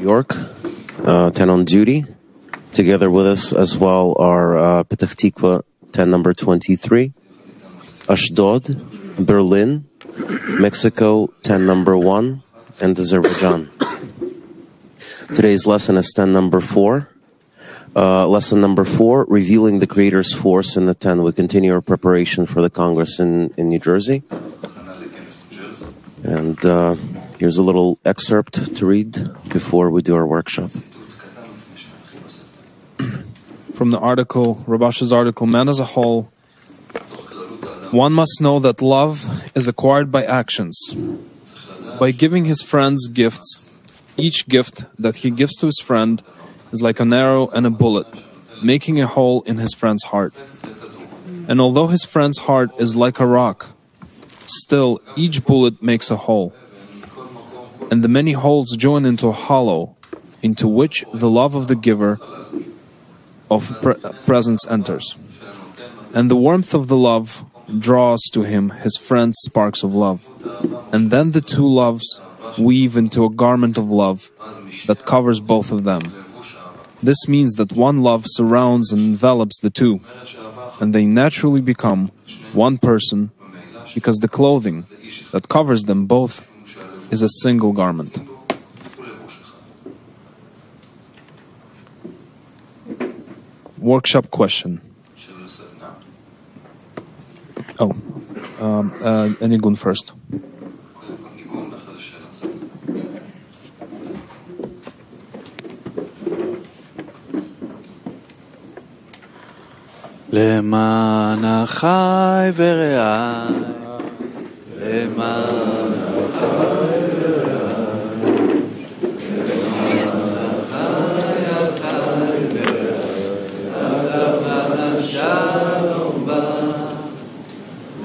York, 10 on duty. Together with us as well are Petach Tikva, 10 number 23, Ashdod, Berlin, Mexico, 10 number 1, and Azerbaijan. Today's lesson is 10 number 4. Lesson number 4, revealing the Creator's force in the 10. We continue our preparation for the Congress in New Jersey. And here's a little excerpt to read before we do our workshop. From the article, Rabash's article, Man as a Whole, one must know that love is acquired by actions. By giving his friends gifts, each gift that he gives to his friend is like an arrow and a bullet, making a hole in his friend's heart. And although his friend's heart is like a rock, still each bullet makes a hole. And the many holes join into a hollow, into which the love of the giver of presence enters. And the warmth of the love draws to him his friend's sparks of love. And then the two loves weave into a garment of love that covers both of them. This means that one love surrounds and envelops the two, and they naturally become one person, because the clothing that covers them both is a single garment. Workshop question. Anigun first. למען החי ורעי, למען החי ורעי, למען החי ורעי, למען השלום בא,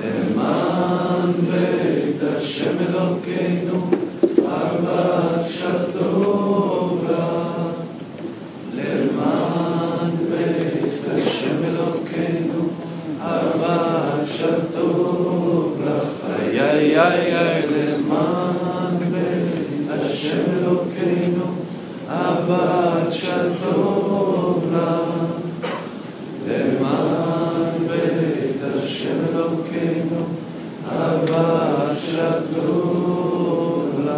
למען בית השם אלוקינו, ארבעת שטוב לה, למען בית השם אלוקינו, ארבעת שטוב לך, איי איי איי, למען בית השם אלוקינו, ארבעת שטוב לך, למען בית השם אלוקינו, ארבעת שטוב לך.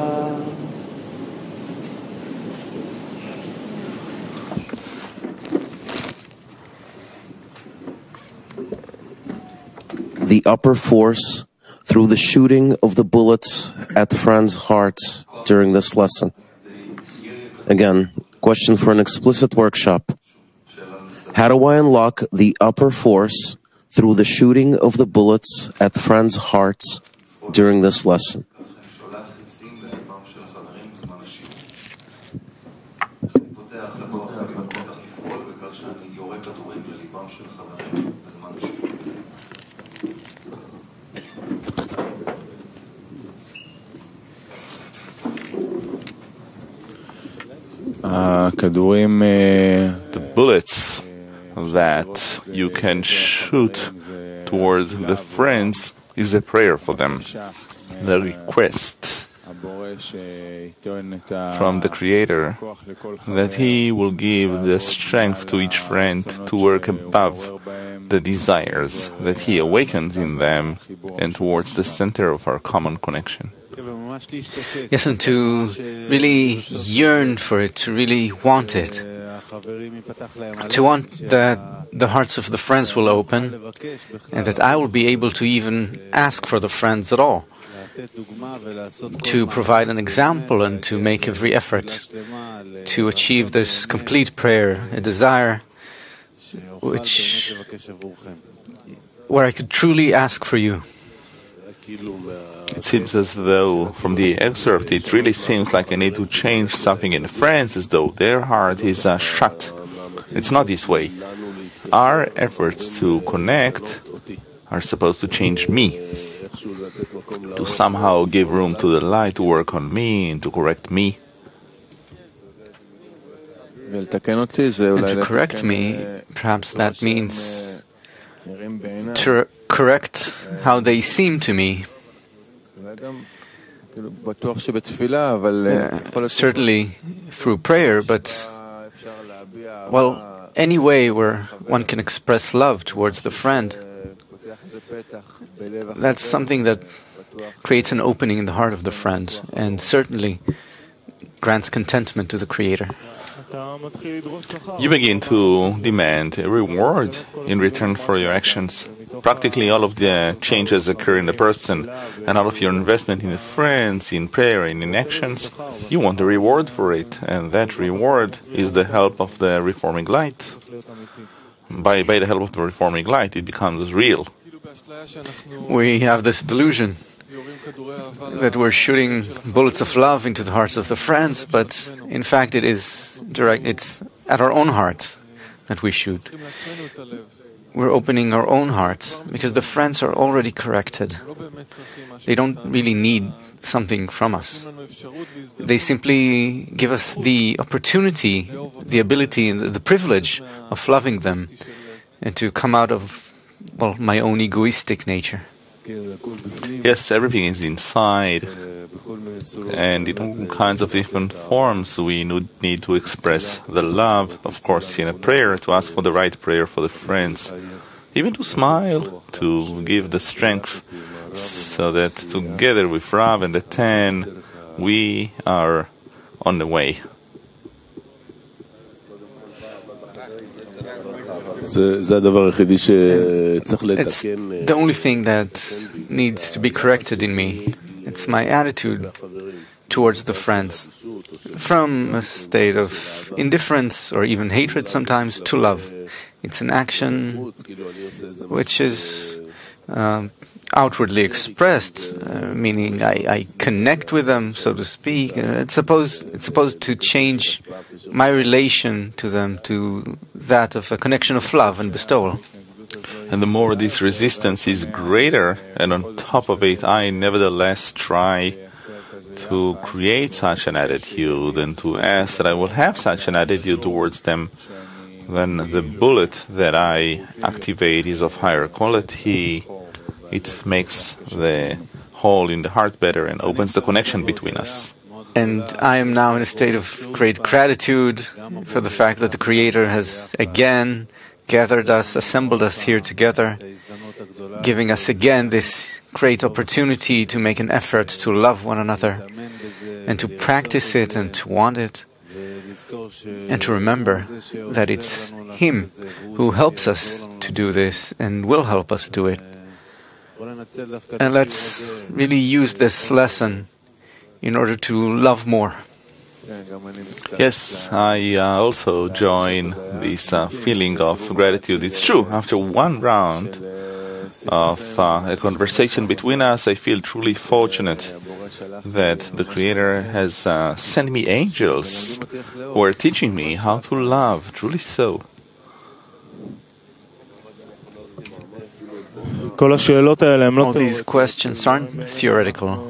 The upper force through the shooting of the bullets at friends' hearts during this lesson. Again, question for an explicit workshop. How do I unlock the upper force through the shooting of the bullets at friends' hearts during this lesson? The bullets that you can shoot toward the friends is a prayer for them, the request from the Creator that He will give the strength to each friend to work above the desires that He awakens in them and towards the center of our common connection. Yes, and to really yearn for it, to really want it, to want that the hearts of the friends will open, and that I will be able to even ask for the friends at all, to provide an example and to make every effort to achieve this complete prayer, a desire where I could truly ask for you. It seems as though, from the excerpt, it really seems like I need to change something in friends, as though their heart is shut. It's not this way. Our efforts to connect are supposed to change me, to somehow give room to the light to work on me and to correct me. And to correct me, perhaps that means to correct how they seem to me, Certainly through prayer, but, well, any way where one can express love towards the friend, that's something that creates an opening in the heart of the friend and certainly grants contentment to the Creator. You begin to demand a reward in return for your actions. Practically all of the changes occur in the person, and all of your investment in the friends, in prayer, and in actions, you want a reward for it, and that reward is the help of the reforming light. By the help of the reforming light, it becomes real. We have this delusion that we're shooting bullets of love into the hearts of the friends, but in fact it's at our own hearts that we shoot. We're opening our own hearts because the friends are already corrected. They don't really need something from us. They simply give us the opportunity, the ability, the privilege of loving them and to come out of, well, my own egoistic nature. Yes, everything is inside, and in all kinds of different forms we need to express the love, of course, in a prayer, to ask for the right prayer for the friends, even to smile, to give the strength, so that together with Rav and the 10, we are on the way. It's the only thing that needs to be corrected in me. It's my attitude towards the friends. From a state of indifference or even hatred sometimes to love. It's an action which is outwardly expressed, meaning I connect with them, so to speak. It's supposed to change my relation to them to that of a connection of love and bestowal. And the more this resistance is greater, and on top of it, I nevertheless try to create such an attitude and to ask that I will have such an attitude towards them, then the bullet that I activate is of higher quality. It makes the hole in the heart better and opens the connection between us. And I am now in a state of great gratitude for the fact that the Creator has again gathered us, assembled us here together, giving us again this great opportunity to make an effort to love one another and to practice it and to want it and to remember that it's Him who helps us to do this and will help us do it. And let's really use this lesson in order to love more. Yes, I also join this feeling of gratitude. It's true, after one round of a conversation between us, I feel truly fortunate that the Creator has sent me angels who are teaching me how to love, truly so. All these questions aren't theoretical.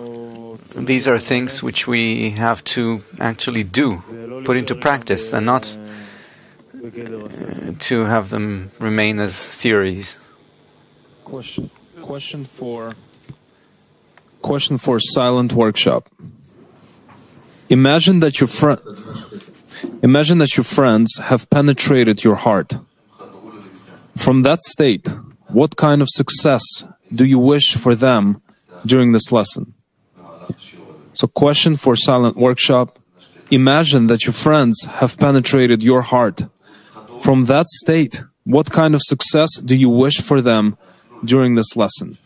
These are things which we have to actually do, put into practice, and not to have them remain as theories. Question for silent workshop. Imagine that your friends have penetrated your heart. From that state, what kind of success do you wish for them during this lesson? So, question for silent workshop. Imagine that your friends have penetrated your heart. From that state, what kind of success do you wish for them during this lesson?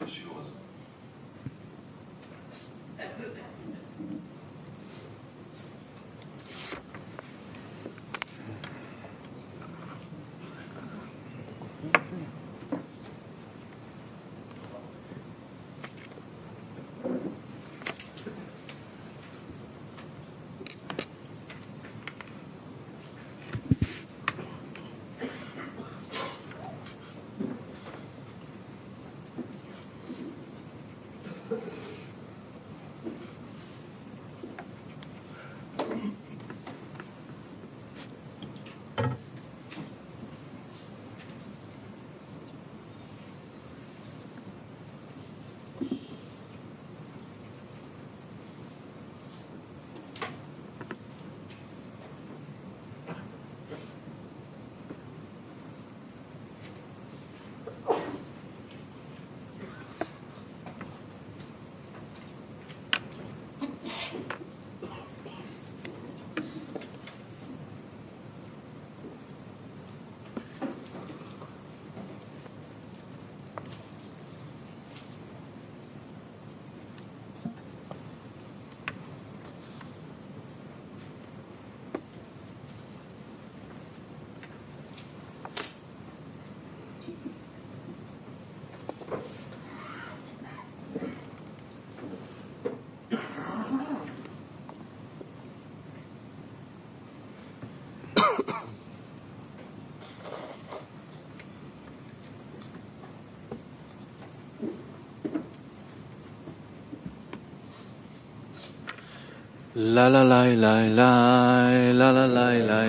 La la la la la la la la la la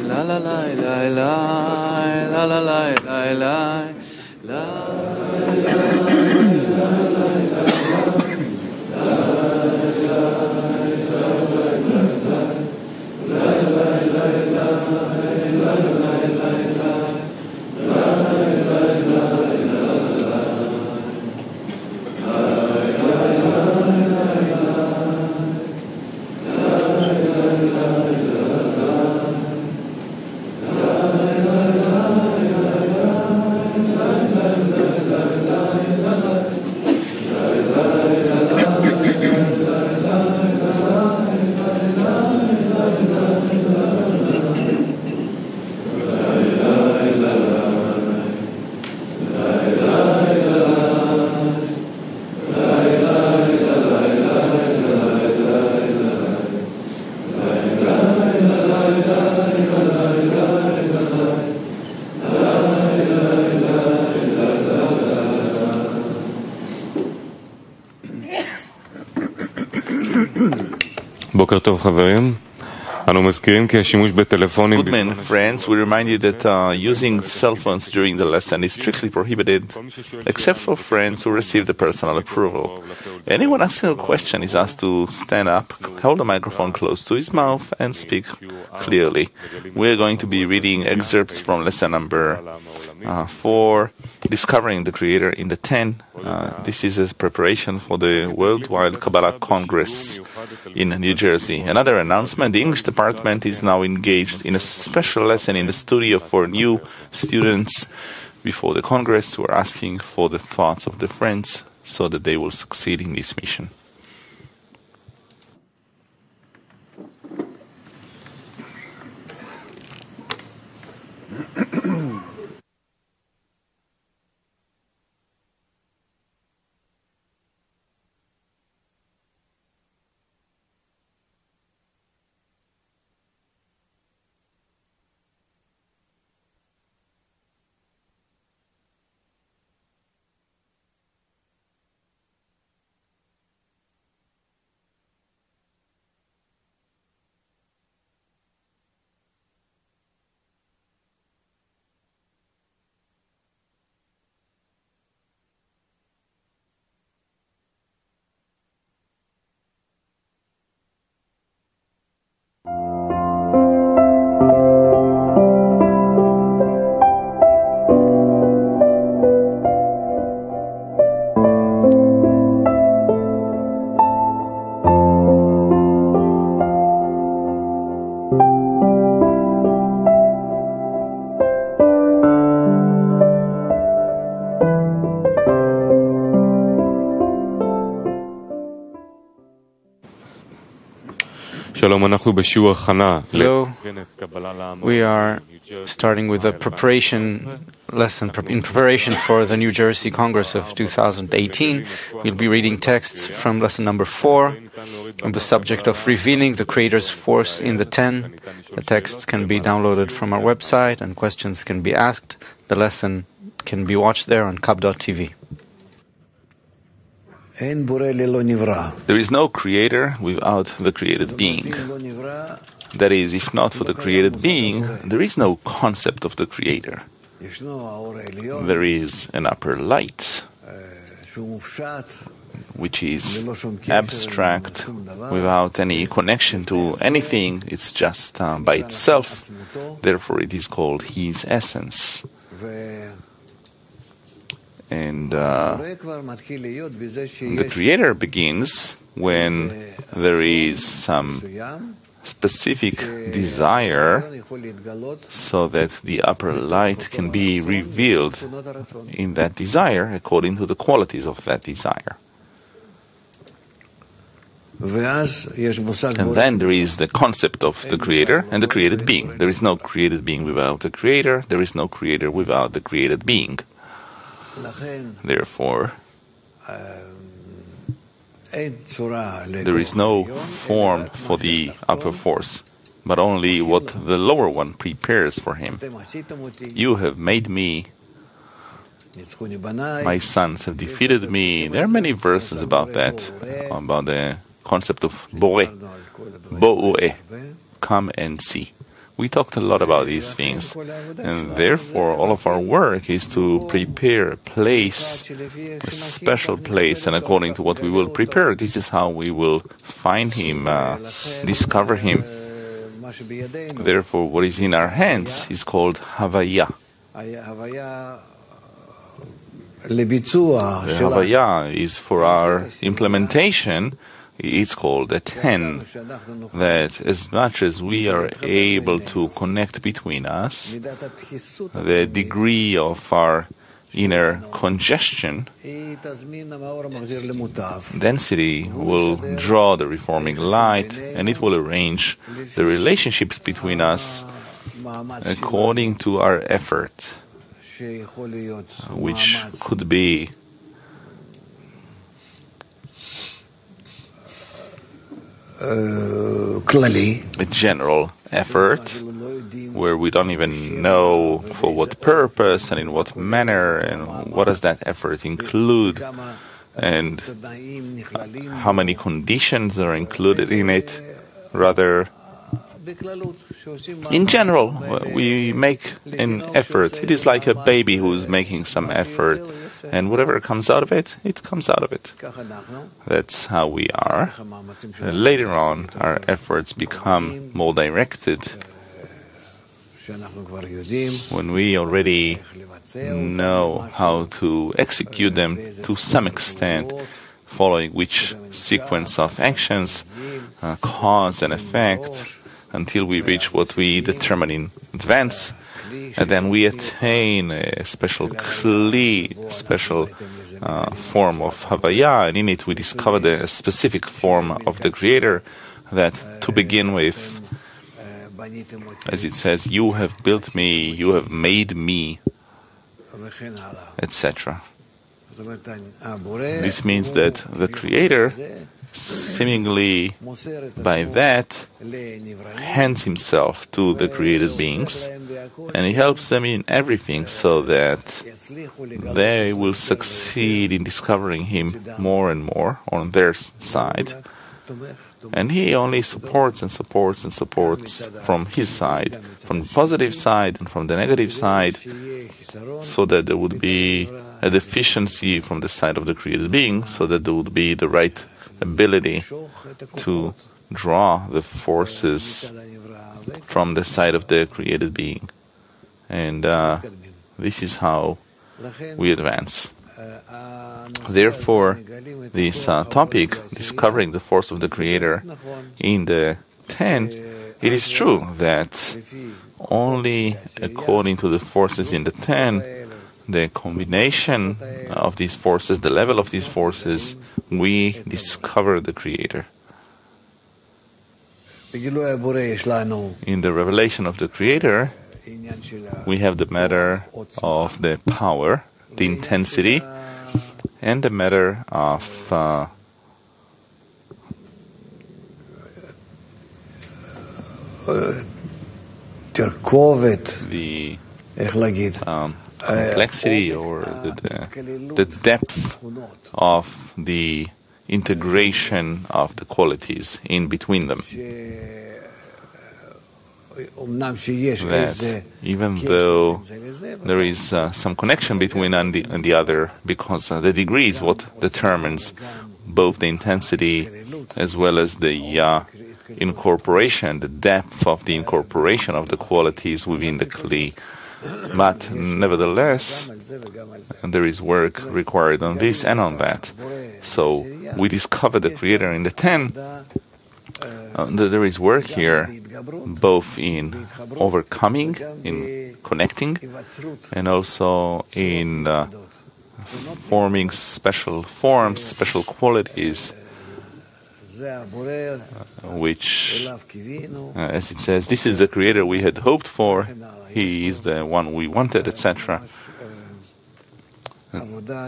la la la la la la la la בוקר טוב חברים, אנו מזכירים כי השימוש בטלפונים... Good men, friends, we remind you that using cell phones during the lesson is strictly prohibited, except for friends who receive the personal approval. Anyone asking a question is asked to stand up, hold the microphone close to his mouth, and speak clearly. We are going to be reading excerpts from lesson number 4, Discovering the Creator in the 10. This is a preparation for the Worldwide Kabbalah Congress in New Jersey. Another announcement, the English department is now engaged in a special lesson in the studio for new students before the Congress who are asking for the thoughts of their friends so that they will succeed in this mission. Hello, we are starting with a preparation lesson in preparation for the New Jersey Congress of 2018. We'll be reading texts from lesson number 4 on the subject of revealing the Creator's force in the 10. The texts can be downloaded from our website and questions can be asked. The lesson can be watched there on kab.tv. There is no creator without the created being. That is, if not for the created being, there is no concept of the creator. There is an upper light, which is abstract, without any connection to anything. It's just by itself. Therefore, it is called His essence. And the Creator begins when there is some specific desire so that the upper light can be revealed in that desire according to the qualities of that desire. And then there is the concept of the Creator and the created being. There is no created being without the Creator. There is no Creator without the created being. Therefore, there is no form for the upper force, but only what the lower one prepares for him. You have made me, my sons have defeated me. There are many verses about that, about the concept of Boré, Bo'u'e, come and see. We talked a lot about these things, and therefore all of our work is to prepare a place, a special place, and according to what we will prepare, this is how we will find Him, discover Him. Therefore, what is in our hands is called Havaya. The Havaya is for our implementation. It's called a 10, that as much as we are able to connect between us, the degree of our inner congestion, density will draw the reforming light, and it will arrange the relationships between us according to our effort, which could be a general effort where we don't even know for what purpose and in what manner and what does that effort include and how many conditions are included in it. Rather, in general, we make an effort. It is like a baby who's making some effort, and whatever comes out of it, it comes out of it. That's how we are. Later on, our efforts become more directed when we already know how to execute them to some extent, following which sequence of actions, cause and effect, until we reach what we determine in advance, and then we attain a special kli, special form of Havaya, and in it we discover the specific form of the Creator that, to begin with, as it says, you have built me, you have made me, etc. This means that the Creator, seemingly by that, hands himself to the created beings, and he helps them in everything so that they will succeed in discovering him more and more on their side. And he only supports and supports and supports from his side, from the positive side and from the negative side, so that there would be a deficiency from the side of the created being, so that there would be the right ability to draw the forces from the side of the created being. And this is how we advance. Therefore, this topic, discovering the force of the Creator in the 10, it is true that only according to the forces in the 10, the combination of these forces, the level of these forces, we discover the Creator. In the revelation of the Creator, we have the matter of the power, the intensity, and the matter of the complexity or the depth of the integration of the qualities in between them. That even though there is some connection between one and the other, because the degree is what determines both the intensity as well as the incorporation, the depth of the incorporation of the qualities within the Kli. But nevertheless, there is work required on this and on that. So we discover the Creator in the 10. There is work here, both in overcoming, in connecting, and also in forming special forms, special qualities, which, as it says, this is the Creator we had hoped for, He is the one we wanted, etc.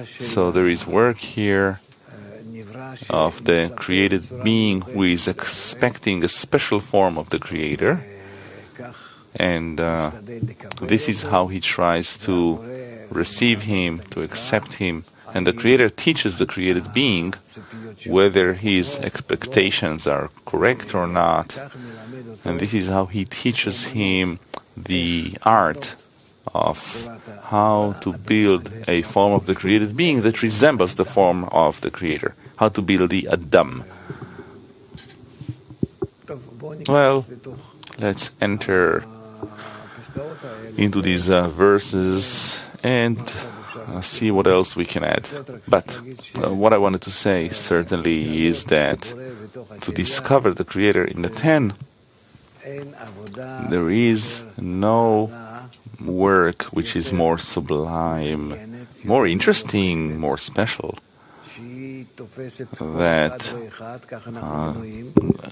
So there is work here of the created being who is expecting a special form of the Creator, and this is how he tries to receive Him, to accept Him, And the Creator teaches the created being whether his expectations are correct or not. And this is how he teaches him the art of how to build a form of the created being that resembles the form of the Creator. How to build the Adam. Well, let's enter into these verses and see what else we can add. But what I wanted to say certainly is that to discover the Creator in the 10, there is no work which is more sublime, more interesting, more special, that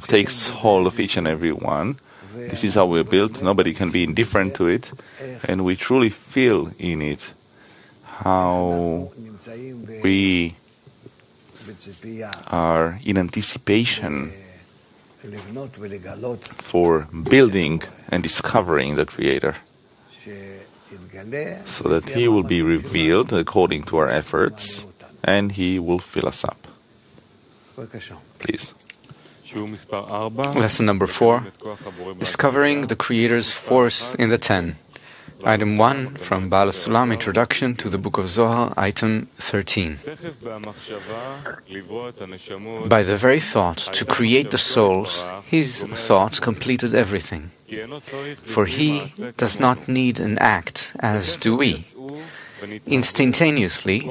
takes hold of each and every one. This is how we're built. Nobody can be indifferent to it, and we truly feel in it how we are in anticipation for building and discovering the Creator, so that He will be revealed according to our efforts, and He will fill us up. Please. Lesson number 4, discovering the Creator's force in the 10. Item 1 from Baal Sulam, Introduction to the Book of Zohar, item 13. By the very thought to create the souls, his thought completed everything. For he does not need an act, as do we. Instantaneously,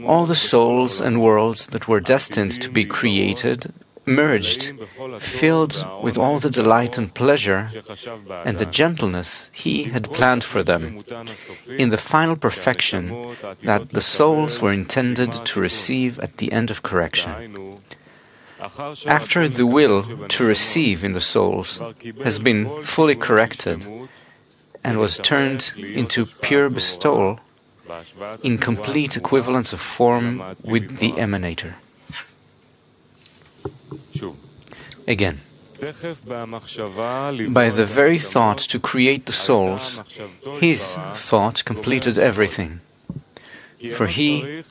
all the souls and worlds that were destined to be created merged, filled with all the delight and pleasure and the gentleness he had planned for them, in the final perfection that the souls were intended to receive at the end of correction. After the will to receive in the souls has been fully corrected and was turned into pure bestowal, in complete equivalence of form with the emanator. Again, by the very thought to create the souls, his thought completed everything. For he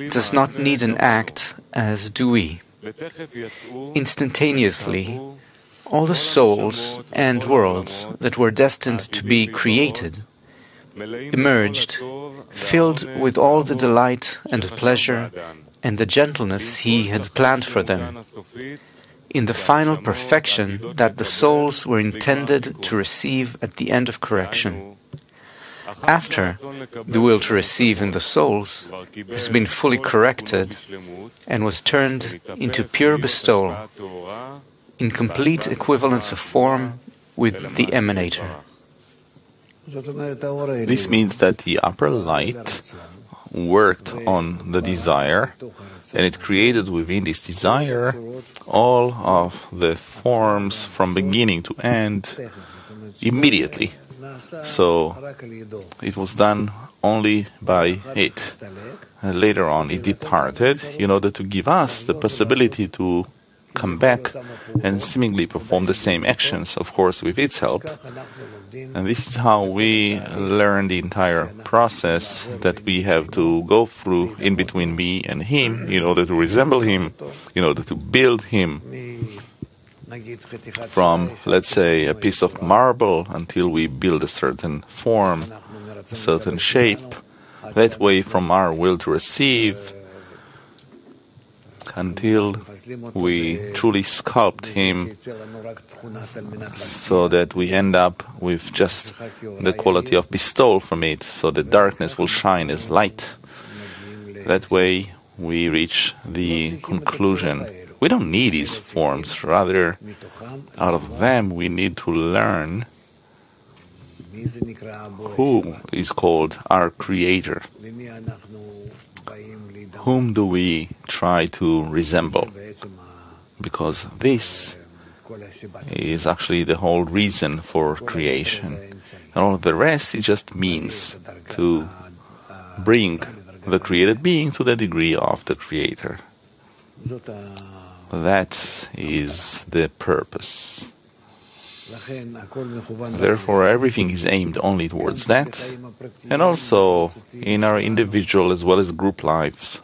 does not need an act, as do we. Instantaneously, all the souls and worlds that were destined to be created emerged, filled with all the delight and pleasure and the gentleness he had planned for them, in the final perfection that the souls were intended to receive at the end of correction. After the will to receive in the souls has been fully corrected and was turned into pure bestowal, in complete equivalence of form with the emanator. This means that the upper light worked on the desire, and it created within this desire all of the forms from beginning to end immediately. So it was done only by it. And later on it departed in order to give us the possibility to come back and seemingly perform the same actions, of course with its help. And this is how we learn the entire process that we have to go through in between me and him in order to resemble him, in order to build him from, let's say, a piece of marble until we build a certain form, a certain shape. That way, from our will to receive until we truly sculpt him so that we end up with just the quality of bestowal from it, so the darkness will shine as light. That way we reach the conclusion. We don't need these forms, rather out of them we need to learn who is called our Creator. Whom do we try to resemble? Because this is actually the whole reason for creation. And all the rest, it just means to bring the created being to the degree of the Creator. That is the purpose. Therefore, everything is aimed only towards that, and also in our individual as well as group lives.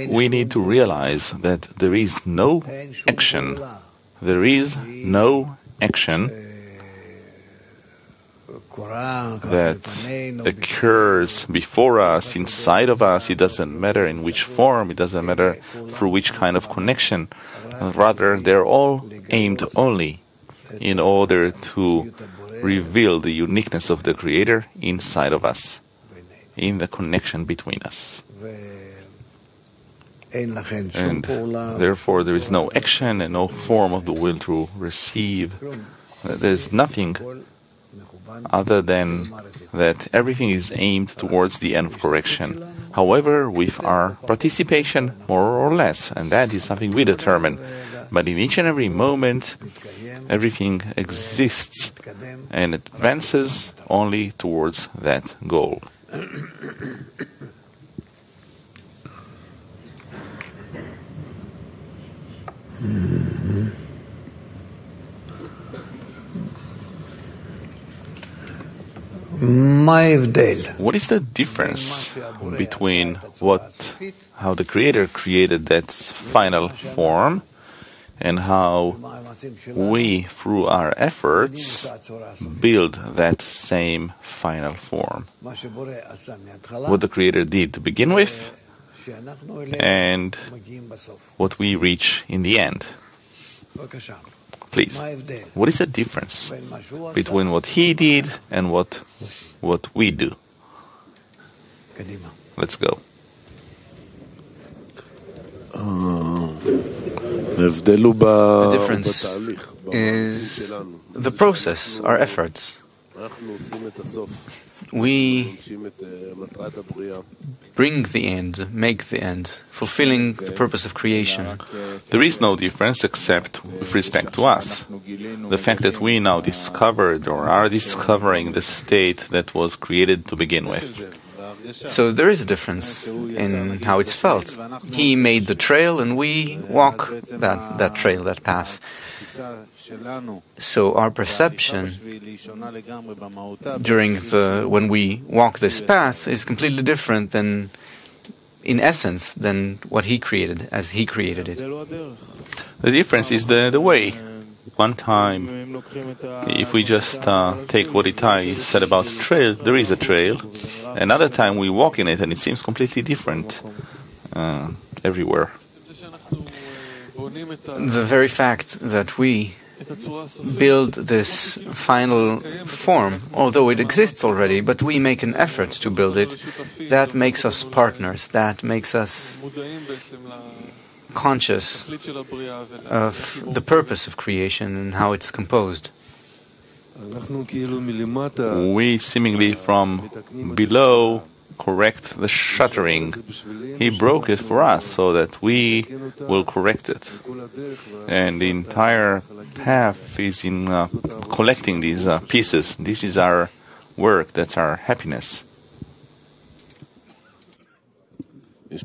We need to realize that there is no action. There is no action that occurs before us, inside of us. It doesn't matter in which form, it doesn't matter through which kind of connection. Rather, they're all aimed only in order to reveal the uniqueness of the Creator inside of us, in the connection between us. And therefore there is no action and no form of the will to receive. There's nothing other than that everything is aimed towards the end of correction. However, with our participation, more or less, and that is something we determine. But in each and every moment, everything exists and advances only towards that goal. What is the difference between how the Creator created that final form and how we, through our efforts, build that same final form? What the Creator did to begin with, and what we reach in the end. Please, what is the difference between what He did and what we do? Let's go. The difference is the process, our efforts. We bring the end, make the end, fulfilling the purpose of creation. There is no difference except with respect to us. The fact that we now discovered or are discovering the state that was created to begin with. So there is a difference in how it's felt. He made the trail and we walk that trail, that path. So our perception when we walk this path is completely different than, in essence, than what He created, as He created it. The difference is the way. One time, if we just take what Itai said about the trail, there is a trail. Another time we walk in it and it seems completely different everywhere. The very fact that we build this final form, although it exists already, but we make an effort to build it, that makes us partners, that makes us conscious of the purpose of creation and how it's composed. We seemingly from below correct the shuttering. He broke it for us so that we will correct it. And the entire path is in collecting these pieces. This is our work, that's our happiness. There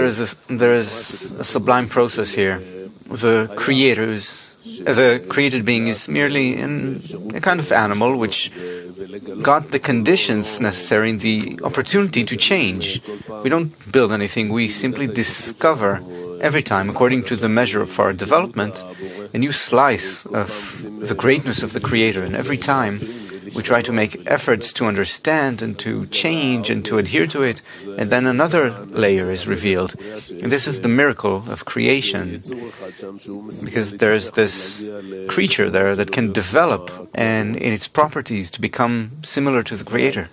is a sublime process here. The Creator, as a created being, is merely a kind of animal which got the conditions necessary and the opportunity to change. We don't build anything, we simply discover every time, according to the measure of our development, a new slice of the greatness of the Creator. And every time we try to make efforts to understand and to change and to adhere to it, and then another layer is revealed. And this is the miracle of creation, because there's this creature there that can develop and in its properties to become similar to the Creator.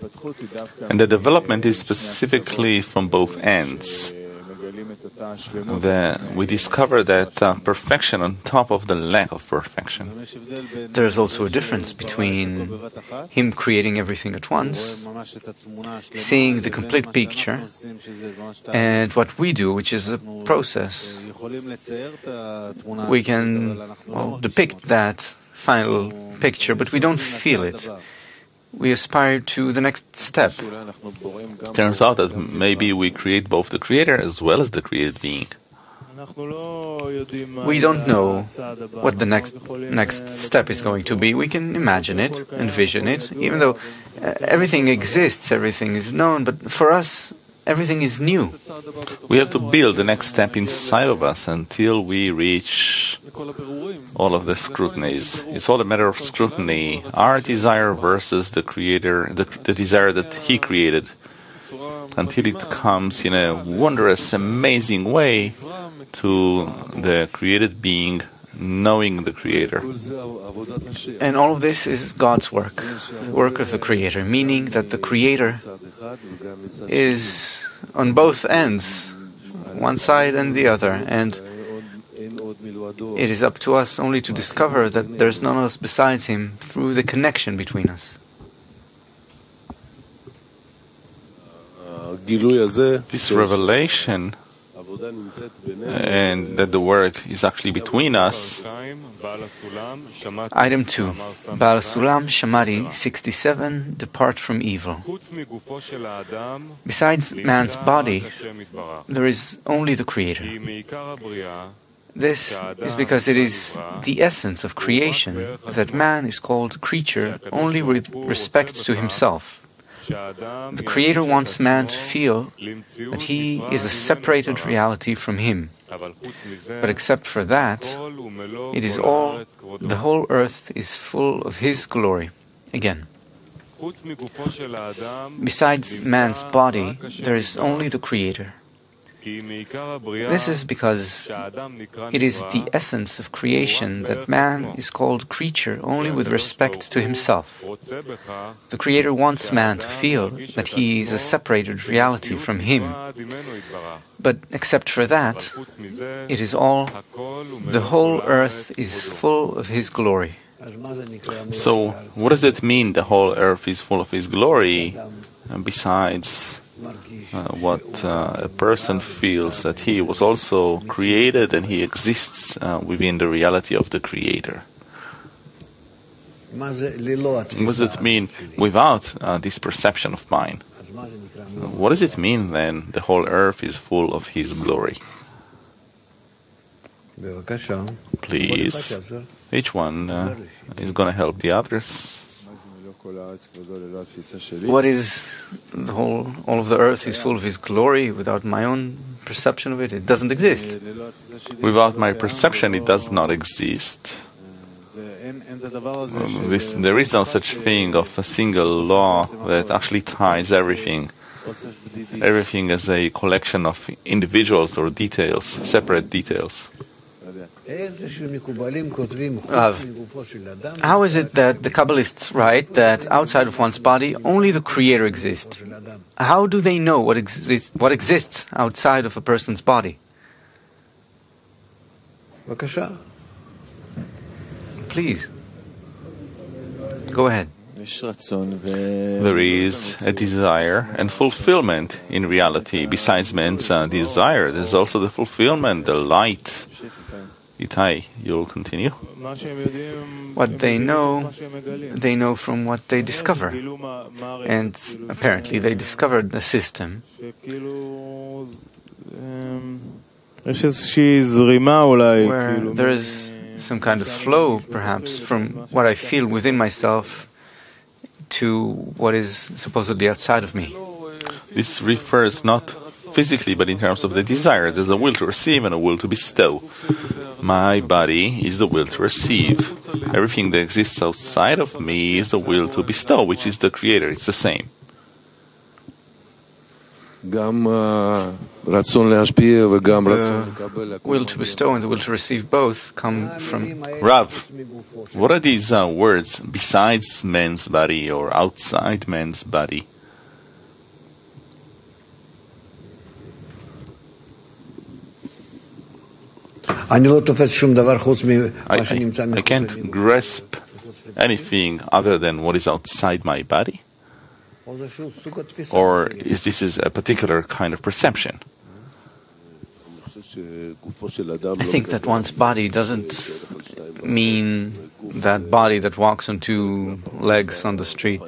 And the development is specifically from both ends. We discover that perfection on top of the lack of perfection. There is also a difference between Him creating everything at once, seeing the complete picture, and what we do, which is a process. We can depict that final picture, but we don't feel it. We aspire to the next step. Turns out that maybe we create both the Creator as well as the created being. We don't know what the next step is going to be. We can imagine it, envision it, even though everything exists, everything is known, but for us, everything is new. We have to build the next step inside of us until we reach all of the scrutinies. It's all a matter of scrutiny. Our desire versus the Creator, the desire that He created, until it comes in a wondrous, amazing way to the created being knowing the Creator. And all of this is God's work, the work of the Creator, meaning that the Creator is on both ends, one side and the other, and it is up to us only to discover that there's none else besides Him through the connection between us. This revelation, and that the work is actually between us. Item 2. Baal Sulam Shamari 67. Depart from evil. Besides man's body, there is only the Creator. This is because it is the essence of creation that man is called creature only with respect to himself. The Creator wants man to feel that he is a separated reality from him. But except for that, the whole earth is full of His glory. Again, besides man's body, there is only the Creator. This is because it is the essence of creation that man is called creature only with respect to himself. The Creator wants man to feel that he is a separated reality from Him. But except for that, the whole earth is full of His glory. So, what does it mean the whole earth is full of His glory, besides what a person feels that he was also created and he exists within the reality of the Creator? What does it mean without this perception of mine? What does it mean then the whole earth is full of His glory? Please, each one is going to help the others. What is all of the earth is full of His glory without my own perception of it? It doesn't exist. Without my perception, it does not exist. There is no such thing of a single law that actually ties everything. Everything is a collection of individuals or details, separate details. How is it that the Kabbalists write that outside of one's body only the Creator exists? How do they know what exists outside of a person's body? Please, go ahead. There is a desire and fulfillment in reality. Besides man's desire, there's also the fulfillment, the light. Itai, you'll continue. What they know from what they discover. And apparently they discovered a system where there is some kind of flow, perhaps, from what I feel within myself to what is supposedly outside of me. This refers not physically, but in terms of the desire. There's a will to receive and a will to bestow. My body is the will to receive. Everything that exists outside of me is the will to bestow, which is the Creator. It's the same. The will to bestow and the will to receive both come from... Rav, what are these words, besides man's body or outside man's body? I can't grasp anything other than what is outside my body? Or is this a particular kind of perception? I think that one's body doesn't mean that body that walks on two legs on the street.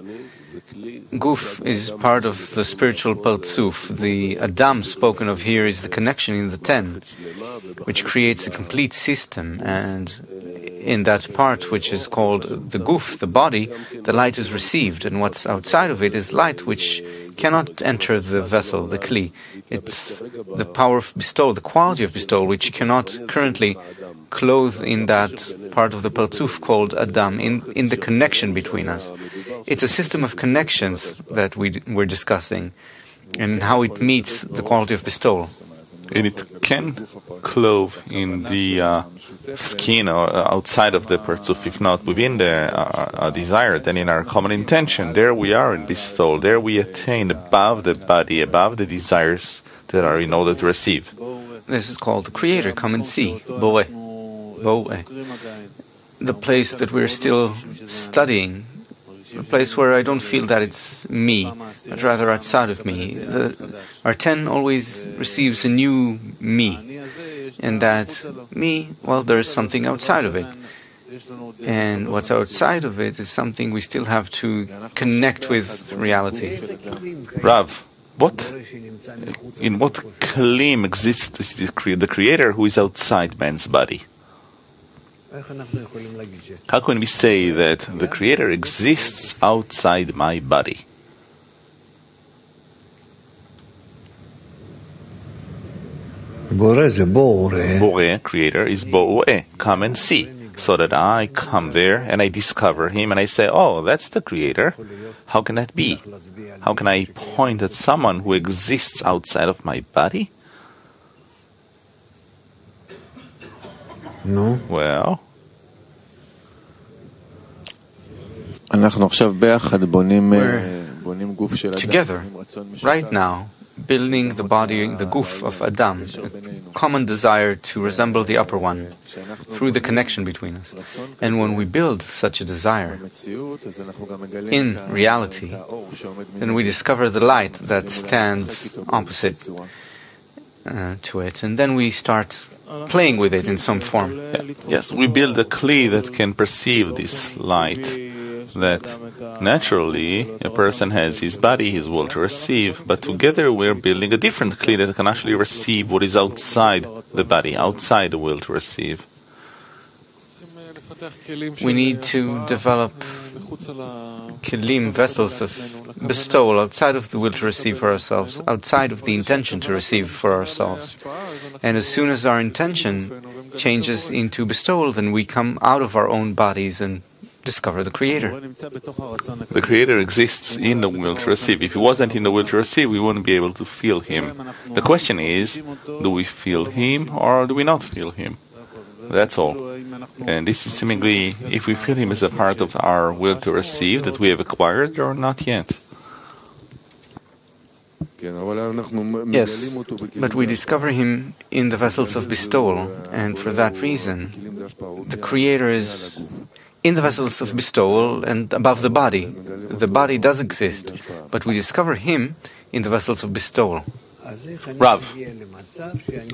guf is part of the spiritual partzuf. The Adam spoken of here is the connection in the 10, which creates a complete system, and in that part which is called the guf, the body, the light is received, and what's outside of it is light which cannot enter the vessel, the kli. It's the power of bestowal, the quality of bestowal, which cannot currently clothe in that part of the partzuf called Adam, in the connection between us. It's a system of connections that we're discussing, and how it meets the quality of bestowal. And it can clothe in the skin or outside of the partzuf, if not within the desire, then in our common intention. There we are in bestowal. There we attain above the body, above the desires that are in order to receive. This is called the Creator. Come and see. Boreh. Boreh. The place that we're still studying, a place where I don't feel that it's me, but rather outside of me. Our 10 always receives a new me, and that me, well, there's something outside of it. And what's outside of it is something we still have to connect with reality. Rav, in what claim exists the Creator who is outside man's body? How can we say that the Creator exists outside my body? Boreh, Creator, is Boreh, come and see. So that I come there and I discover Him and I say, oh, that's the Creator. How can that be? How can I point at someone who exists outside of my body? No. Well, we're together, right now, building the body, the guf of Adam, a common desire to resemble the upper one, through the connection between us. And when we build such a desire, in reality, then we discover the light that stands opposite to it, and then we start playing with it in some form. Yes, we build a kli that can perceive this light, that naturally a person has his body, his will to receive, but together we're building a different kli that can actually receive what is outside the body, outside the will to receive. We need to develop kelim, vessels of bestowal, outside of the will to receive for ourselves, outside of the intention to receive for ourselves. And as soon as our intention changes into bestowal, then we come out of our own bodies and discover the Creator. The Creator exists in the will to receive. If He wasn't in the will to receive, we wouldn't be able to feel Him. The question is, do we feel Him or do we not feel Him? That's all. And this is seemingly if we feel Him as a part of our will to receive that we have acquired or not yet. Yes, but we discover Him in the vessels of bestowal, and for that reason, the Creator is in the vessels of bestowal and above the body. The body does exist, but we discover Him in the vessels of bestowal. Rav,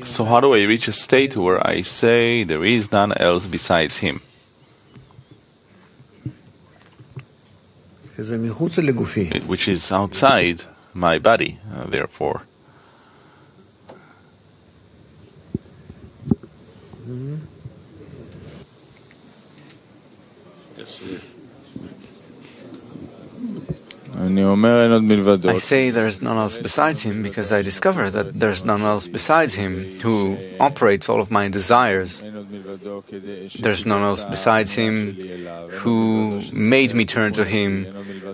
so how do I reach a state where I say there is none else besides Him? Which is outside my body, therefore. I say there's none else besides Him because I discover that there's none else besides Him who operates all of my desires. There's none else besides Him who made me turn to Him,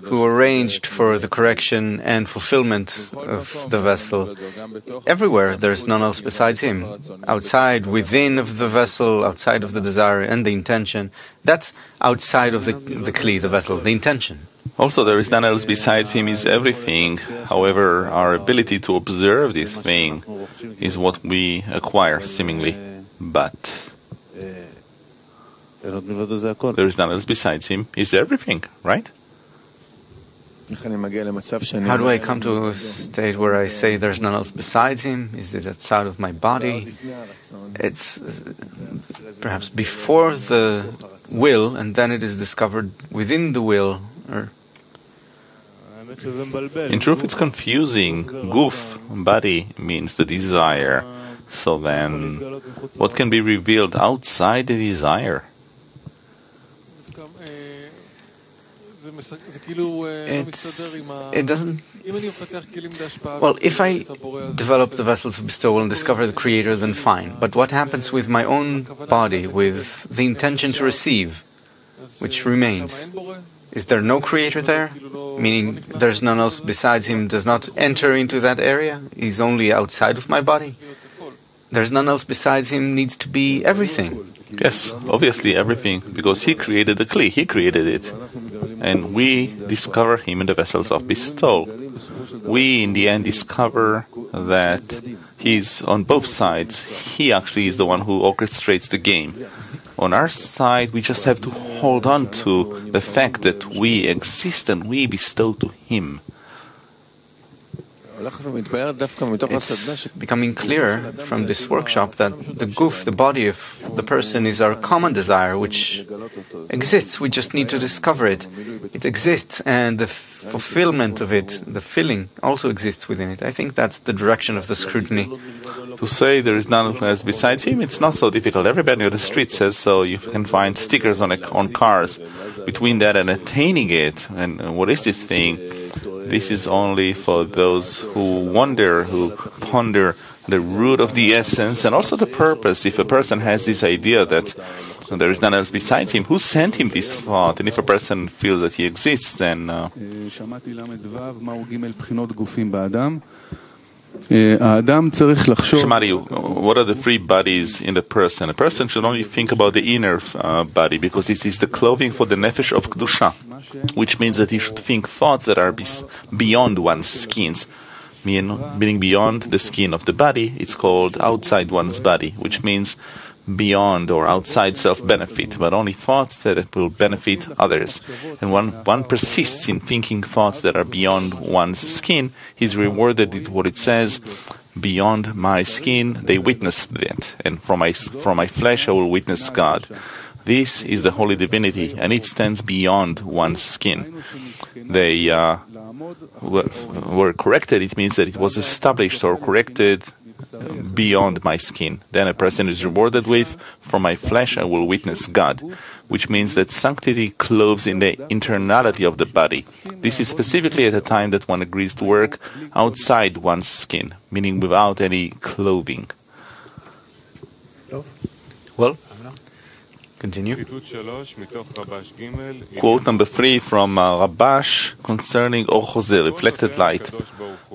who arranged for the correction and fulfillment of the vessel. Everywhere there's none else besides Him. Outside, within of the vessel, outside of the desire and the intention. That's outside of the kli, the vessel, the intention. Also, there is none else besides Him is everything. However, our ability to observe this thing is what we acquire, seemingly. But there is none else besides Him is everything, right? How do I come to a state where I say there's none else besides Him? Is it outside of my body? It's perhaps before the will, and then it is discovered within the will. Or In truth, it's confusing. Guf, body, means the desire. So then, what can be revealed outside the desire? It doesn't. Well, if I develop the vessels of bestowal and discover the Creator, then fine. But what happens with my own body, with the intention to receive, which remains? Is there no Creator there? Meaning there's none else besides Him, does not enter into that area? He's only outside of my body? There's none else besides Him needs to be everything. Yes, obviously everything, because He created the Kli, He created it. And we discover Him in the vessels of bestowal. We, in the end, discover that He's on both sides. He actually is the one who orchestrates the game. On our side, we just have to hold on to the fact that we exist and we bestow to Him. It's becoming clearer from this workshop that the guf, the body of the person, is our common desire, which exists. We just need to discover it. It exists, and the fulfillment of it, the filling, also exists within it. I think that's the direction of the scrutiny. To say there is none else besides Him, it's not so difficult. Everybody on the street says so. You can find stickers on cars. Between that and attaining it, and what is this thing? This is only for those who wonder, who ponder the root of the essence and also the purpose. If a person has this idea that there is none else besides him, who sent him this thought? And if a person feels that he exists, then... Shamari, what are the three bodies in the person? A person should only think about the inner body, because this is the clothing for the nefesh of Kedusha, which means that he should think thoughts that are beyond one's skins. Meaning beyond the skin of the body, it's called outside one's body, which means beyond or outside self-benefit, but only thoughts that will benefit others. And one persists in thinking thoughts that are beyond one's skin, he's rewarded with what it says, beyond my skin they witnessed that, and from my flesh I will witness God. This is the holy divinity, and it stands beyond one's skin. They were corrected. It means that it was established or corrected beyond my skin. Then a person is rewarded with, from my flesh I will witness God, which means that sanctity clothes in the internality of the body. This is specifically at a time that one agrees to work outside one's skin, meaning without any clothing. Well, continue. Quote number 3 from Rabash concerning Or Choser, reflected light.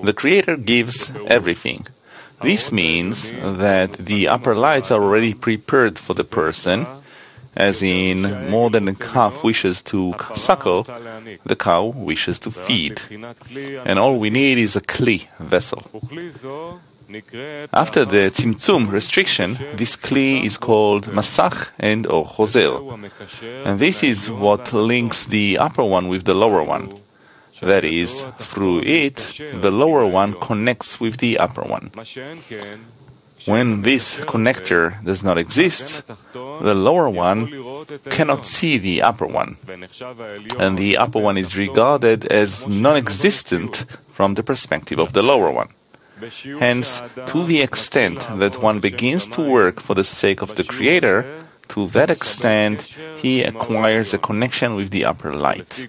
The Creator gives everything. This means that the upper lights are already prepared for the person, as in more than a calf wishes to suckle, the cow wishes to feed. And all we need is a kli, vessel. After the tzimtzum, restriction, this kli is called masach and or choser. And this is what links the upper one with the lower one. That is, through it, the lower one connects with the upper one. When this connector does not exist, the lower one cannot see the upper one, and the upper one is regarded as non-existent from the perspective of the lower one. Hence, to the extent that one begins to work for the sake of the Creator, to that extent he acquires a connection with the upper light.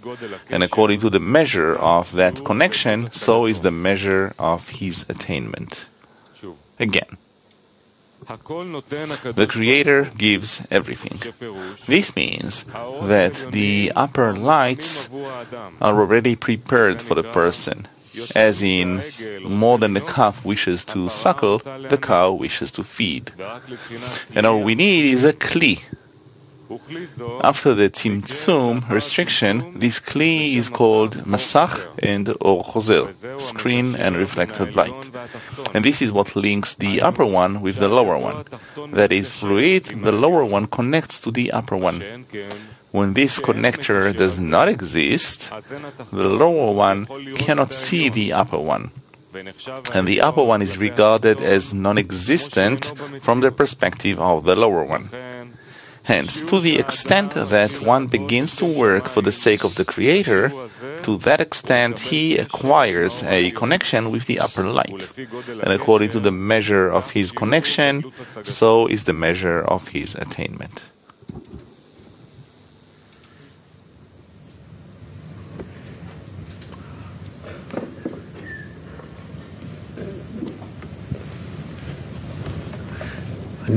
And according to the measure of that connection, so is the measure of his attainment. Again, the Creator gives everything. This means that the upper lights are already prepared for the person. As in, more than the calf wishes to suckle, the cow wishes to feed. And all we need is a kli. After the tzimtzum restriction, this kli is called masach and or choser, screen and reflected light. And this is what links the upper one with the lower one. That is, through it, the lower one connects to the upper one. When this connector does not exist, the lower one cannot see the upper one. And the upper one is regarded as non-existent from the perspective of the lower one. Hence, to the extent that one begins to work for the sake of the Creator, to that extent, he acquires a connection with the upper light. And according to the measure of his connection, so is the measure of his attainment. I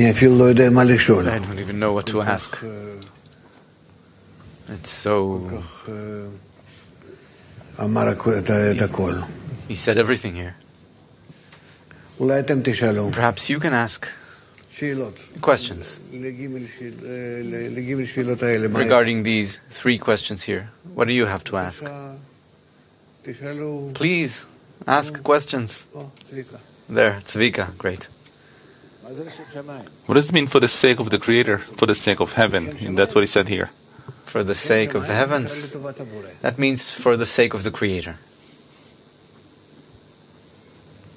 don't even know what to ask. It's so... He said everything here. Perhaps you can ask questions regarding these 3 questions here. What do you have to ask? Please, ask questions. There, Tzvika, great. What does it mean for the sake of the Creator, for the sake of heaven? And that's what he said here. For the sake of the heavens. That means for the sake of the Creator.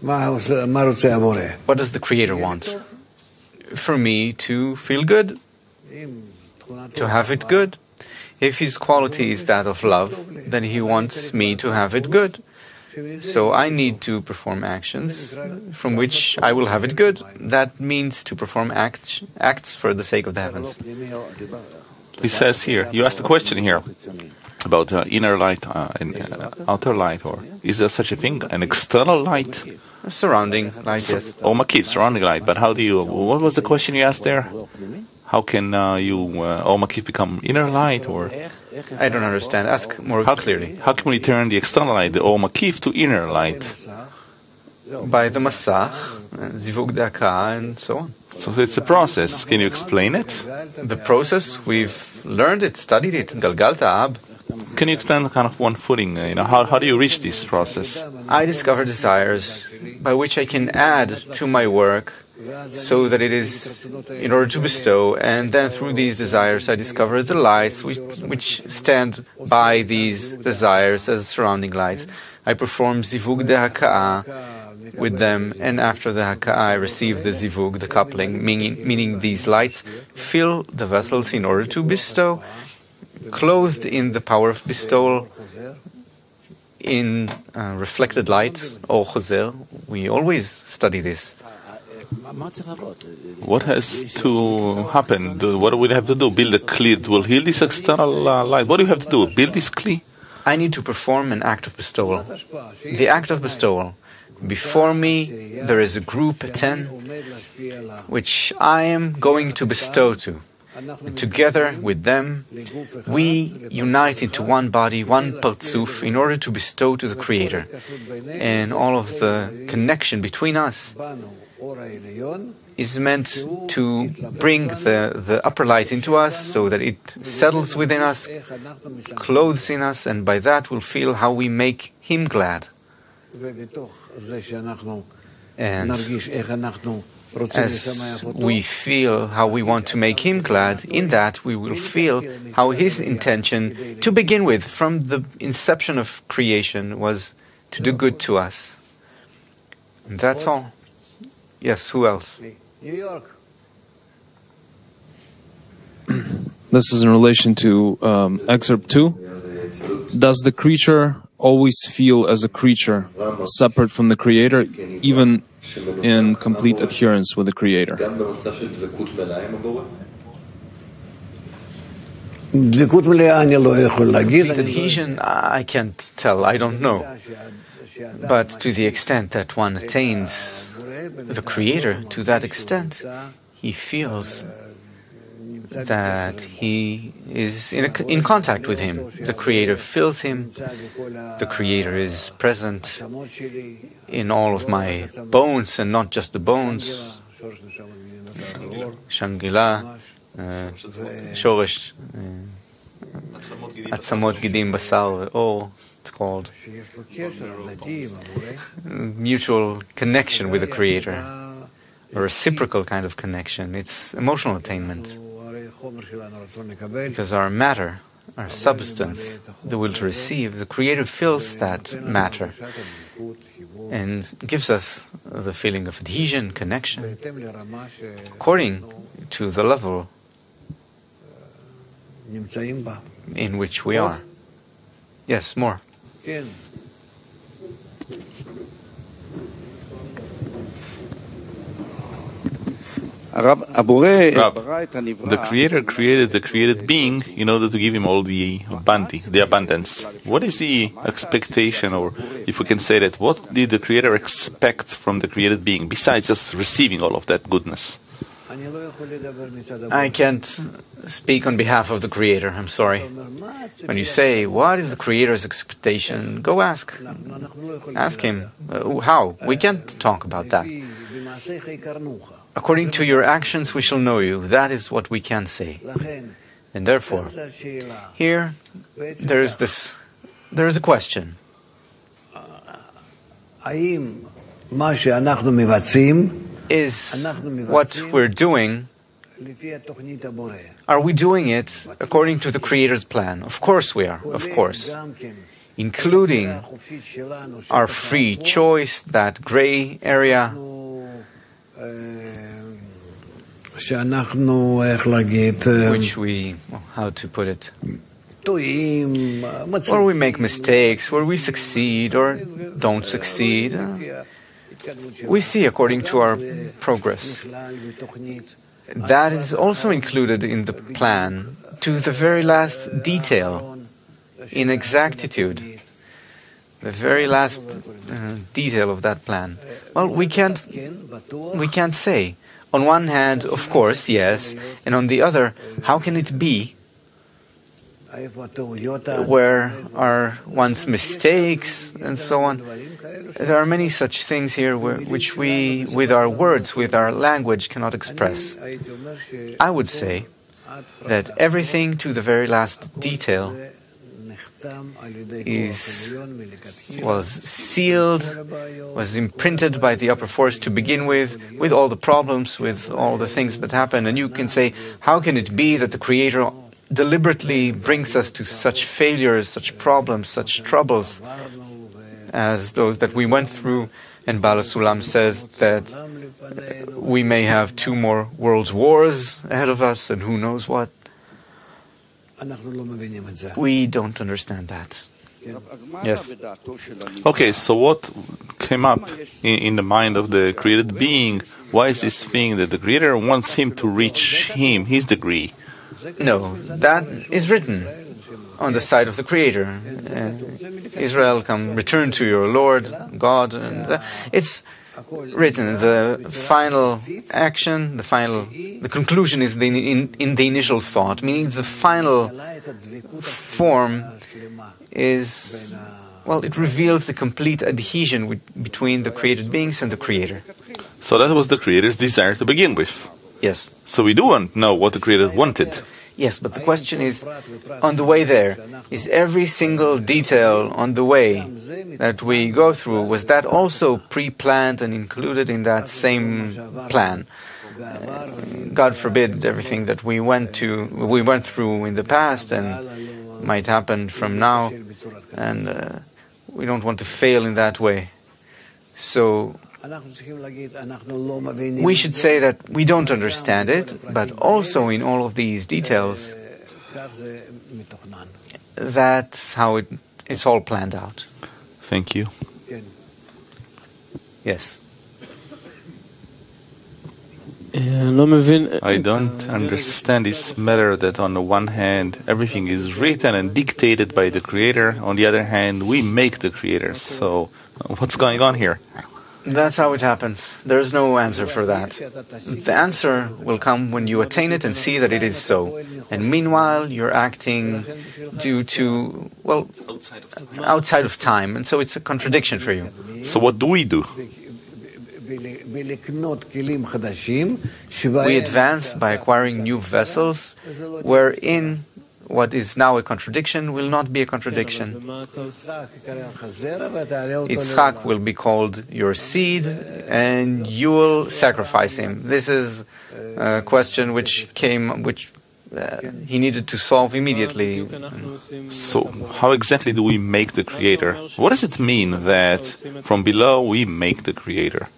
What does the Creator want? For me to feel good, to have it good. If his quality is that of love, then he wants me to have it good. So I need to perform actions from which I will have it good. That means to perform acts for the sake of the heavens. He says here, you asked a question here about inner light and outer light, or is there such a thing, an external light? A surrounding light, yes. Oma Kif, surrounding light, but what was the question you asked there? How can Oma Kif become inner light, or? I don't understand. Ask more clearly. How can we turn the external light, the Oma Kif, to inner light? By the Masach, Zivug Daka, and so on. So it's a process. Can you explain it? The process, we've learned it, studied it, Galgalta Ab. Can you explain kind of one footing? How do you reach this process? I discover desires by which I can add to my work so that it is in order to bestow, and then through these desires I discover the lights which stand by these desires as surrounding lights. I perform Zivug de Haka'ah with them, and after the Haka'ah I receive the Zivug, the coupling, meaning these lights fill the vessels in order to bestow, clothed in the power of bestowal, in reflected light, or Choser. We always study this. What has to happen? What do we have to do? Build a kli that will heal this external light. What do you have to do? Build this kli? I need to perform an act of bestowal. The act of bestowal. Before me, there is a group, 10, which I am going to bestow to. And together with them, we unite into one body, one partzuf, in order to bestow to the Creator. And all of the connection between us is meant to bring the upper light into us so that it settles within us, clothes in us, and by that we'll feel how we make Him glad. And as we feel how we want to make Him glad, in that we will feel how His intention, to begin with, from the inception of creation, was to do good to us. And that's all. Yes, who else? New York. This is in relation to excerpt 2. Does the creature always feel as a creature, separate from the Creator, even in complete adherence with the Creator? Adhesion, I can't tell, I don't know. But to the extent that one attains the Creator, to that extent, he feels that he is in contact with Him. The Creator fills him. The Creator is present in all of my bones, and not just the bones. Shangila, Shoresh, Atzamot Gidim Basar, all it's called. Mutual connection with the Creator. A reciprocal kind of connection. It's emotional attainment. Because our matter, our substance, the will to receive, the Creator fills that matter and gives us the feeling of adhesion, connection, according to the level in which we are. Yes, more. Rab, the Creator created the created being in order to give him all the bounty, the abundance. What is the expectation, or if we can say that, what did the Creator expect from the created being, besides just receiving all of that goodness? I can't speak on behalf of the Creator, I'm sorry. When you say, what is the Creator's expectation, go ask. Ask him. How? We can't talk about that. According to your actions we shall know you. That is what we can say. And therefore, here there is a question. Is what we're doing, are we doing it according to the Creator's plan? Of course we are, of course. Including our free choice, that gray area, which we, how to put it, where we make mistakes, where we succeed or don't succeed. We see according to our progress. That is also included in the plan to the very last detail, in exactitude, the very last detail of that plan. Well, we can't say. On one hand, of course, yes, and on the other, how can it be? Where are one's mistakes and so on? There are many such things here which we, with our words, with our language, cannot express. I would say that everything to the very last detail was sealed, was imprinted by the upper force to begin with all the problems, with all the things that happen. And you can say, how can it be that the Creator deliberately brings us to such failures, such problems, such troubles as those that we went through? And Bala Sulam says that we may have 2 more world wars ahead of us, and who knows what. We don't understand that. Yes. Okay, so what came up in the mind of the created being? Why is this thing that the Creator wants him to reach him, his degree? No, that is written on the side of the Creator. Israel, come, return to your Lord, God. And it's written. The final action, the conclusion is in the initial thought, meaning the final form is, well, it reveals the complete adhesion between the created beings and the Creator. So that was the Creator's desire to begin with. Yes. So we do know what the Creator wanted. Yes, but the question is, on the way there, is every single detail on the way that we go through, was that also pre-planned and included in that same plan? God forbid everything that we went through in the past and might happen from now, and we don't want to fail in that way. So we should say that we don't understand it, but also in all of these details, that's how it's all planned out. Thank you. Yes. I don't understand this matter that on the one hand everything is written and dictated by the Creator, on the other hand we make the Creator. So what's going on here? That's how it happens. There's no answer for that. The answer will come when you attain it and see that it is so. And meanwhile, you're acting due to, well, outside of time. And so it's a contradiction for you. So what do? We advance by acquiring new vessels, wherein what is now a contradiction will not be a contradiction. Yitzchak will be called your seed, and you will sacrifice him. This is a question which he needed to solve immediately. So, how exactly do we make the Creator? What does it mean that from below we make the Creator?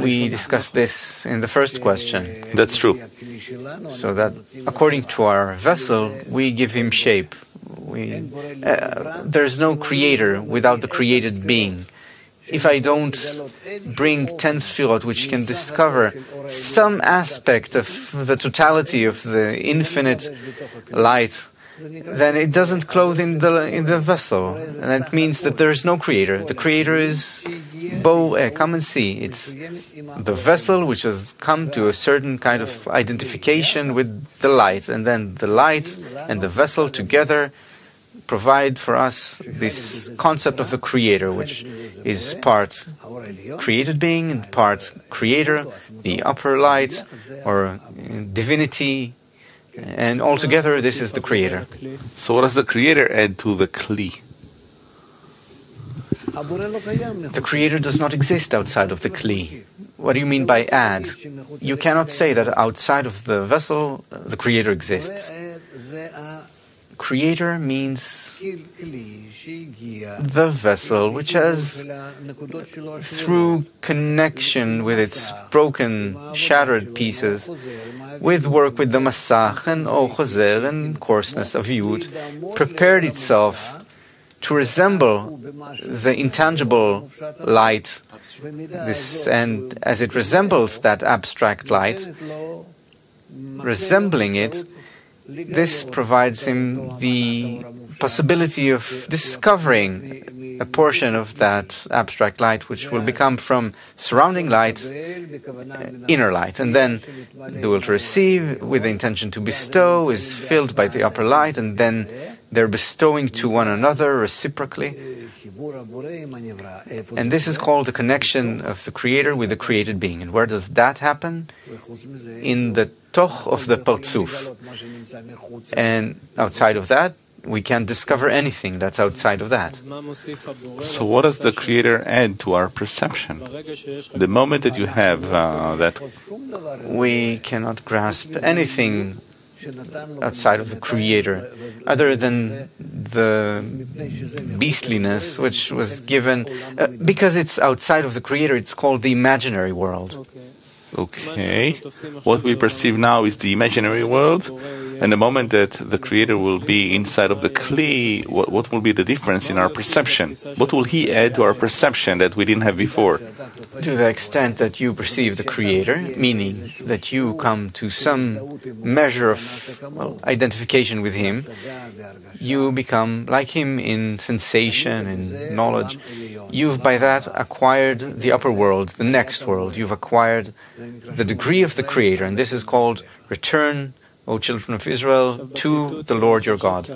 We discussed this in the first question. That's true. So that according to our vessel, we give him shape. There's no creator without the created being. If I don't bring 10 sfirot which can discover some aspect of the totality of the infinite light, then it doesn't clothe in the vessel. And that means that there is no creator. The creator is come and see. It's the vessel which has come to a certain kind of identification with the light. And then the light and the vessel together provide for us this concept of the creator, which is part created being and part creator, the upper light or divinity, and altogether this is the creator. So what does the creator add to the kli? The creator does not exist outside of the kli. What do you mean by add? You cannot say that outside of the vessel the creator exists. Creator means the vessel which has, through connection with its broken, shattered pieces, with work with the masach and ochozer and coarseness of yud, prepared itself to resemble the intangible light, and as it resembles that abstract light, resembling it, this provides him the possibility of discovering a portion of that abstract light which will become from surrounding light, inner light. And then the will to receive with the intention to bestow is filled by the upper light, and then they're bestowing to one another reciprocally. And this is called the connection of the creator with the created being. And where does that happen? In the toch of the partzuf. And outside of that, we can't discover anything that's outside of that. So what does the creator add to our perception? The moment that you have that... We cannot grasp anything outside of the creator, other than the beastliness which was given, because it's outside of the creator, it's called the imaginary world. Okay, what we perceive now is the imaginary world, and the moment that the creator will be inside of the kli, what will be the difference in our perception? What will he add to our perception that we didn't have before? To the extent that you perceive the creator, meaning that you come to some measure of identification with him, you become like him in sensation and knowledge. You've by that acquired the upper world, the next world. You've acquired the degree of the creator, and this is called return, O children of Israel, to the Lord your God.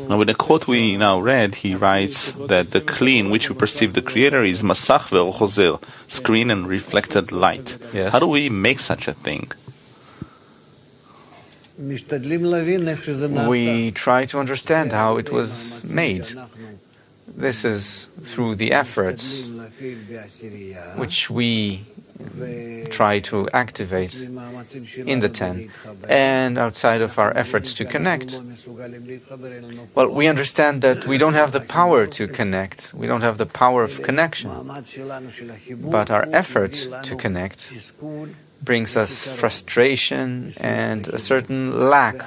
Now, in the quote we now read, he writes that the kli in which we perceive the creator is masach ve'ochozer, screen and reflected light. Yes. How do we make such a thing? We try to understand how it was made. This is through the efforts which we try to activate in the 10 and outside of our efforts to connect. Well, we understand that we don't have the power to connect, we don't have the power of connection, but our effort to connect brings us frustration and a certain lack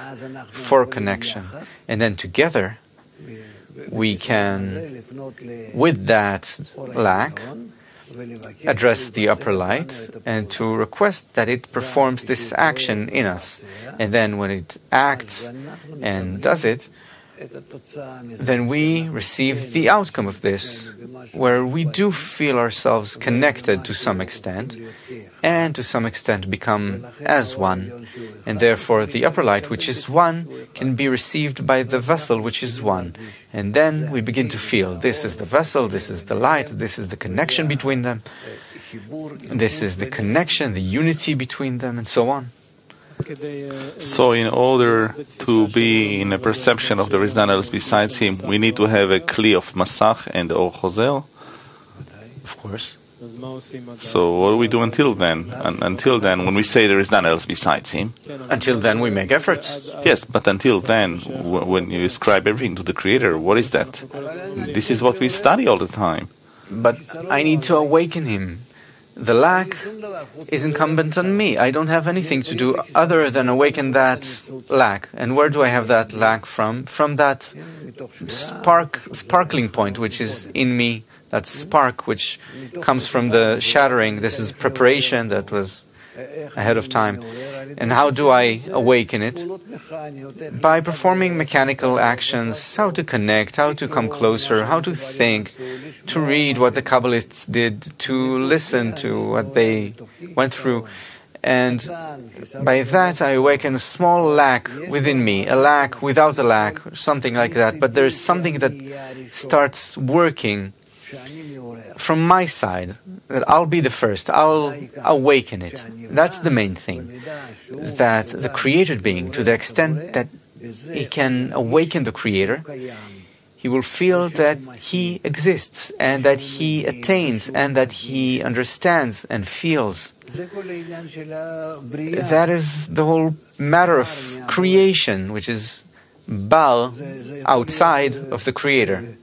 for connection. And then together we can, with that lack, address the upper light and to request that it performs this action in us. And then when it acts and does it, then we receive the outcome of this, where we do feel ourselves connected to some extent, and to some extent become as one. And therefore the upper light, which is one, can be received by the vessel, which is one. And then we begin to feel, this is the vessel, this is the light, this is the connection between them, this is the connection, the unity between them, and so on. So in order to be in a perception of there is none else besides him, we need to have a kli of masach and or chozel? Of course. So what do we do until then? Until then, when we say there is none else besides him? Until then we make efforts. Yes, but until then, when you ascribe everything to the Creator, what is that? This is what we study all the time. But I need to awaken him. the lack is incumbent on me. I don't have anything to do other than awaken that lack. And where do I have that lack from? From that sparkling point which is in me, that spark which comes from the shattering. This is preparation that was ahead of time. And how do I awaken it? By performing mechanical actions, how to connect, how to come closer, how to think, to read what the Kabbalists did, to listen to what they went through. And by that I awaken a small lack within me, a lack without a lack, something like that. But there's something that starts working from my side, that I'll be the first, I'll awaken it. That's the main thing. That the created being, to the extent that he can awaken the Creator, he will feel that he exists, and that he attains, and that he understands and feels. That is the whole matter of creation, which is Baal, outside of the Creator.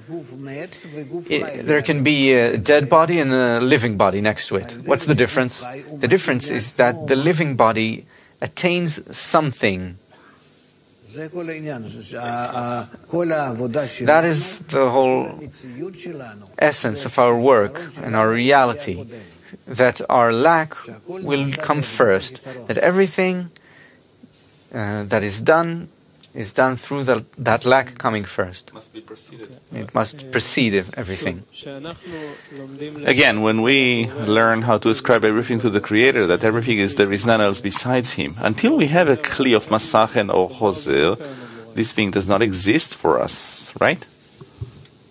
There can be a dead body and a living body next to it. What's the difference? The difference is that the living body attains something. That is the whole essence of our work and our reality, that our lack will come first, that everything that is done through that lack coming first. It must precede everything. Again, when we learn how to ascribe everything to the Creator, that everything is there is none else besides Him, until we have a kli of Masach or Choser, this thing does not exist for us, right?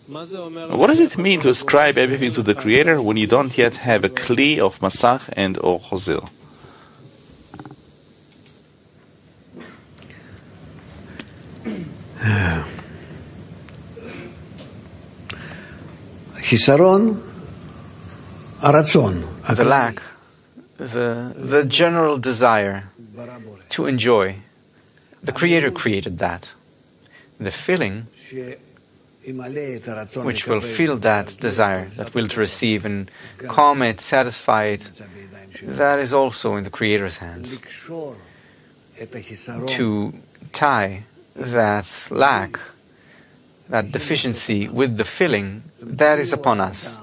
What does it mean to ascribe everything to the Creator when you don't yet have a kli of Masach and or Choser? The lack, the general desire to enjoy. The Creator created that. The feeling which will feel that desire, that will to receive and calm it, satisfy it, that is also in the Creator's hands. To tie that lack, that deficiency with the feeling, that is upon us.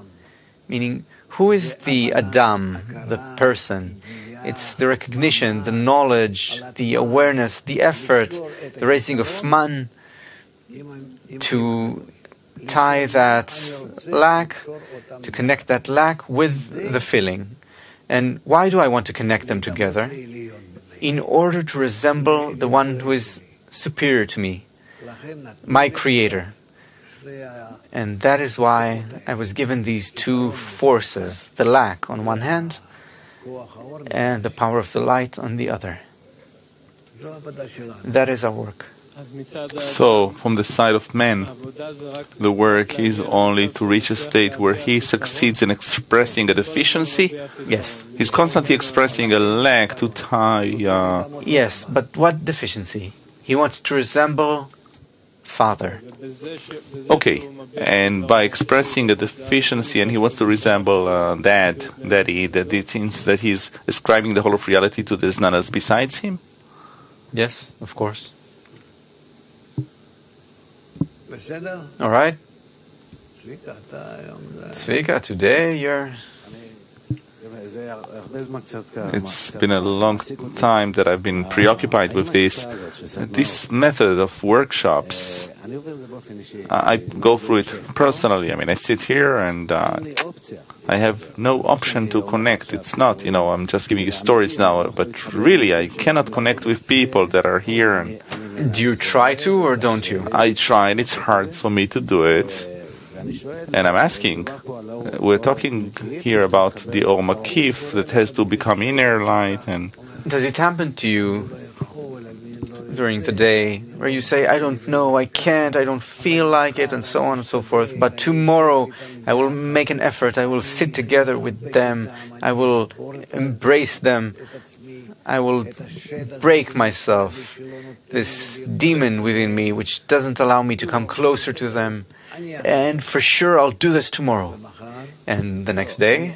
Meaning, who is the Adam, the person? It's the recognition, the knowledge, the awareness, the effort, the raising of man to tie that lack, to connect that lack with the feeling. And why do I want to connect them together? In order to resemble the one who is superior to me, my Creator. And that is why I was given these two forces, the lack on one hand and the power of the light on the other. That is our work. So, from the side of man, the work is only to reach a state where he succeeds in expressing a deficiency? Yes. He's constantly expressing a lack to tie... Yes, but what deficiency? He wants to resemble Father. Okay, and by expressing a deficiency, and he wants to resemble Daddy, that it seems that he's ascribing the whole of reality to there's none else besides him? Yes, of course. All right. Tzvika, today you're... It's been a long time that I've been preoccupied with this method of workshops. I go through it personally. I mean, I sit here and I have no option to connect. It's not, I'm just giving you stories now, but really I cannot connect with people that are here. And do you try to or don't you? I try, and it's hard for me to do it. And I'm asking, we're talking here about the Or Makif that has to become inner light. And does it happen to you during the day where you say, I don't know, I can't, I don't feel like it, and so on and so forth, but tomorrow I will make an effort, I will sit together with them, I will embrace them, I will break myself, this demon within me which doesn't allow me to come closer to them, and for sure I'll do this tomorrow. And the next day,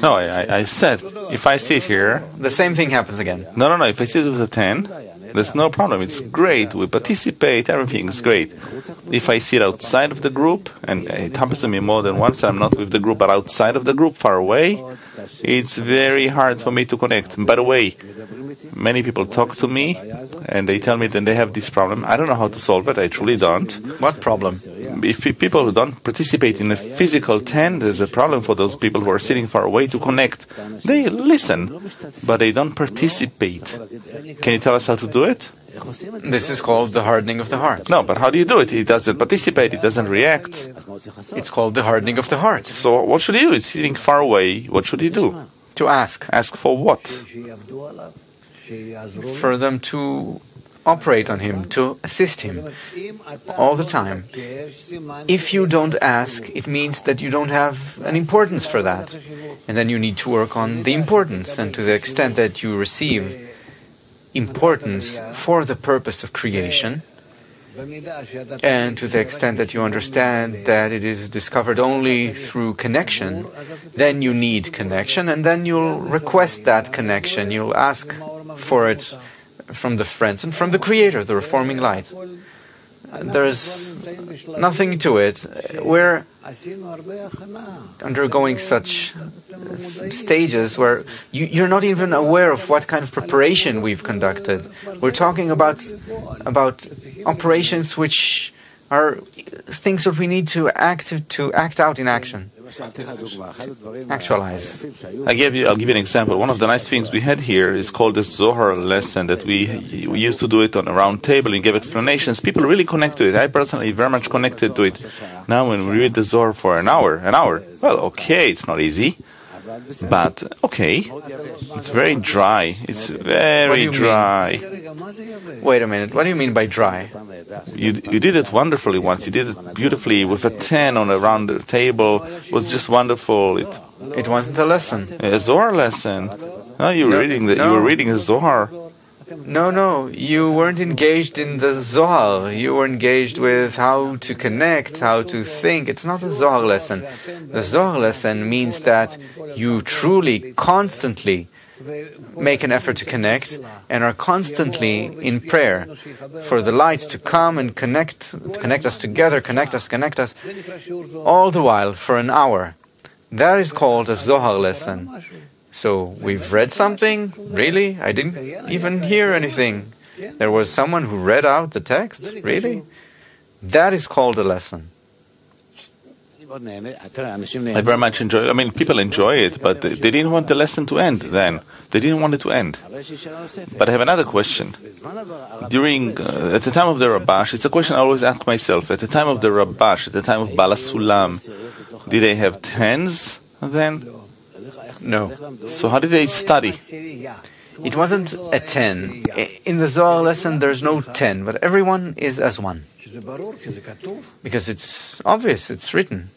No, I said, if I sit here... The same thing happens again. No, if I sit with a 10, there's no problem. It's great. We participate. Everything is great. If I sit outside of the group, and it happens to me more than once, I'm not with the group, but outside of the group, far away, it's very hard for me to connect. By the way, many people talk to me, and they tell me that they have this problem. I don't know how to solve it. I truly don't. What problem? If people who don't participate in a physical 10, there's a problem for those people who are sitting far away to connect. They listen, but they don't participate. Can you tell us how to do it? This is called the hardening of the heart. No, but how do you do it? He doesn't participate, he doesn't react. It's called the hardening of the heart. So what should he do? He's sitting far away. What should he do? To ask. Ask for what? For them to operate on him, to assist him all the time. If you don't ask, it means that you don't have an importance for that. And then you need to work on the importance. And to the extent that you receive importance for the purpose of creation, and to the extent that you understand that it is discovered only through connection, then you need connection, and then you'll request that connection. You'll ask for it from the friends and from the Creator, the reforming light. There's nothing to it. We're undergoing such stages where you're not even aware of what kind of preparation we've conducted. We're talking about operations which are things that we need to act out in action. Actualize. I'll give you an example. One of the nice things we had here is called the Zohar lesson that we used to do it on a round table and give explanations. People really connect to it. I personally very much connected to it. Now when we read the Zohar for an hour, well, okay, it's not easy. But, okay, it's very dry. It's very dry. Wait a minute, what do you mean by dry? You did it wonderfully once. You did it beautifully with a 10 on a round table. It was just wonderful. It wasn't a lesson. A Zohar lesson. No, you were reading the Zohar. No, you weren't engaged in the Zohar. You were engaged with how to connect, how to think. It's not a Zohar lesson. The Zohar lesson means that you truly, constantly make an effort to connect and are constantly in prayer for the light to come and connect us together, connect us, all the while for an hour. That is called a Zohar lesson. So we've read something? Really? I didn't even hear anything. There was someone who read out the text? Really? That is called a lesson. I very much enjoy it. I mean, people enjoy it, but they didn't want the lesson to end then. They didn't want it to end. But I have another question. At the time of the Rabash, it's a question I always ask myself. At the time of the Rabash, at the time of Bala Sulam, did they have 10s then? No. So how did they study? It wasn't a 10. In the Zohar lesson, there's no 10, but everyone is as one. Because it's obvious, it's written.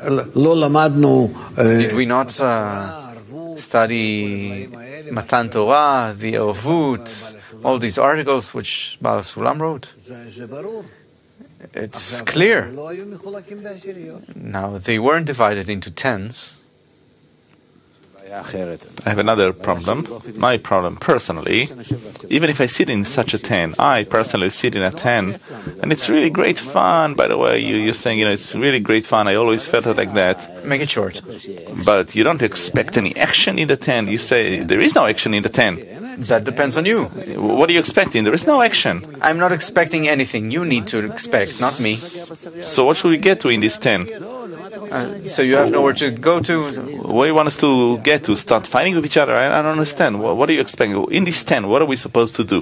Did we not study Matan Torah, the Ervut, all these articles which Baal Sulam wrote? It's clear. Now, they weren't divided into 10s. I have another problem. My problem, personally, even if I sit in such a 10, I personally sit in a 10, and it's really great fun, by the way. You're saying, it's really great fun. I always felt it like that. Make it short. But you don't expect any action in the 10. You say, there is no action in the 10. That depends on you. What are you expecting? There is no action. I'm not expecting anything. You need to expect, not me. So what should we get to in this 10? So you have nowhere to go to? Where you want us to get to? Start fighting with each other? I don't understand. What are you expecting? In this 10, what are we supposed to do?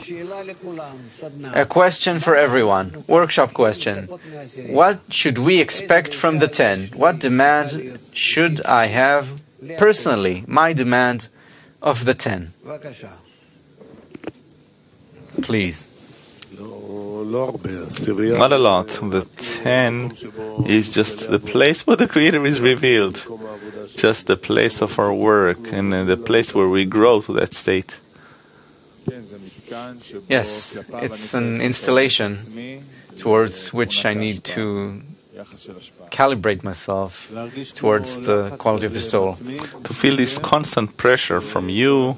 A question for everyone. Workshop question. What should we expect from the 10? What demand should I have personally, my demand of the 10? Please. Not a lot. The 10 is just the place where the Creator is revealed. Just the place of our work and the place where we grow to that state. Yes, it's an installation towards which I need to calibrate myself towards the quality of bestowal. To feel this constant pressure from you,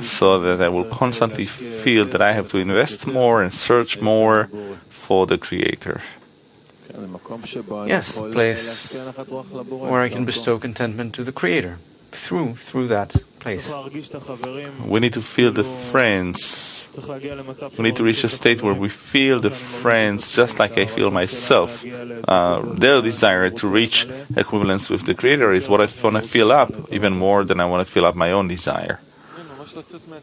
so that I will constantly feel that I have to invest more and search more for the Creator. Yes, a place where I can bestow contentment to the Creator through that place. We need to feel the friends. We need to reach a state where we feel the friends just like I feel myself. Their desire to reach equivalence with the Creator is what I want to fill up, even more than I want to fill up my own desire.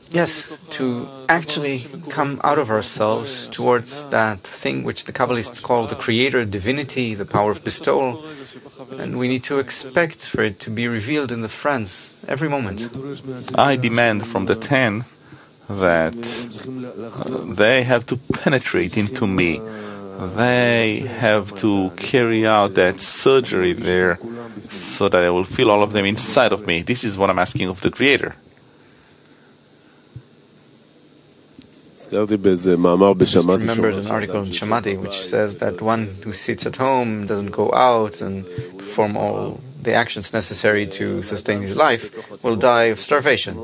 Yes, to actually come out of ourselves towards that thing which the Kabbalists call the Creator, divinity, the power of bestowal, and we need to expect for it to be revealed in the friends every moment. I demand from the 10 that they have to penetrate into me. They have to carry out that surgery there so that I will feel all of them inside of me. This is what I'm asking of the Creator. Remembered an article in Shamati which says that one who sits at home, doesn't go out and perform all the actions necessary to sustain his life, will die of starvation.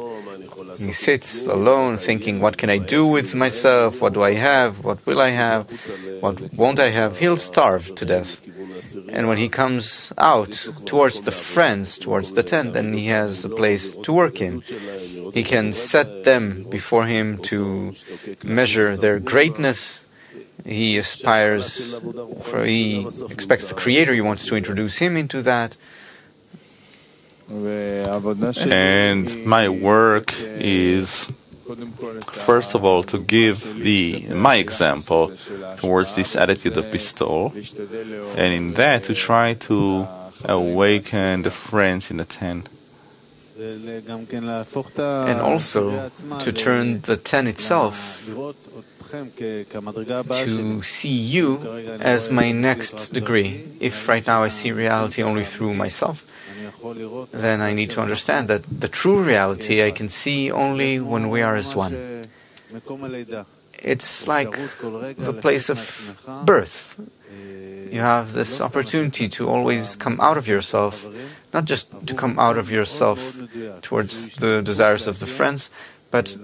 He sits alone thinking, what can I do with myself? What do I have? What will I have? What won't I have? He'll starve to death. And when he comes out towards the friends, towards the 10, then he has a place to work in. He can set them before him to measure their greatness. He aspires, he expects the Creator, he wants to introduce him into that. And my work is, first of all, to give my example towards this attitude of bestowal, and in that to try to awaken the friends in the 10. And also to turn the 10 itself to see you as my next degree. If right now I see reality only through myself, then I need to understand that the true reality I can see only when we are as one. It's like the place of birth. You have this opportunity to always come out of yourself, not just to come out of yourself towards the desires of the friends, but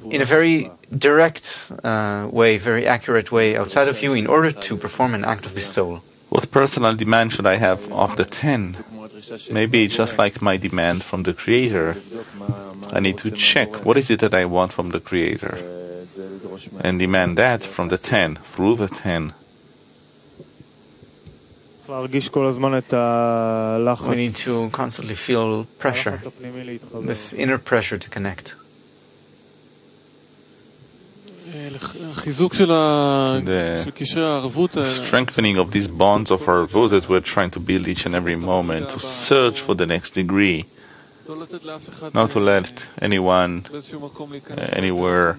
in a very direct way, very accurate way outside of you in order to perform an act of bestowal. What personal demand should I have of the 10? Maybe just like my demand from the Creator. I need to check what is it that I want from the Creator and demand that from the 10, through the 10. We need to constantly feel pressure, this inner pressure to connect. The strengthening of these bonds of arvut that we're trying to build each and every moment, to search for the next degree, not to let anyone, anywhere,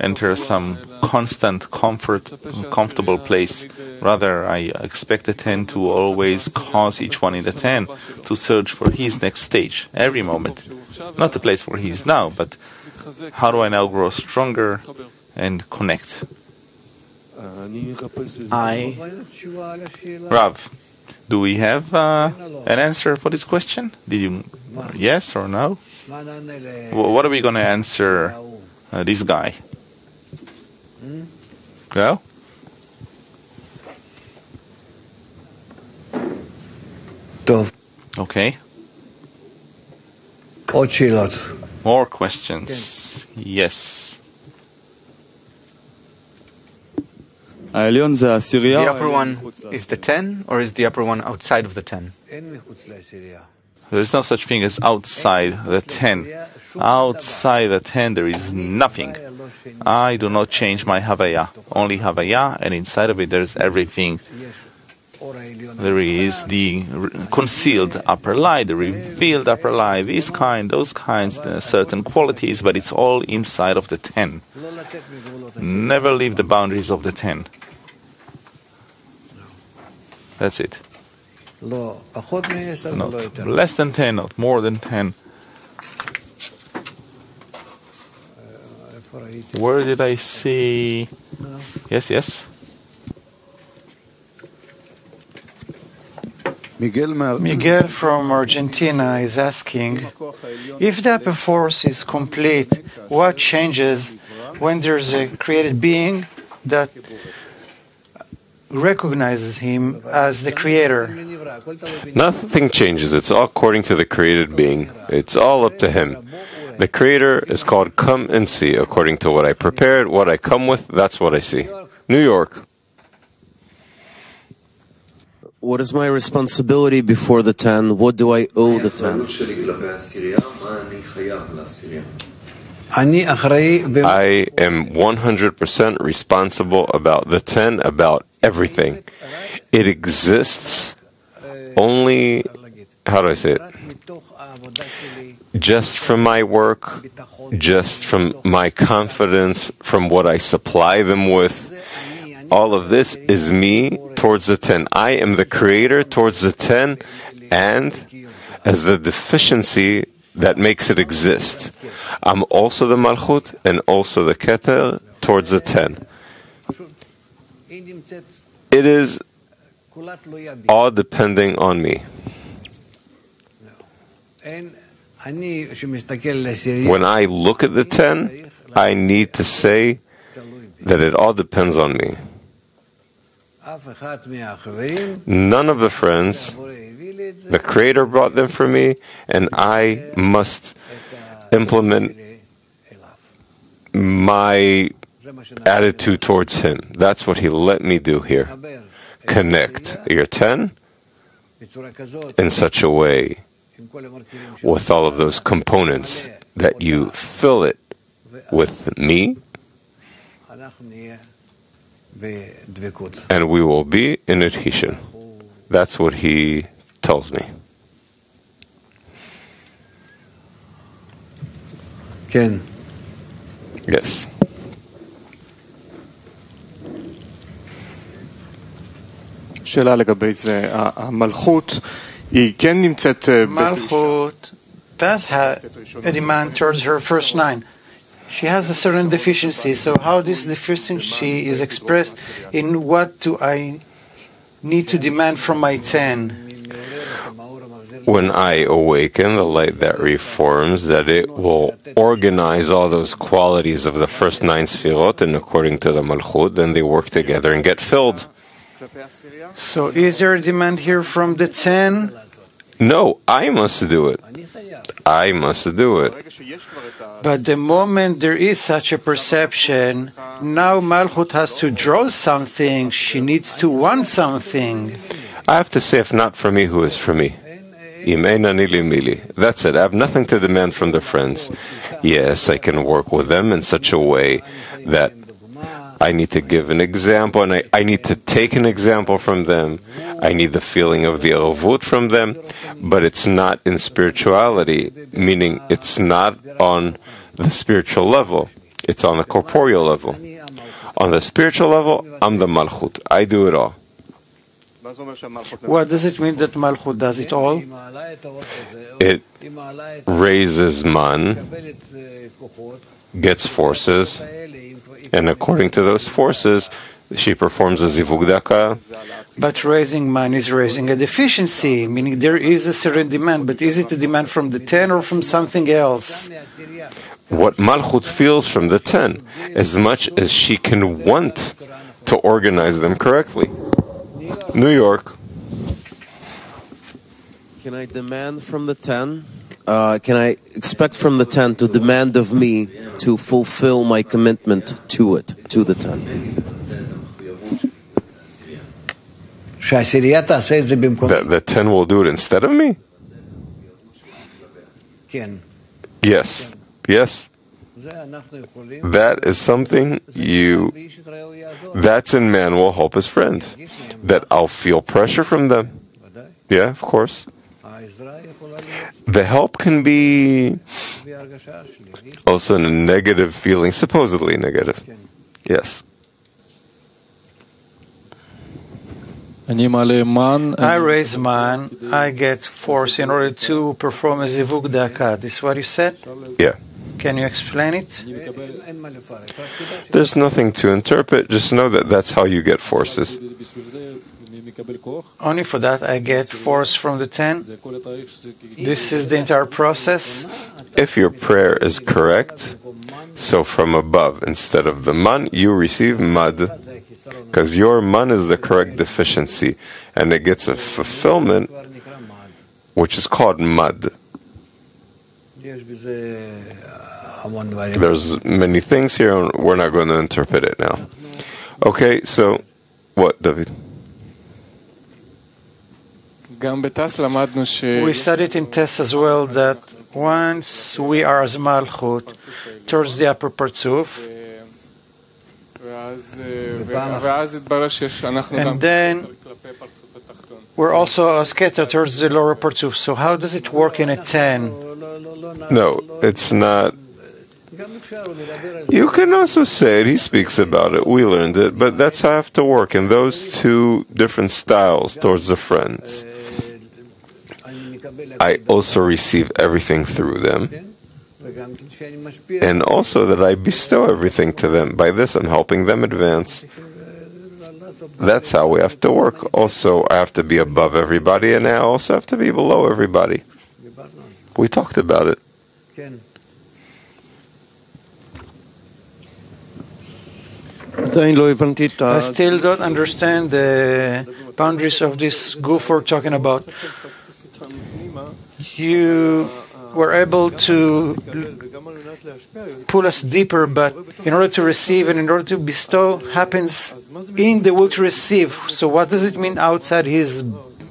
enter some constant comfortable place. Rather, I expect the 10 to always cause each one in the 10 to search for his next stage, every moment. Not the place where he is now, but how do I now grow stronger and connect? Rav, do we have an answer for this question? Did you yes or no? What are we going to answer this guy? Go? Okay. More questions? Yes. The upper one is the 10, or is the upper one outside of the 10? There is no such thing as outside the 10. Outside the 10 there is nothing. I do not change my Havaya. Only Havaya, and inside of it there is everything. There is the concealed upper light, the revealed upper light, these kind, those kinds, certain qualities, but it's all inside of the 10. Never leave the boundaries of the 10. That's it. Not less than 10, not more than 10. Where did I see? Yes, yes. Miguel from Argentina is asking, if the upper force is complete, what changes when there's a created being that recognizes him as the creator? Nothing changes. It's all according to the created being. It's all up to him. The creator is called come and see. According to what I prepared, what I come with, that's what I see. New York. What is my responsibility before the 10? What do I owe the 10? I am 100% responsible about the 10, about everything. It exists only, how do I say it? Just from my work, just from my confidence, from what I supply them with. All of this is me towards the 10. I am the creator towards the 10 and as the deficiency that makes it exist. I'm also the Malchut and also the Keter towards the 10. It is all depending on me. When I look at the 10, I need to say that it all depends on me. None of the friends, the Creator brought them for me, and I must implement my attitude towards Him. That's what He let me do here. Connect your 10 in such a way with all of those components that you fill it with me, and we will be in adhesion. That's what he tells me. Ken. Yes. שאלה לגבי זה, המלכות היא כן נמצאת Malchut does have a demand towards her first 9. She has a certain deficiency, so how this deficiency is expressed in what do I need to demand from my 10? When I awaken, the light that reforms, that it will organize all those qualities of the first 9 sfirot, and according to the Malchut, then they work together and get filled. So is there a demand here from the 10? No, I must do it. I must do it. But the moment there is such a perception, now Malchut has to draw something, she needs to want something. I have to say, if not for me, who is for me? That's it. I have nothing to demand from the friends. Yes, I can work with them in such a way that I need to give an example, and I need to take an example from them. I need the feeling of the erovut from them, but it's not in spirituality, meaning it's not on the spiritual level. It's on the corporeal level. On the spiritual level, I'm the Malchut. I do it all. What does it mean that Malchut does it all? It raises man, gets forces, and according to those forces, she performs a zivug daka. But raising man is raising a deficiency, meaning there is a certain demand, but is it a demand from the 10 or from something else? What Malchut feels from the 10, as much as she can want to organize them correctly. New York. Can I demand from the 10? Can I expect from the 10 to demand of me to fulfill my commitment to it, to the 10? The 10 will do it instead of me? Yes. Yes. That is something that's in man will help his friend. That I'll feel pressure from them. Yeah, of course. The help can be also a negative feeling, supposedly negative. Yes. I raise man, I get force in order to perform a zivug daka. This is what you said? Yeah. Can you explain it? There's nothing to interpret, just know that that's how you get forces. Only for that I get force from the 10? This is the entire process? If your prayer is correct, so from above, instead of the man, you receive mad, because your man is the correct deficiency, and it gets a fulfillment, which is called mad. There's many things here, and we're not going to interpret it now. Okay, so, what, David? We studied in Tess as well that once we are as Malchut towards the upper Partzuf, and then we're also as Keta towards the lower Partzuf. So how does it work in a 10? No, it's not. You can also say it, he speaks about it, we learned it, but that's how I have to work in those two different styles towards the friends. I also receive everything through them, and also that I bestow everything to them. By this, I'm helping them advance. That's how we have to work. Also, I have to be above everybody, and I also have to be below everybody. We talked about it. I still don't understand the boundaries of this goof we're talking about. You were able to pull us deeper, but in order to receive and in order to bestow happens in the will to receive. So what does it mean outside his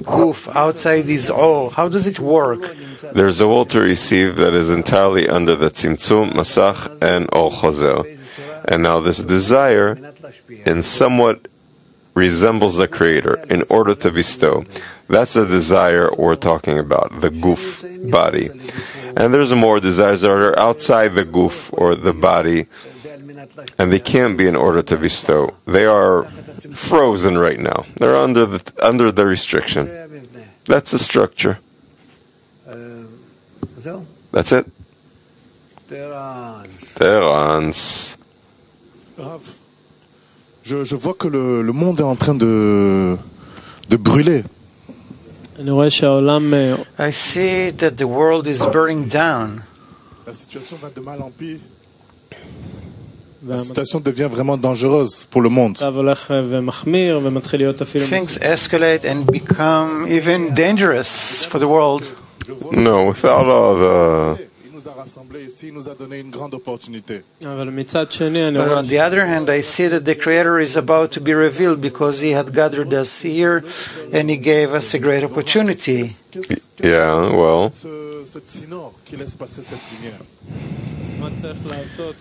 goof, outside his all? How does it work? There's a will to receive that is entirely under the Tzimtzum, Masach, and Ol Chozer. And now this desire in somewhat resembles the Creator in order to bestow. That's the desire we're talking about, the goof body. And there's more desires that are outside the goof or the body, and they can't be in order to bestow. They are frozen right now. They're under the restriction. That's the structure. That's it. Terence. Je vois que le monde est en train de brûler. I see that the world is burning down. La situation va de mal en pire. La situation devient vraiment dangereuse pour le monde. Things escalate and become even dangerous for the world. No, without all the... But on the other hand, I see that the Creator is about to be revealed because He had gathered us here and He gave us a great opportunity. Yeah, well...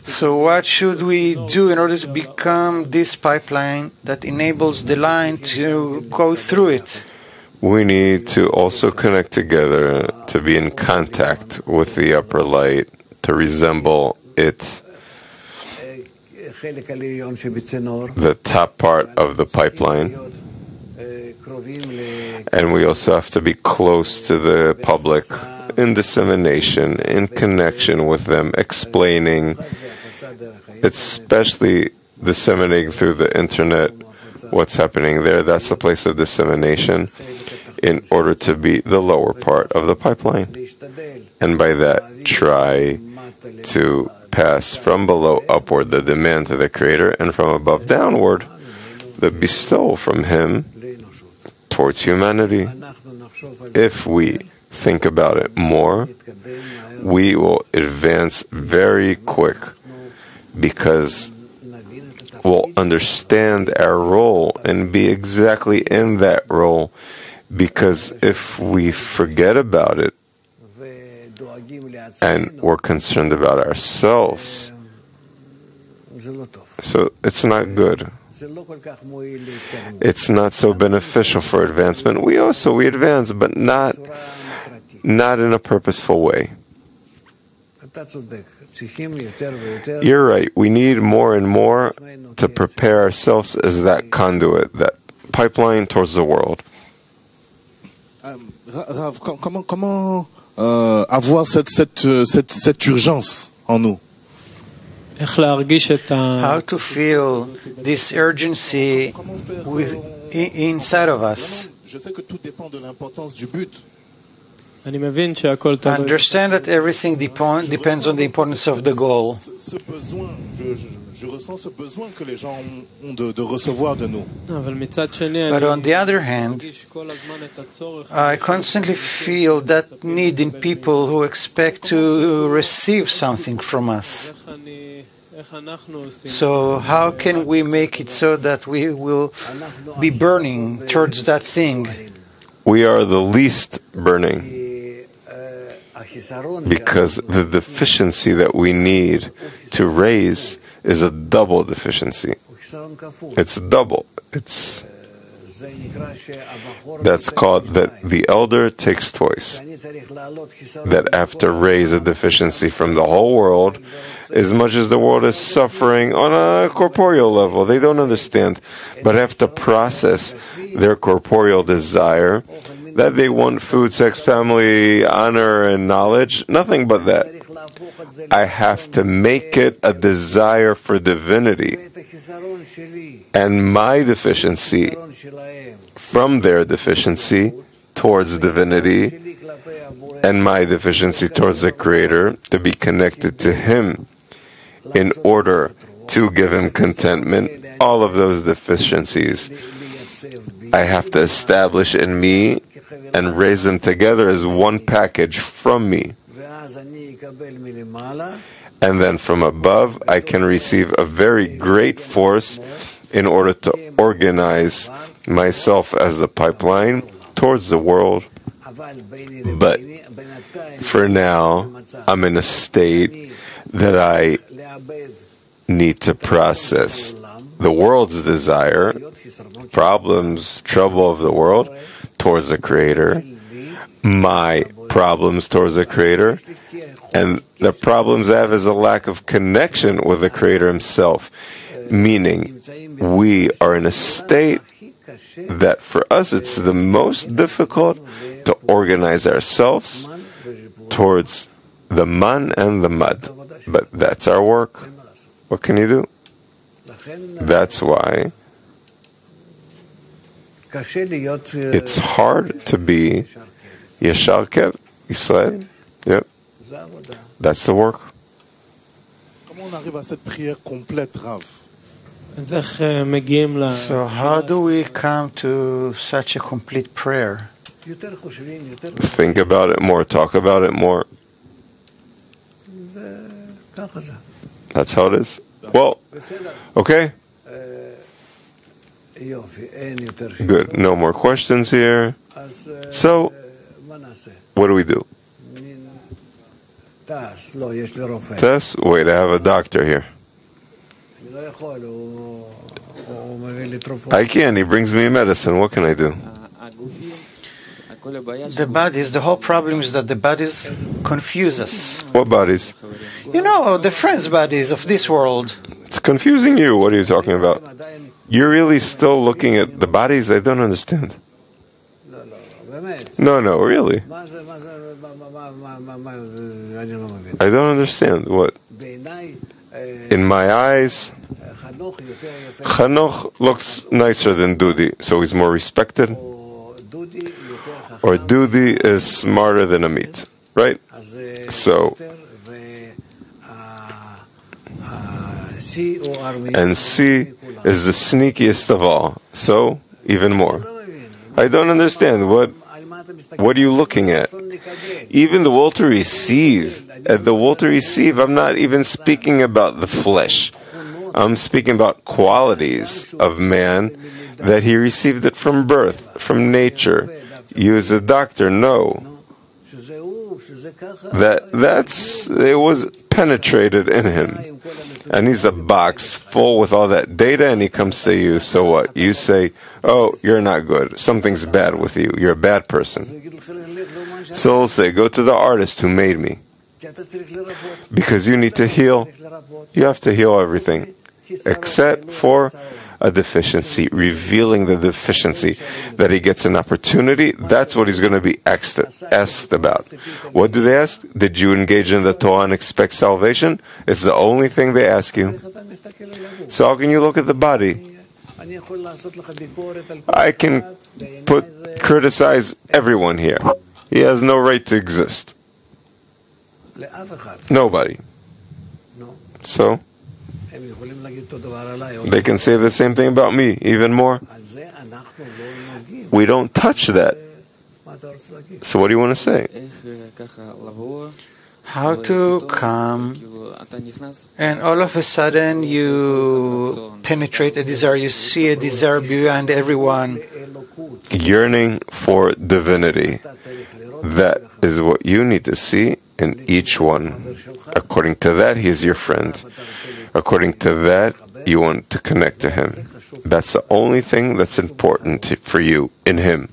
So what should we do in order to become this pipeline that enables the line to go through it? We need to also connect together to be in contact with the upper light, to resemble it, the top part of the pipeline. And we also have to be close to the public in dissemination, in connection with them, explaining, especially disseminating through the internet what's happening there. That's the place of dissemination in order to be the lower part of the pipeline. And by that, try to pass from below upward the demand to the Creator, and from above downward the bestowal from Him towards humanity. If we think about it more, we will advance very quick, because we'll understand our role and be exactly in that role. Because if we forget about it and we're concerned about ourselves, so it's not good. It's not so beneficial for advancement. We advance, but not in a purposeful way. You're right. We need more and more to prepare ourselves as that conduit, that pipeline towards the world. Rav, comment avoir cette urgence en nous. How to feel this urgency inside of us. Je sais que tout dépend de l'importance du but. Understand that everything depends on the importance of the goal. Ce besoin, je ressens ce besoin que les gens ont de recevoir de nous. But on the other hand, I constantly feel that need in people who expect to receive something from us. So how can we make it so that we will be burning towards that thing? We are the least burning because the deficiency that we need to raise is a double deficiency. It's double. That's called that the elder takes twice. That I have to raise a deficiency from the whole world, as much as the world is suffering on a corporeal level. They don't understand, but have to process their corporeal desire, that they want food, sex, family, honor, and knowledge. Nothing but that. I have to make it a desire for divinity. And my deficiency from their deficiency towards divinity, and my deficiency towards the Creator, to be connected to Him in order to give Him contentment, all of those deficiencies I have to establish in me and raise them together as one package from me. And then from above, I can receive a very great force in order to organize myself as the pipeline towards the world. But for now, I'm in a state that I need to process the world's desire, problems, trouble of the world, towards the Creator, my problems towards the Creator, and the problems I have is a lack of connection with the Creator Himself, meaning we are in a state that for us it's the most difficult to organize ourselves towards the man and the mad. But that's our work. What can you do? That's why it's hard to be Yashar Kev, Israel. Yep. That's the work. Comment on arrive à cette prière complète, Rav? So how do we come to such a complete prayer? Think about it more, talk about it more. That's how it is. Well, okay. Good. No more questions here. So, what do we do? Tess? Wait, I have a doctor here. I can't. He brings me medicine. What can I do? The bodies, the whole problem is that the bodies confuse us. What bodies? You know, the friends' bodies of this world. It's confusing you. What are you talking about? You're really still looking at the bodies? I don't understand. No, really. I don't understand. What? In my eyes, Chanoch looks nicer than Dudi, so he's more respected. Or Dudi is smarter than Amit, right? So, and C is the sneakiest of all, so even more. I don't understand. What are you looking at? Even the will to receive. At the will to receive, I'm not even speaking about the flesh. I'm speaking about qualities of man, that he received it from birth, from nature. You as a doctor know it was penetrated in him. And he's a box full with all that data, and he comes to you. So what? You say, oh, you're not good. Something's bad with you. You're a bad person. So he'll say, go to the artist who made me. Because you need to heal. You have to heal everything. Except for a deficiency, revealing the deficiency, that he gets an opportunity, that's what he's going to be asked about. What do they ask? Did you engage in the Torah and expect salvation? It's the only thing they ask you. So how can you look at the body? I can criticize everyone here. He has no right to exist. Nobody. So, they can say the same thing about me, even more. We don't touch that. So what do you want to say? How to come, and all of a sudden you penetrate a desire, you see a desire behind everyone. Yearning for divinity. That is what you need to see in each one. According to that, he is your friend. According to that, you want to connect to him. That's the only thing that's important for you in him.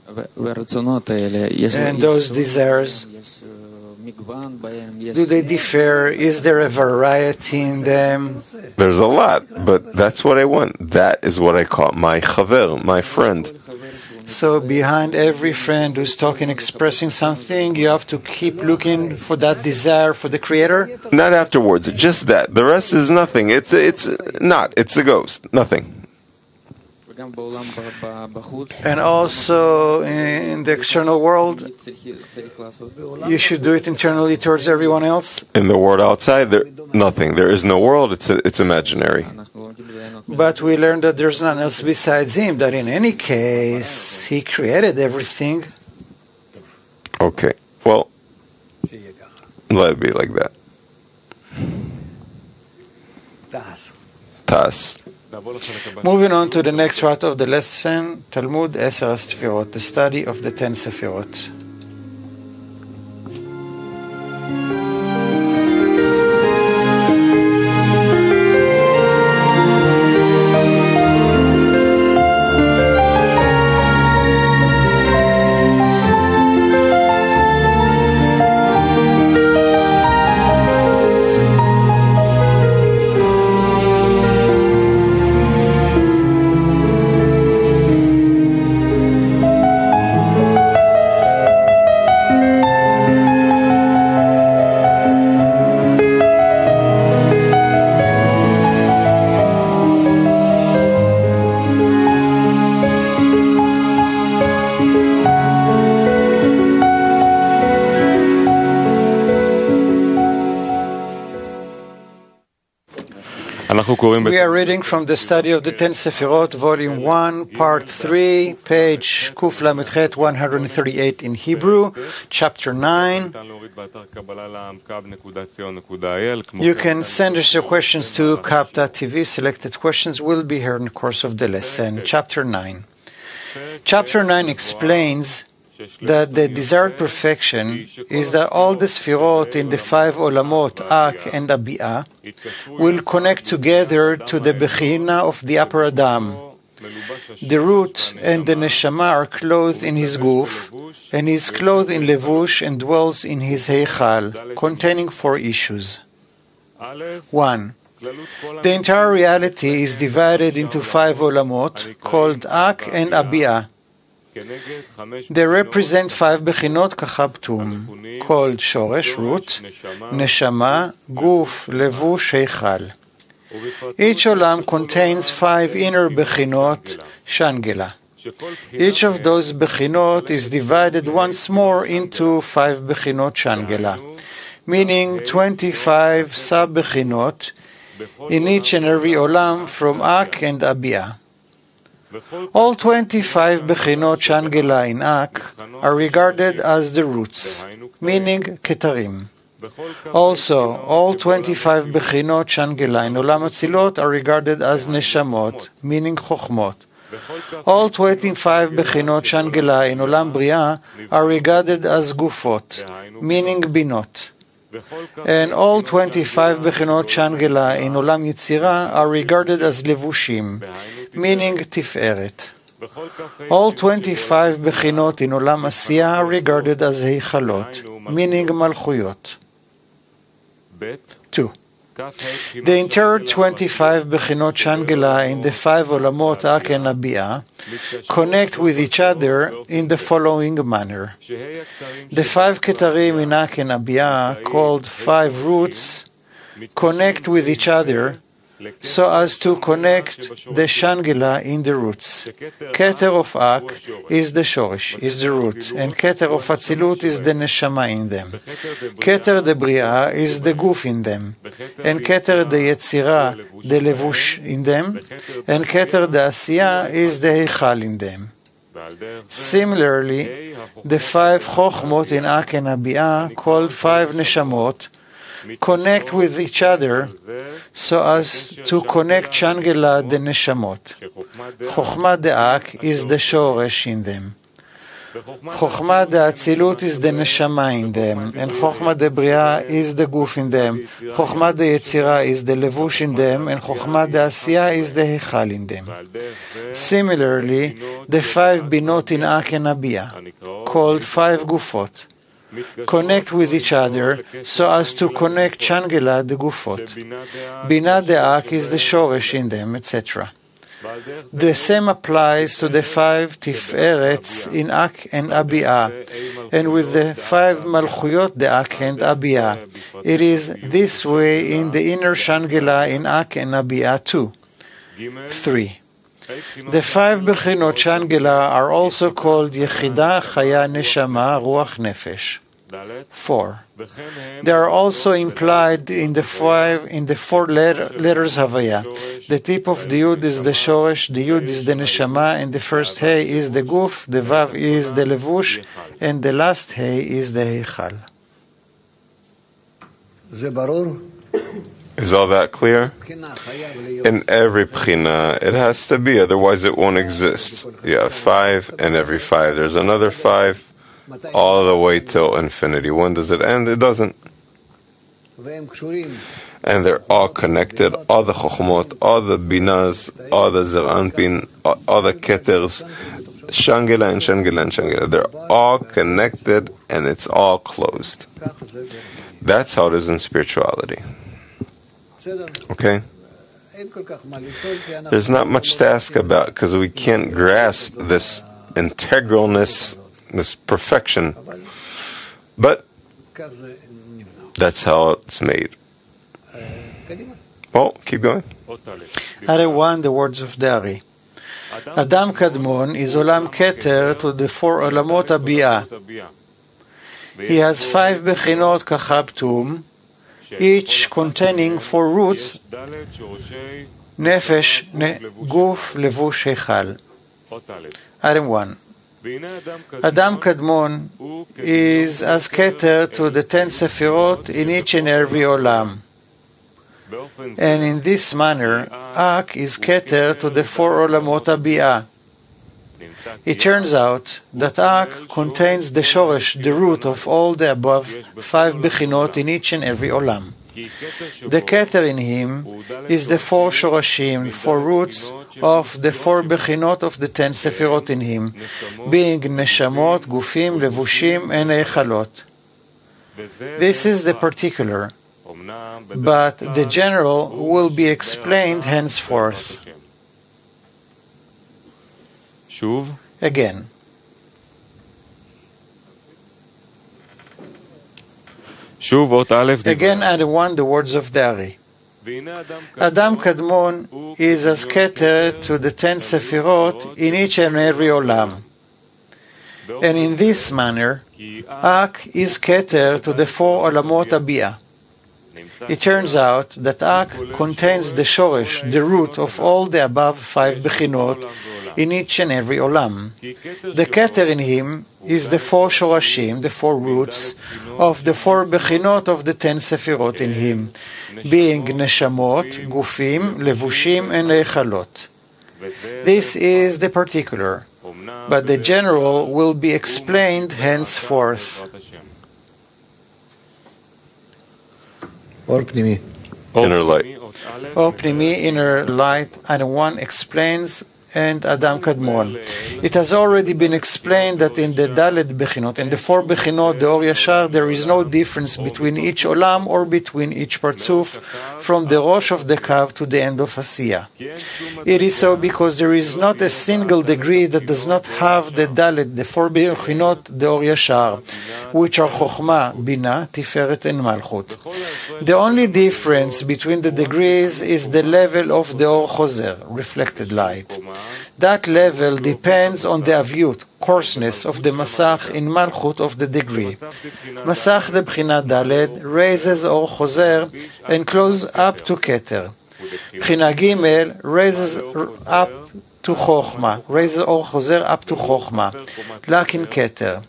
And those desires, do they differ? Is there a variety in them? There's a lot, but that's what I want. That is what I call my chaver, my friend. So behind every friend who's talking, expressing something, you have to keep looking for that desire for the Creator? Not afterwards, just that. The rest is nothing. It's a ghost. Nothing. And also in the external world, you should do it internally towards everyone else. In the world outside, nothing. There is no world. It's imaginary. But we learned that there's none else besides him, that in any case, he created everything. Okay. Well, let it be like that. Tas. Moving on to the next part of the lesson, Talmud Eser Sefirot, the study of the 10 Sefirot. We are reading from the study of the 10 Sefirot, Volume 1, Part 3, page Kuf Lamed 138 in Hebrew, Chapter 9. You can send us your questions to kab.tv. Selected questions will be here in the course of the lesson. Chapter 9. Chapter 9 explains that the desired perfection is that all the Sefirot in the 5 Olamot, Ak and Abi'ah, will connect together to the Bechina of the upper Adam. The root and the Neshama are clothed in his Guf, and he is clothed in Levush and dwells in his Heichal, containing 4 issues. 1. The entire reality is divided into 5 Olamot, called Ak and Abi'ah. They represent 5 Bechinot Kachabtum, called Shoresh, root, Neshama, Guf, Levush, Heichal. Each Olam contains 5 inner Bechinot, Shangela. Each of those Bechinot is divided once more into 5 Bechinot Shangela, meaning 25 sub-Bechinot in each and every Olam from Ak and Abi'ah. All 25 Bechinot Shangela in Ak are regarded as the roots, meaning Ketarim. Also, all 25 Bechinot Shangela in Olam Atzilot are regarded as Neshamot, meaning Chochmot. All 25 Bechinot Shangela in Olam Bria are regarded as Gufot, meaning Binot. And all 25 Bechinot Shangela in Olam Yitzira are regarded as Levushim, meaning Tiferet. All 25 Bechinot in Olam Asiya are regarded as Heichalot, meaning Malchuyot. 2. The entire 25 Bechinot Shangela in the 5 Olamot Ak and Abiyah connect with each other in the following manner. The 5 Ketarim in Ak and Abiyah, called 5 roots, connect with each other so as to connect the Shangela in the roots. Keter of Ak is the Shoresh, is the root, and Keter of Atzilut is the Neshama in them. Keter de Bria is the Guf in them, and Keter de Yetzira, the Levush in them, and Keter de Asiya is the Heichal in them. Similarly, the 5 Chochmot in Ak and Abiyah, called 5 Neshamot, connect with each other so as to connect Shangela the Neshamot. Chokhmah de Ak is the Shoresh in them. Chokhmah de Atzilut is the Neshama in them, and Chokhmah de Bria is the Guf in them. Chokhmah de Yetzira is the Levush in them, and Chokhmah de Asiya is the Heichal in them. Similarly, the 5 Binot in Ak and Abiyah, called 5 Gufot, connect with each other so as to connect Shangela the Gufot. Binah de Ak is the Shoresh in them, etc. The same applies to the 5 Tiferets in Ak and Abiyah, and with the 5 Malchuyot de Ak and Abiyah. It is this way in the inner Shangela in Ak and Abiyah too. 3. The 5 Bechinot Shangela are also called Yechida, Chaya, Neshama, Ruach, Nefesh. 4. They are also implied in the 4 letters Havaya. The tip of the Yud is the Shoresh, the Yud is the Neshama, and the first Hey is the Guf, the Vav is the Levush, and the last Hey is the Heichal. Is all that clear? In every Bechina, it has to be, otherwise it won't exist. You have 5, and every 5 there's another 5, all the way till infinity. When does it end? It doesn't. And they're all connected, all the Chokhmot, all the Binas, all the Zeranpin, all the Keters, Shangela and Shangela and Shangela. They're all connected, and it's all closed. That's how it is in spirituality. Okay? There's not much to ask about because we can't grasp this integralness, this perfection. But that's how it's made. Well, keep going. Are 1, the words of the Ari. Adam Kadmon is Olam Keter to the 4 Olamot Abiyah. He has 5 Bechinot Kachabtum, each containing 4 roots, Nefesh, Guf, Levush, Heichal. Item 1. Adam Kadmon is as Keter to the 10 Sefirot in each and every Olam. And in this manner, Ak is Keter to the 4 Olamot Abiyah. It turns out that Ak contains the Shoresh, the root of all the above 5 Bechinot in each and every Olam. The Keter in him is the 4 Shorashim, 4 roots of the 4 Bechinot of the 10 Sefirot in him, being Neshamot, Gufim, Levushim, and Eichalot. This is the particular, but the general will be explained henceforth. Again. Again, add 1, the words of the Ari. Adam Kadmon is as Keter to the 10 Sefirot in each and every Olam. And in this manner, Ak is Keter to the 4 Olamot Abiyah. It turns out that Ak contains the Shoresh, the root of all the above 5 Bechinot in each and every Olam. The Keter in him is the 4 Shorashim, the 4 roots of the 4 Bechinot of the 10 Sefirot in him, being Neshamot, Gufim, Levushim, and Eichalot. This is the particular, but the general will be explained henceforth. Inner light. Or Pnimi, inner light, and 1 explains, and Adam Kadmon. It has already been explained that in the Dalet Bechinot, in the 4 Bechinot, the Or Yashar, there is no difference between each Olam or between each Partzuf, from the Rosh of the Kav to the end of Asiya. It is so because there is not a single degree that does not have the Dalet, the 4 Bechinot, the Or Yashar, which are Chokhmah, Bina, Tiferet, and Malchut. The only difference between the degrees is the level of the Or Choser, reflected light. That level depends on the avyut, coarseness of the Masach in Malchut of the degree. Masach the Bchina Dalet raises Or Choser and closes up to Keter. Bchina Gimel raises up to Chokhmah, raises Or Choser up to Chokhmah, Lakin Keter.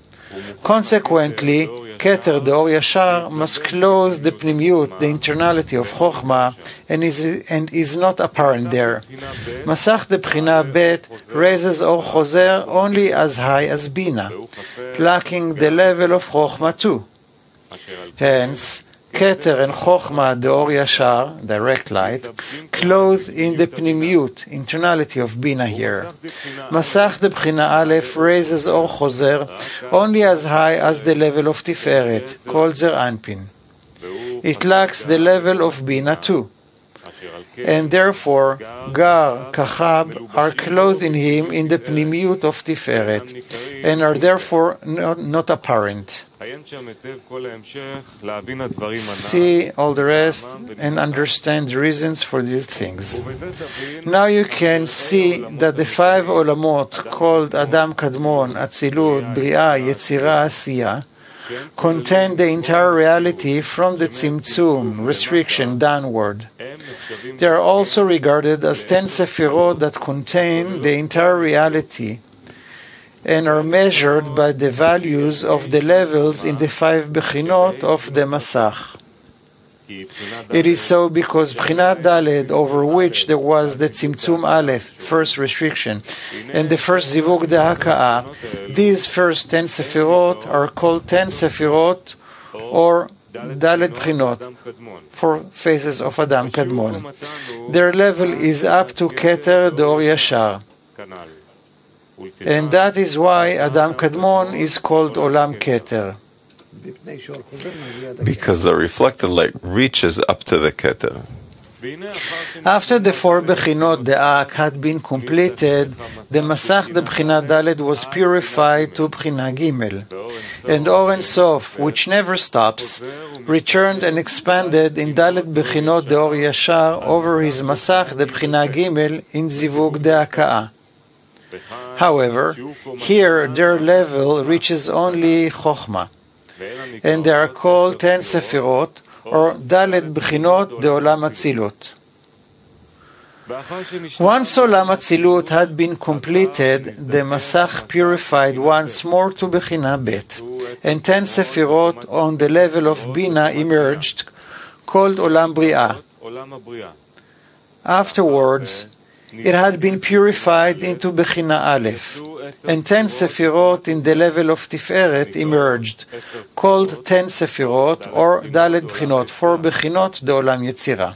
Consequently, Keter, the Or Yashar, must close the Pnimiut, the internality of Chokhmah, and is not apparent there. Masach the Bchina Bet raises Or Choser only as high as Bina, lacking the level of Chokhmah too. Hence, Keter and Chokhmah, the Or Yashar, direct light, clothed in the Pnimiut, internality of Bina here. Masach the Bchina Aleph raises Or Choser only as high as the level of Tiferet, called Zer Anpin. It lacks the level of Bina too. And therefore, Gar, Kachab are clothed in him in the Pnimiut of Tiferet, and are therefore not apparent. See all the rest and understand the reasons for these things. Now you can see that the 5 Olamot called Adam Kadmon, Atzilut, Bria, Yetzira, Asiya contain the entire reality from the Tzimtzum, restriction, downward. They are also regarded as 10 Sefirot that contain the entire reality and are measured by the values of the levels in the 5 Bechinot of the Masach. It is so because Bchinat Daled, over which there was the Tzimtzum Aleph, first restriction, and the first Zivug de Haka'ah, these first 10 Sefirot are called 10 Sefirot or Dalet Bchinot, 4 phases of Adam Kadmon. Their level is up to Keter the Or Yashar. And that is why Adam Kadmon is called Olam Keter. Because the reflected light reaches up to the Keter. After the 4 Bechinot, the Ak, had been completed, the Masach, the Bchina Dalet, was purified to Bchina Gimel. And Or Ein Sof, which never stops, returned and expanded in Dalet Bechinot, the Or Yashar, over his Masach, the Bchina Gimel, in Zivug de Haka'ah. However, here their level reaches only Chokhmah, and they are called 10 Sefirot, or Dalet Bchinot de Olam Atzilut. Once Olam Atzilut had been completed, the Masach purified once more to Bechina Bet, and 10 Sefirot on the level of Bina emerged, called Olam Bria. Afterwards, it had been purified into Bechina Aleph, and 10 Sefirot in the level of Tiferet emerged, called 10 Sefirot or Dalet Bchinot, 4 Bechinot de Olam Yetzira.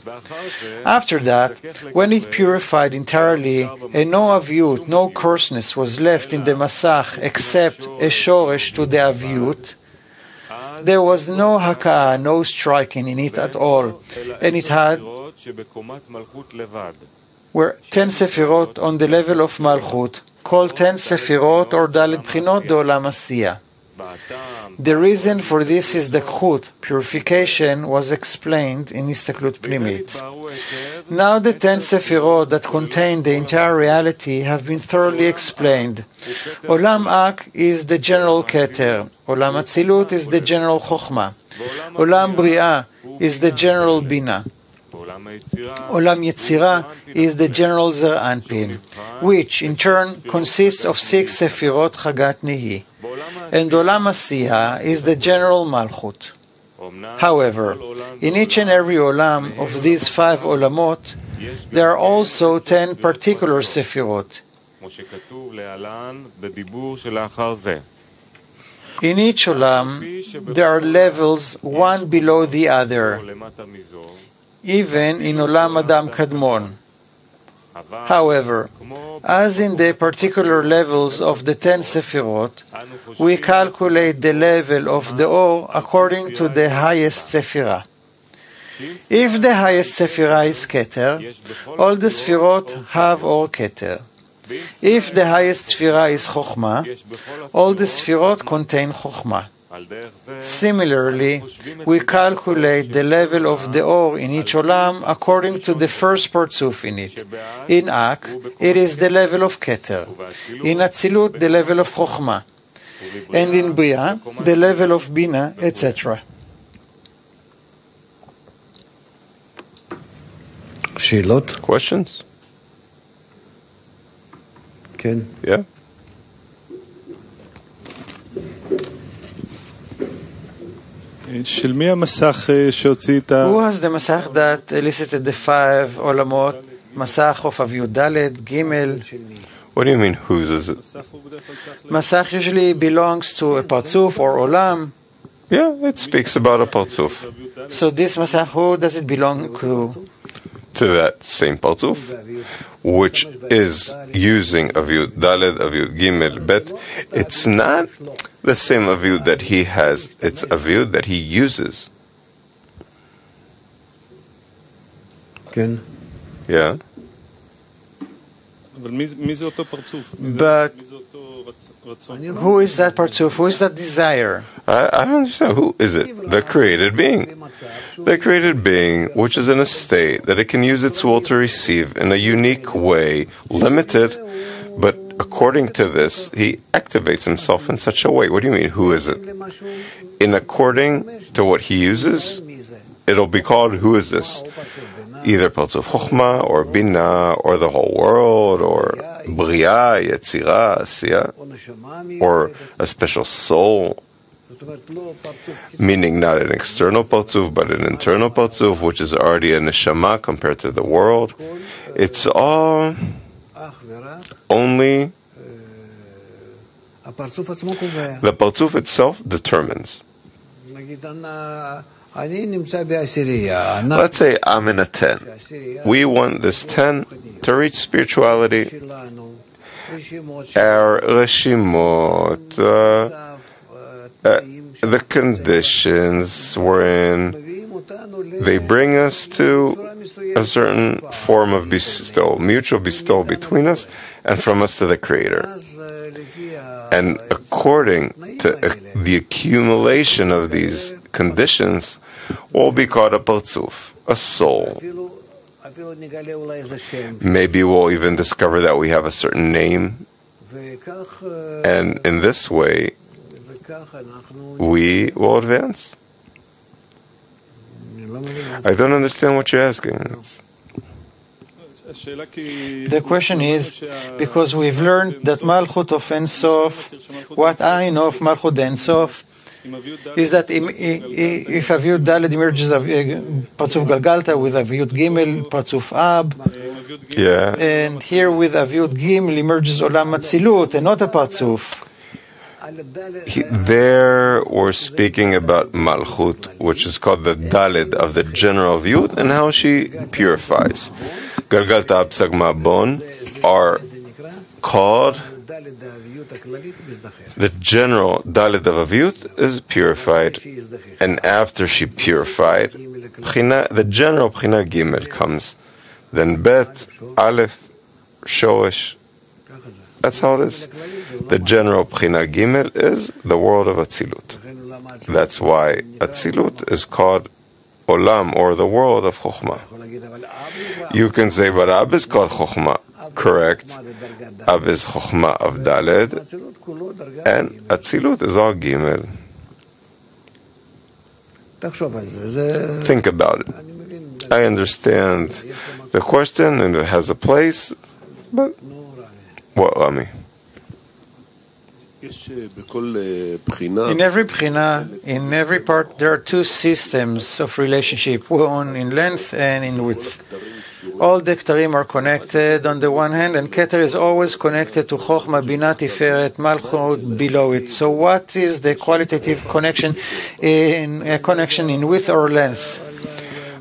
After that, when it purified entirely, and no avyut, no coarseness was left in the Masach except a shoresh to the avyut, there was no haka'ah, no striking in it at all, and it had were 10 Sefirot on the level of Malchut, called 10 Sefirot or Dalet Bchinot de Olam Asiya. The reason for this is the Chut, purification, was explained in Istaklut Pnimit. Now the 10 Sefirot that contain the entire reality have been thoroughly explained. Olam Ak is the general Keter, Olam Atzilut is the general Chokhmah, Olam Bria is the general Bina, Olam Yetzira is the general Zer Anpin, which in turn consists of 6 Sefirot Chagat Nehi, and Olam Asiya is the general Malchut. However, in each and every Olam of these 5 Olamot, there are also 10 particular Sefirot. In each Olam, there are levels one below the other. Even in Olam Adam Kadmon, However, as in the particular levels of the 10 Sefirot, we calculate the level of the Or according to the highest Sephirah. If the highest Sephirah is Keter, all the Sefirot have Or Keter. If the highest Sephirah is Chokhmah, all the Sefirot contain Chokhmah. Similarly, we calculate the level of the Or in each Olam according to the first Partzuf in it. In Ak, it is the level of Keter. In Atzilut, the level of Chokhmah. And in Bria, the level of Bina, etc. Questions? Yeah? Who has the Masach that elicited the 5 Olamot? Masach of Aviud Daled, Gimel. What do you mean, whose is it? Masach usually belongs to a Partzuf or Olam. Yeah, it speaks about a Partzuf. So this Masach, who does it belong to? To that same Partzuf, which is using Aviud Daled, Aviud Gimel, Bet. It's not the same Aviud that he has, it's Aviud that he uses. Yeah. But who is that Partzuf? Who is that desire? I don't understand. Who is it? The created being. The created being, which is in a state that it can use its will to receive in a unique way, limited, but according to this, he activates himself in such a way. What do you mean, who is it? In according to what he uses, it'll be called, who is this? Either Partzuf Chokhmah, or Bina, or the whole world, or Bria, Yetzirah, Asiyah, or a special soul, meaning not an external Partzuf, but an internal Partzuf, which is already a neshama compared to the world. It's all only the Partzuf itself determines. Let's say I'm in a 10. We want this 10 to reach spirituality. Our Reshimot, the conditions we're in, they bring us to a certain form of bestowal, mutual bestowal between us and from us to the Creator. And according to the accumulation of these conditions, will be called a Partzuf, a soul. Maybe we'll even discover that we have a certain name, and in this way, we will advance. I don't understand what you're asking. The question is, because we've learned that Malchut of Ein Sof, what I know of Malchut Ein Sof, is that if Aviud Daled emerges of Partzuf Galgalta with Aviud Gimel, Partzuf Ab, and here with Aviud Gimel emerges Olam Atzilut, and not a Partzuf. There we're speaking about Malchut, which is called the Daled of the general Aviud, and how she purifies. Galgalta Ab Sagma Bon are called the general Dalit of Aviut is purified, and after she purified, the general Bchina Gimel comes. Then Bet, Aleph, Shoresh. That's how it is. The general Bchina Gimel is the world of Atzilut. That's why Atzilut is called Olam, or the world of Chokhmah. You can say, but Ab is called Chokhmah. Correct. Ab is Chokhmah of Daled, and Atzilut is all Gimel. Think about it. I understand the question, and it has a place, but what, Rami? In every Bchina, in every part, there are two systems of relationship, one in length and in width. All the Ktarim are connected on the one hand, and Keter is always connected to Chokhmah, Bina, Tiferet, Malchut below it. So what is the qualitative connection in width or length?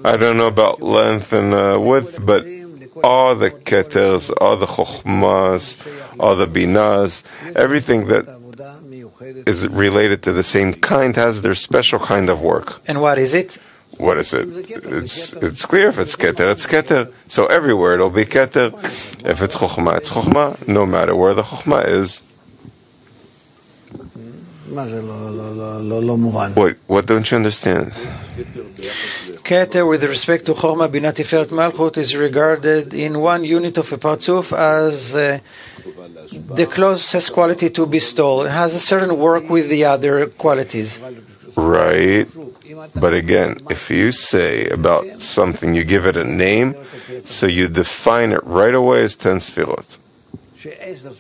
I don't know about length and width, but all the keters, all the chokhmas, all the binas, everything that is related to the same kind has their special kind of work. And what is it? What is it? It's clear if it's keter, it's keter. So everywhere it'll be keter. If it's chokhmah, no matter where the chokhmah is. What don't you understand? Keter, with respect to Chorma Bina Tiferet Malchut, is regarded in one unit of a Parzuf as the closest quality to bestow. It has a certain work with the other qualities. Right. But again, if you say about something, you give it a name, so you define it right away as 10 sfirot.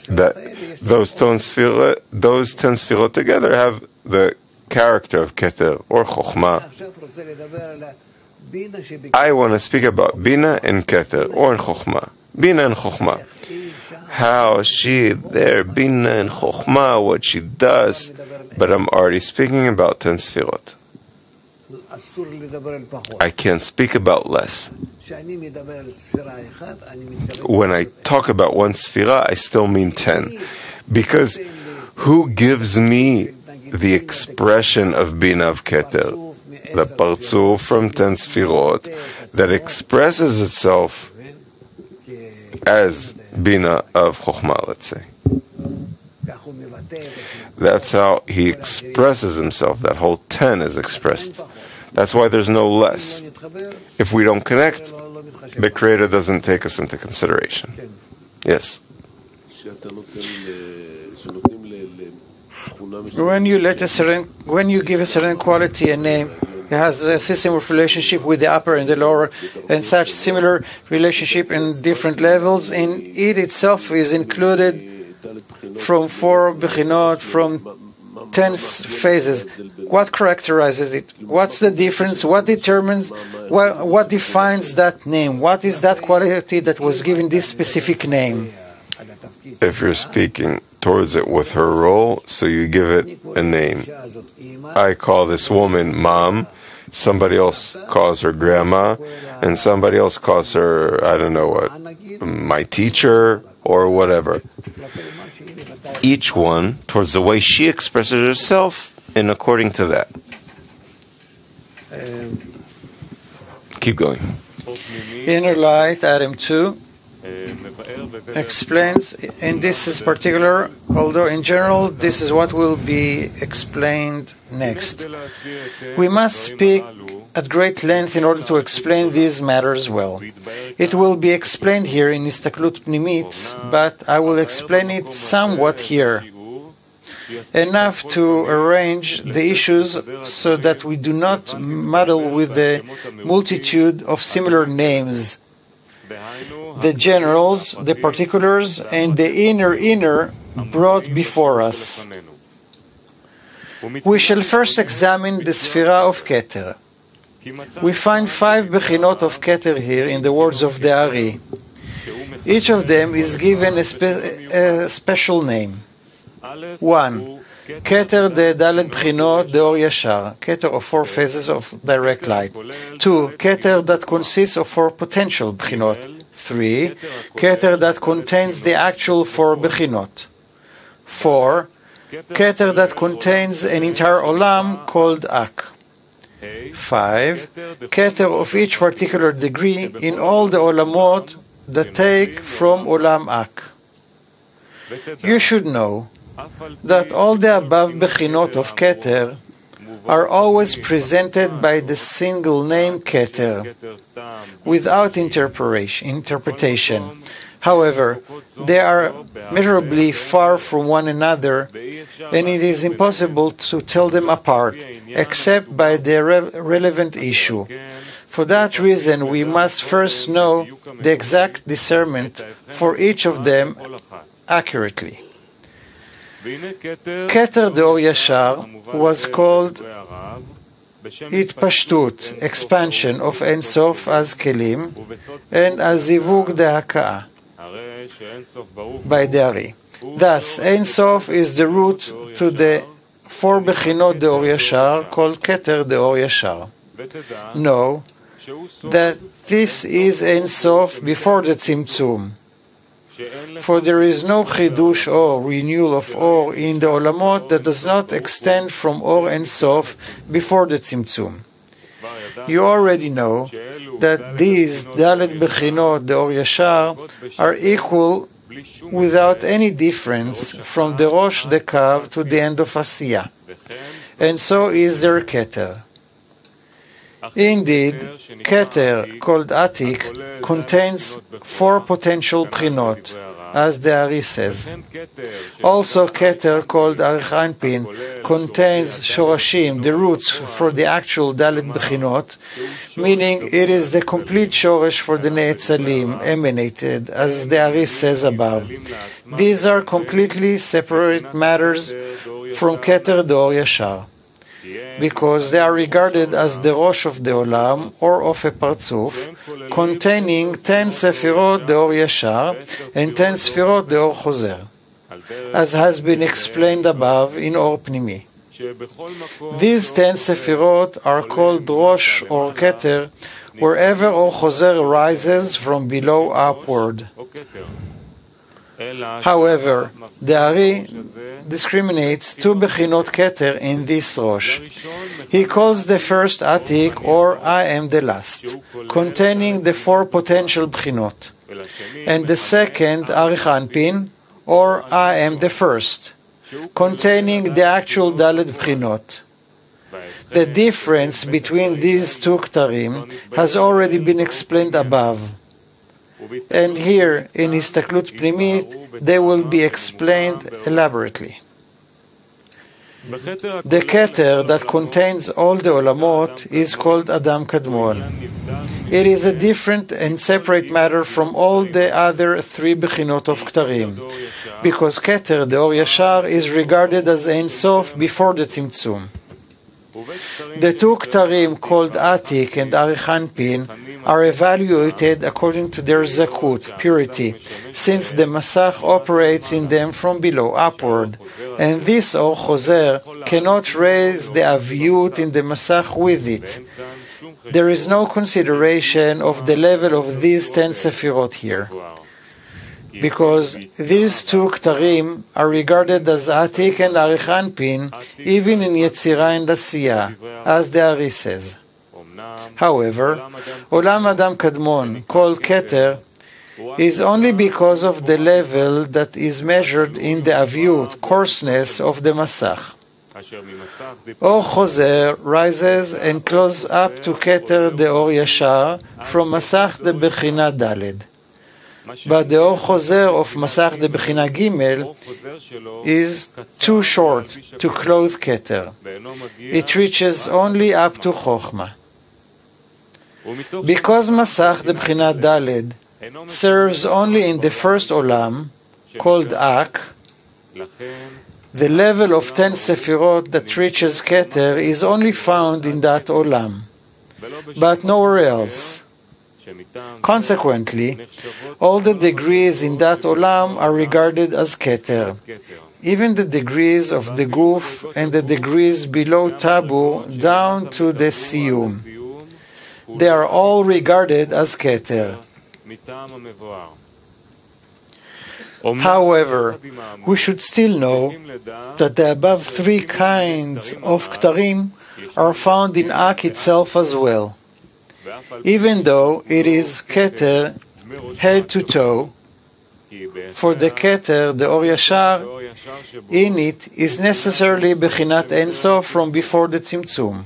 That those 10 sfirot together have the character of keter or chokhmah. I want to speak about bina and keter or chokhmah. Bina and chokhmah. How she there, bina and chokhmah, what she does. But I'm already speaking about 10 sfirot. I can't speak about less. When I talk about one sfira, I still mean 10. Because who gives me the expression of bina of keter? The parzuf from 10 sfirot that expresses itself as bina of chokhmah, let's say. That's how he expresses himself. That whole 10 is expressed. That's why there's no less. If we don't connect, the Creator doesn't take us into consideration. Yes. When you give a certain quality a name, it has a system of relationship with the upper and the lower, and such similar relationship in different levels. In it itself is included from 4 bechinot, from 10 phases. What characterizes it? What's the difference? What determines? What defines that name? What is that quality that was given this specific name? If you're speaking towards it with her role, so you give it a name. I call this woman mom, somebody else calls her grandma, and somebody else calls her, I don't know what, my teacher or whatever. Each one towards the way she expresses herself and according to that. Keep going. Inner light, Adam 2, explains, and this is particular, although in general this is what will be explained next. We must speak at great length in order to explain these matters well. It will be explained here in Istaklut Pnimit, but I will explain it somewhat here, enough to arrange the issues so that we do not muddle with the multitude of similar names, the generals, the particulars, and the inner brought before us. We shall first examine the Sphira of Keter. We find 5 bechinot of Keter here in the words of the Ari. Each of them is given a special name. 1. Keter de Dalet Bchinot de Or Yashar, Keter of 4 phases of direct light. 2. Keter that consists of 4 potential Bchinot. 3. Keter that contains the actual 4 Bechinot. 4. Keter that contains an entire Olam called Ak. 5. Keter of each particular degree in all the Olamot that take from Olam Ak. You should know that all the above Bechinot of Keter are always presented by the single name Keter, without interpretation. However, they are measurably far from one another, and it is impossible to tell them apart, except by the relevant issue. For that reason, we must first know the exact discernment for each of them accurately. Keter de Or Yashar was called Itpashtut, expansion of Ein Sof as Kelim, and as Zivug de Haka'ah by the Ari. Thus, Ein Sof is the root to the 4 Bechinot de Or Yashar called Keter de Or Yashar. Know that this is Ein Sof before the Tzimtzum. For there is no chidush or renewal of or in the olamot that does not extend from or Ein Sof before the Tzimtzum. You already know that these Dalet Bechinot, the Or Yashar, are equal without any difference from the Rosh, the Kav, to the end of Asiyah. And so is their Keter. Indeed, Keter, called Atik, contains 4 potential Bchinot, as the Ari says. Also, Keter, called Arich Anpin, contains Shorashim, the roots for the actual Dalet Bchinot, meaning it is the complete Shoresh for the Ne'etzalim, emanated, as the Ari says above. These are completely separate matters from Keter, the Or Yashar, because they are regarded as the Rosh of the Olam, or of a Partzuf, containing 10 Sefirot, the Or Yashar, and 10 Sefirot, the Or Chozer, as has been explained above in Or Pnimi. These 10 Sefirot are called Rosh or Keter wherever Or Chozer arises from below upward. However, the Ari discriminates 2 Bechinot Keter in this Rosh. He calls the first Atik, or I am the last, containing the 4 potential Bechinot, and the second Arich Anpin, or I am the first, containing the actual Dalet Bechinot. The difference between these 2 Ktarim has already been explained above. And here, in Histaklut Pnimit, they will be explained elaborately. The Keter that contains all the Olamot is called Adam Kadmon. It is a different and separate matter from all the other 3 Bechinot of Ktarim, because Keter, the Or Yashar, is regarded as Ein Sof before the Tzimtzum. The 2 Ktarim called Atik and Arich Anpin are evaluated according to their zakut, purity, since the Masach operates in them from below upward, and this Or Chozer cannot raise the Aviut in the Masach with it. There is no consideration of the level of these 10 Sefirot here, because these 2 Ktarim are regarded as Atik and Arich Anpin even in Yetzirah and Asiyah, as the Ari says. However, Olam Adam Kadmon, called Keter, is only because of the level that is measured in the Aviut, coarseness of the Masach. Or Chozer rises and closes up to Keter the Or Yashar from Masach the Bechina Daled. But the Or Chozer of Masach the Bechina Gimel is too short to clothe Keter. It reaches only up to Chochmah. Because Masach the Bechina Daled serves only in the first Olam, called Ak, the level of 10 Sefirot that reaches Keter is only found in that Olam, but nowhere else. Consequently, all the degrees in that Olam are regarded as Keter. Even the degrees of the Guf and the degrees below Tabu down to the Siyum. They are all regarded as Keter. However, we should still know that the above 3 kinds of Ktarim are found in Ak itself as well. Even though it is Keter head to toe, for the Keter, the Or Yashar, in it is necessarily Bechinat Ein Sof from before the Tzimtzum.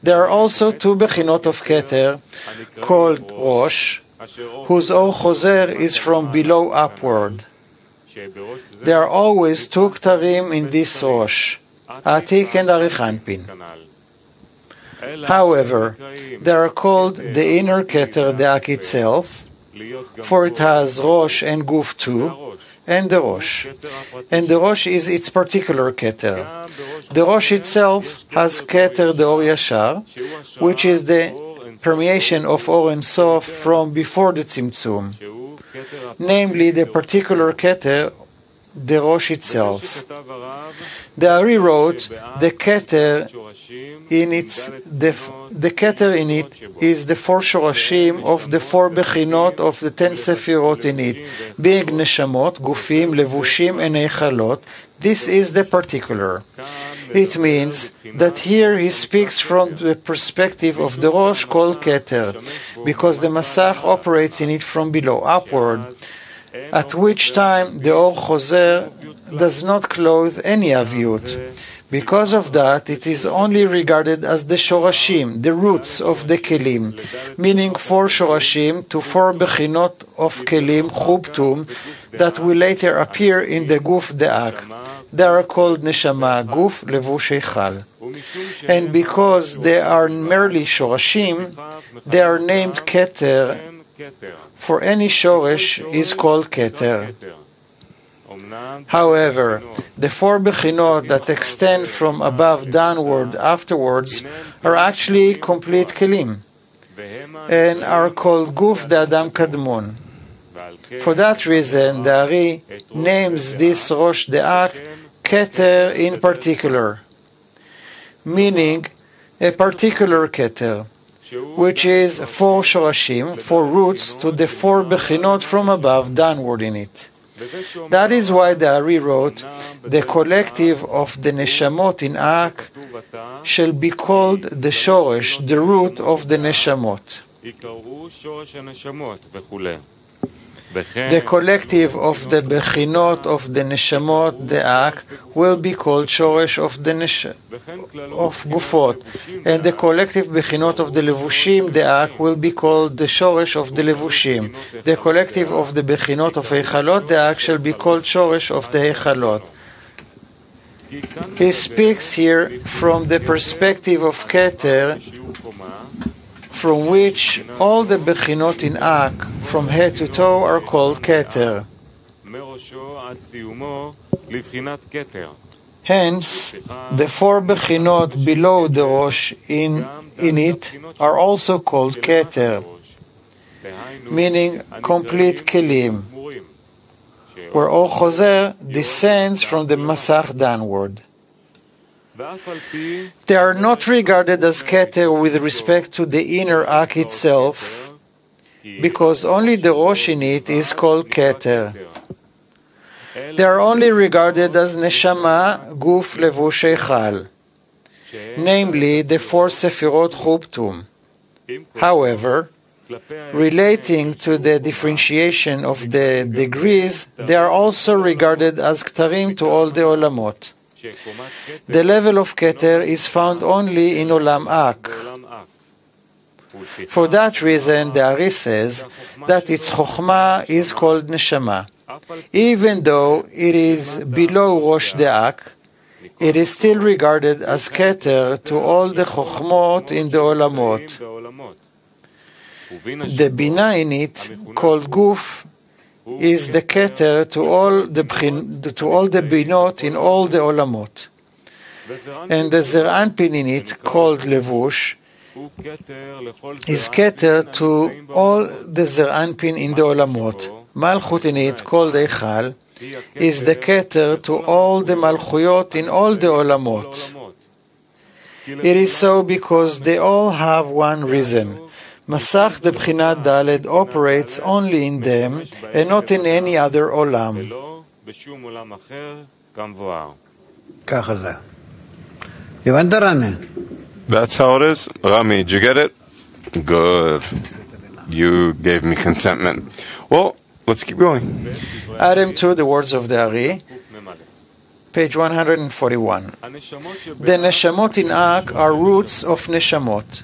There are also 2 Bechinot of Keter called Rosh, whose Or Chozer is from below upward. There are always 2 Ktarim in this Rosh, Atik and Arich Anpin. However, they are called the inner Keter, the Ak itself, for it has Rosh and Guf too, and the Rosh. And the Rosh is its particular Keter. The Rosh itself has Keter, the Or Yashar, which is the permeation of Or and Sof from before the Tzimtzum, namely the particular Keter the Rosh itself. The Ari wrote, the Keter in it is the four Shorashim of the four Bechinot of the 10 Sefirot in it, being Neshamot, Gufim, Levushim, and Eichalot. This is the particular. It means that here he speaks from the perspective of the Rosh called Keter, because the Masach operates in it from below upward, at which time the Or Choser does not clothe any Aviut. Because of that, it is only regarded as the Shorashim, the roots of the Kelim, meaning four Shorashim to four Bechinot of Kelim, Chubtum, that will later appear in the Guf De'ak. They are called Neshama, Guf, Levush, Eichal. And because they are merely Shorashim, they are named Keter, for any Shoresh is called Keter. However, the four Bechinot that extend from above downward afterwards are actually complete Kelim, and are called Guf de Adam Kadmon. For that reason, the Ari names this Rosh De'ak Keter in particular, meaning a particular Keter, which is four Shorashim, four roots to the four Bechinot from above downward in it. That is why the Ari wrote, the collective of the Neshamot in Ak shall be called the Shoresh, the root of the Neshamot. The collective of the Bechinot of the Neshamot, the Ak, will be called Shoresh of the of Gufot, and the collective Bechinot of the Levushim, the Ak, will be called the Shoresh of the Levushim. The collective of the Bechinot of Eichalot, the Ak, shall be called Shoresh of the Eichalot. He speaks here from the perspective of Keter, from which all the Bechinot in Ak, from head to toe, are called Keter. Hence, the four Bechinot below the Rosh in it are also called Keter, meaning complete Kelim, where Or Choser descends from the Masach downward. They are not regarded as Keter with respect to the inner Ak itself, because only the Rosh in it is called Keter. They are only regarded as Neshama, Guf, Levush, Eichal, namely the four Sefirot Chubtum. However, relating to the differentiation of the degrees, they are also regarded as Ktarim to all the Olamot. The level of Keter is found only in Olam Ak. For that reason, the Ari says that its Chokhmah is called Neshama. Even though it is below Rosh De'ak, it is still regarded as Keter to all the Chokhmot in the Olamot. The Bina in it, called Guf, is the Keter to all the Binot in all the Olamot. And the Zer'anpin in it, called Levush, is Keter to all the Zer'anpin in the Olamot. Malchut in it, called Eichal, is the Keter to all the Malchuyot in all the Olamot. It is so because they all have one reason. Masach the Bchinat Daled operates only in them and not in any other Olam. That's how it is. Rami, did you get it? Good. You gave me contentment. Well, let's keep going. Adam 2, the words of the Ari, page 141. The Neshamot in Ak are roots of Neshamot.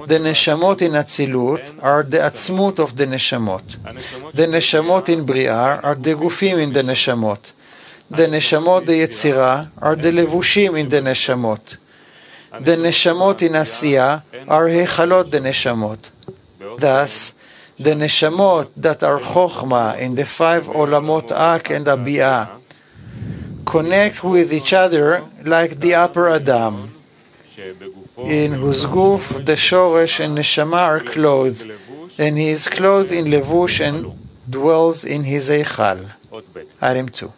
The Neshamot in Atzilut are the Atzmut of the Neshamot. The Neshamot in Bri'ah are the Gufim in the Neshamot. The Neshamot the Yetzirah are the Levushim in the Neshamot. The Neshamot in Asiyah are Hechalot the Neshamot. Thus, the Neshamot that are Chokhmah in the five Olamot Ak and Abiyah connect with each other like the upper Adam, in whose Guf the Shoresh and Neshama are clothed, and he is clothed in Levush and dwells in his Eichal. Item 2.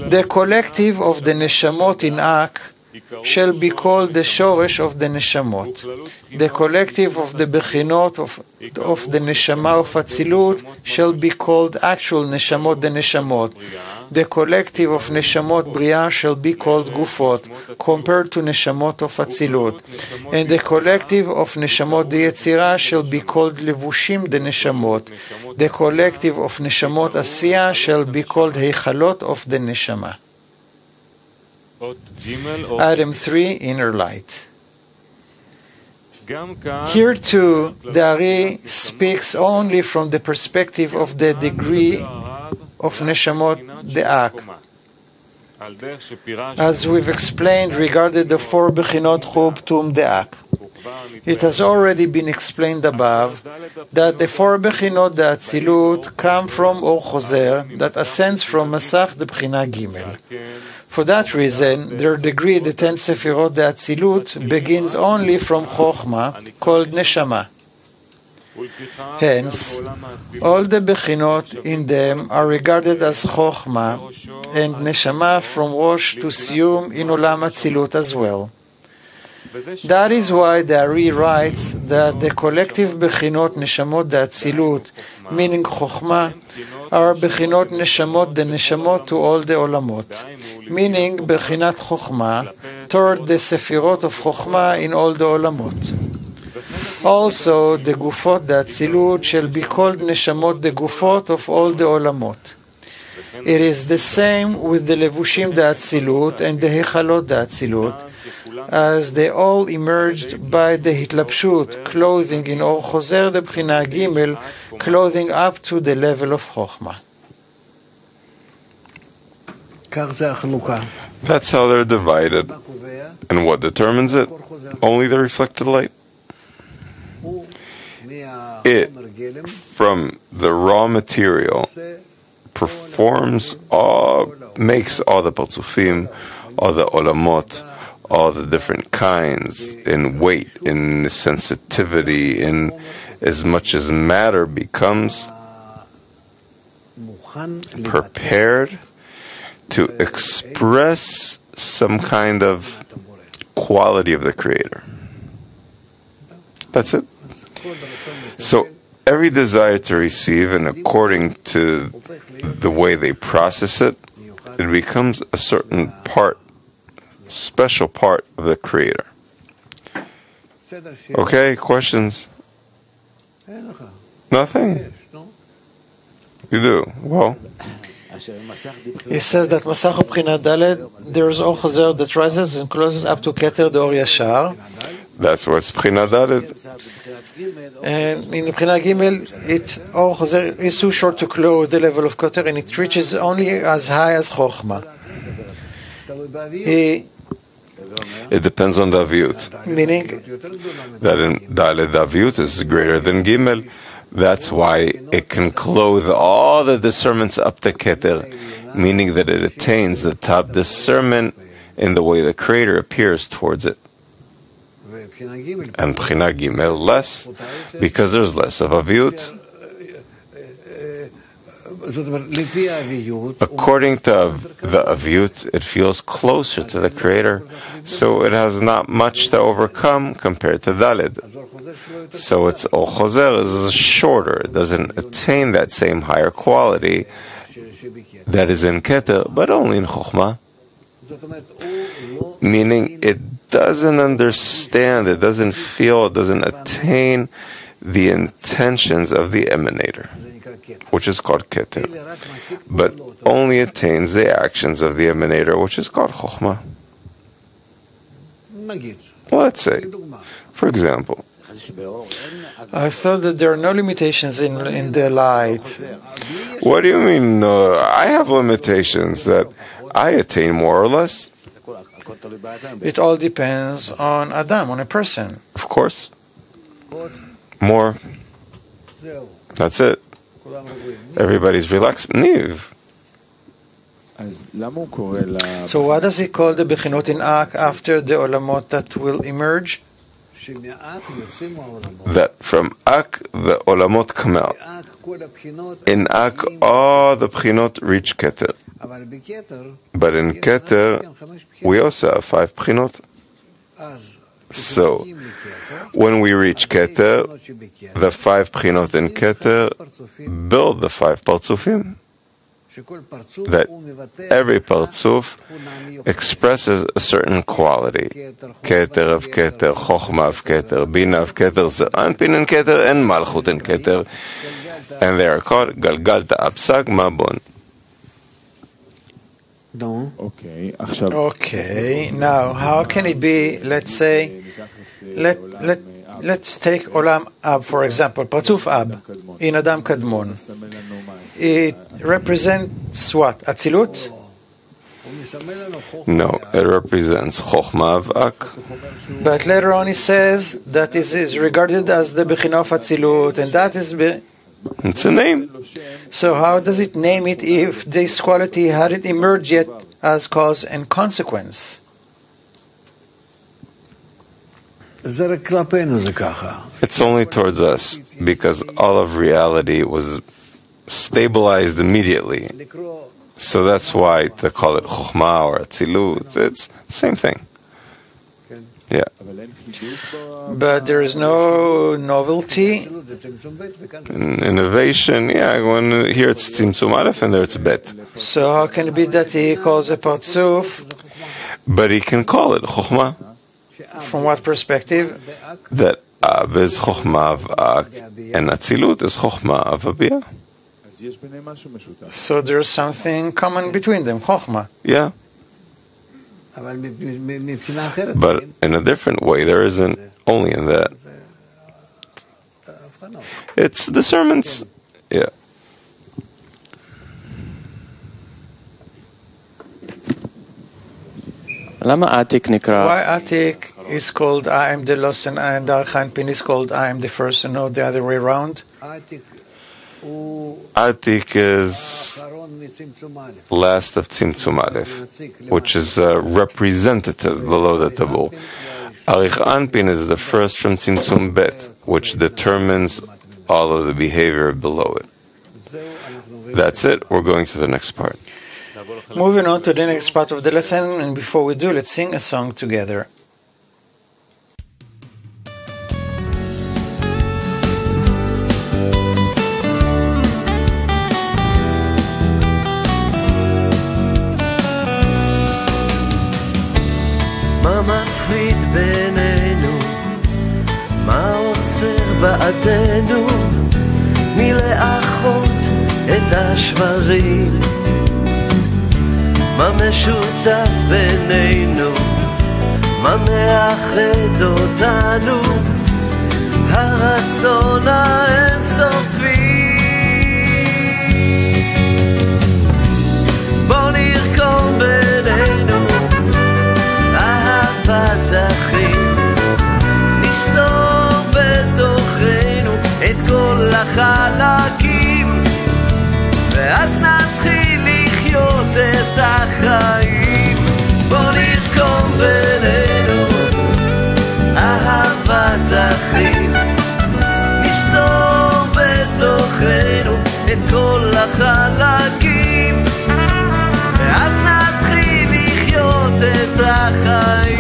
The collective of the neshamot in Ak shall be called the shoresh of the neshamot. The collective of the bechinot of the neshama of Atzilut shall be called actual neshamot the neshamot. The collective of neshamot bria shall be called gufot, compared to neshamot of Atzilut. And the collective of neshamot the Yetzirah shall be called levushim the neshamot. The collective of neshamot Asiyah shall be called heichalot of the neshama. Item 3, Inner Light. Here too, the Ari speaks only from the perspective of the degree of Neshamot De'ak. As we've explained regarding the 4 Bechinot Chub Tum De'ak. It has already been explained above that the 4 Bechinot De'atzilut come from Or Choser that ascends from Masach the Bechina Gimel. For that reason, their degree, the 10 Sefirot De'atzilut, begins only from Chochma, called Neshama. Hence, all the Bechinot in them are regarded as Chochma, and Neshama from Rosh to Siyum in Olam Atzilut as well. That is why the Ari writes that the collective Bechinot Neshamot De'atzilut, meaning Chochma, are Bechinot Neshamot the Neshamot to all the Olamot, meaning Bechinat Chochma toward the Sefirot of Chochma in all the Olamot. Also, the Gufot De'atzilut shall be called Neshamot the Gufot of all the Olamot. It is the same with the Levushim De'atzilut and the Hechalot De'atzilut, as they all emerged by the Hitlapshut, clothing in Or Choser the Bechina Gimel, clothing up to the level of Chochma. That's how they're divided. And what determines it? Only the reflected light. It, from the raw material, makes all the parzufim, all the olamot, all the different kinds, in weight, in sensitivity, in as much as matter becomes prepared to express some kind of quality of the Creator. That's it. So every desire to receive, and according to the way they process it, it becomes a certain part, special part of the Creator. Okay, questions? Nothing? You do? Well, He says that Masach B'china Daled, there is Or Choser that rises and closes up to Keter the Or Yashar. that's what's B'china Dalet. And in B'china Gimel, Or Choser is too short to close the level of Keter, and it reaches only as high as Chochma. It depends on the aviut. Meaning That in Dalet, the aviut is greater than Gimel. That's why it can clothe all the discernments up to Keter, meaning that it attains the top discernment in the way the Creator appears towards it. And B'china Gimel less, because there's less of aviut. According to the aviut, it feels closer to the Creator, so it has not much to overcome compared to Daled. So its Or Choser is shorter, it doesn't attain that same higher quality that is in Keter, but only in Chochma. Meaning it doesn't understand, it doesn't feel, it doesn't attain the intentions of the emanator, which is called Keter, but only attains the actions of the emanator, which is called Chochma. Let's say, for example, I thought that there are no limitations in the light. What do you mean? I have limitations that I attain more or less. It all depends on Adam, on a person. Of course. More. That's it. Everybody's relaxed. Niv. So why does he call the Bechinot in Ak after the Olamot that will emerge? That from Ak, the Olamot come out. In Ak, all the Pchinot reach Keter. But in Keter, we also have 5 Pchinot. So, when we reach Keter, the 5 Pchinot in Keter build the 5 Partzufim. That every Partzuf expresses a certain quality. Keter of Keter, Chochma of Keter, Bina of Keter, Anpin in Keter, and Malchut in Keter. And they are called Galgalta Apsak Mabon. Okay, now how can it be, let's say, let's take Olam Ab, for example, Patzuf Ab, in Adam Kadmon. It represents what? Atzilut? No, it represents Chochma of Ak. But later on he says that it is regarded as the Bechina of Atzilut, and that is... It's a name. So how does it name it if this quality hadn't emerged yet as cause and consequence? It's only towards us, because all of reality was stabilized immediately. So that's why to call it Chochmah or Atzilut, it's the same thing. Yeah. But there is no novelty. Innovation, yeah, when here it's Tzimtzum Aleph and there it's Bet. So how can it be that he calls a Patzuf? But he can call it Chochmah. From what perspective? That Ab is Chochmah of Ak and Atzilut is Chochmah of Abiyah. So there's something common between them, Chochmah. Yeah. But in a different way, there isn't only in that. It's discernments. Yeah. Why Atik is called I am the lost and I am the Archanpin is called I am the first and not the other way around? Atik is last of Tzimtzum Aleph, which is representative below the Tabul. Arich Anpin is the first from Tzimtzum Bet, which determines all of the behavior below it. That's it. We're going to the next part. Moving on to the next part of the lesson, and before we do, let's sing a song together. מה מפריד בינינו? מה עוצר בעדנו? מלאחות את השברים? מה משותף בינינו? מה מאחד אותנו? הרצון האינסופי. בוא נרקום בינינו אהבת אחים, נשסור בתוכנו את כל החלקים, ואז נתחיל לחיות את החיים. בוא נרקום בינינו אהבת אחים, נשסור בתוכנו את כל החלקים, ואז נתחיל לחיות את החיים.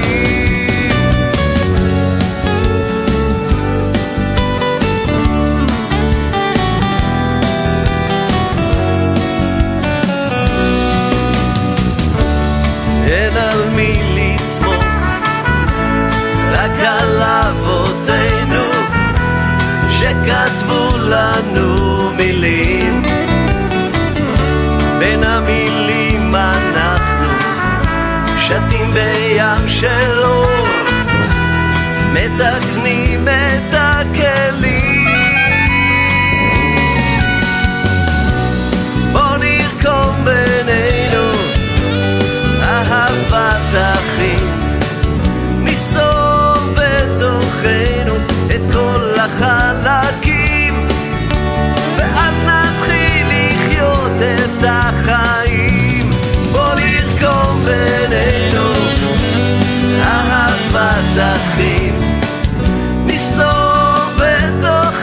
אין על מי לסמוך, רק על אבותינו שכתבו לנו מילים. בין המילים אנחנו שתים בים של אור, מתקנים את הכלים. בוא נרקום בינינו אהבת אחים, נשסור בתוכנו את כל החלקים, ואז נתחיל לחיות את החיים. בוא נרקום בינינו אהבת אחים, נשסור בתוכנו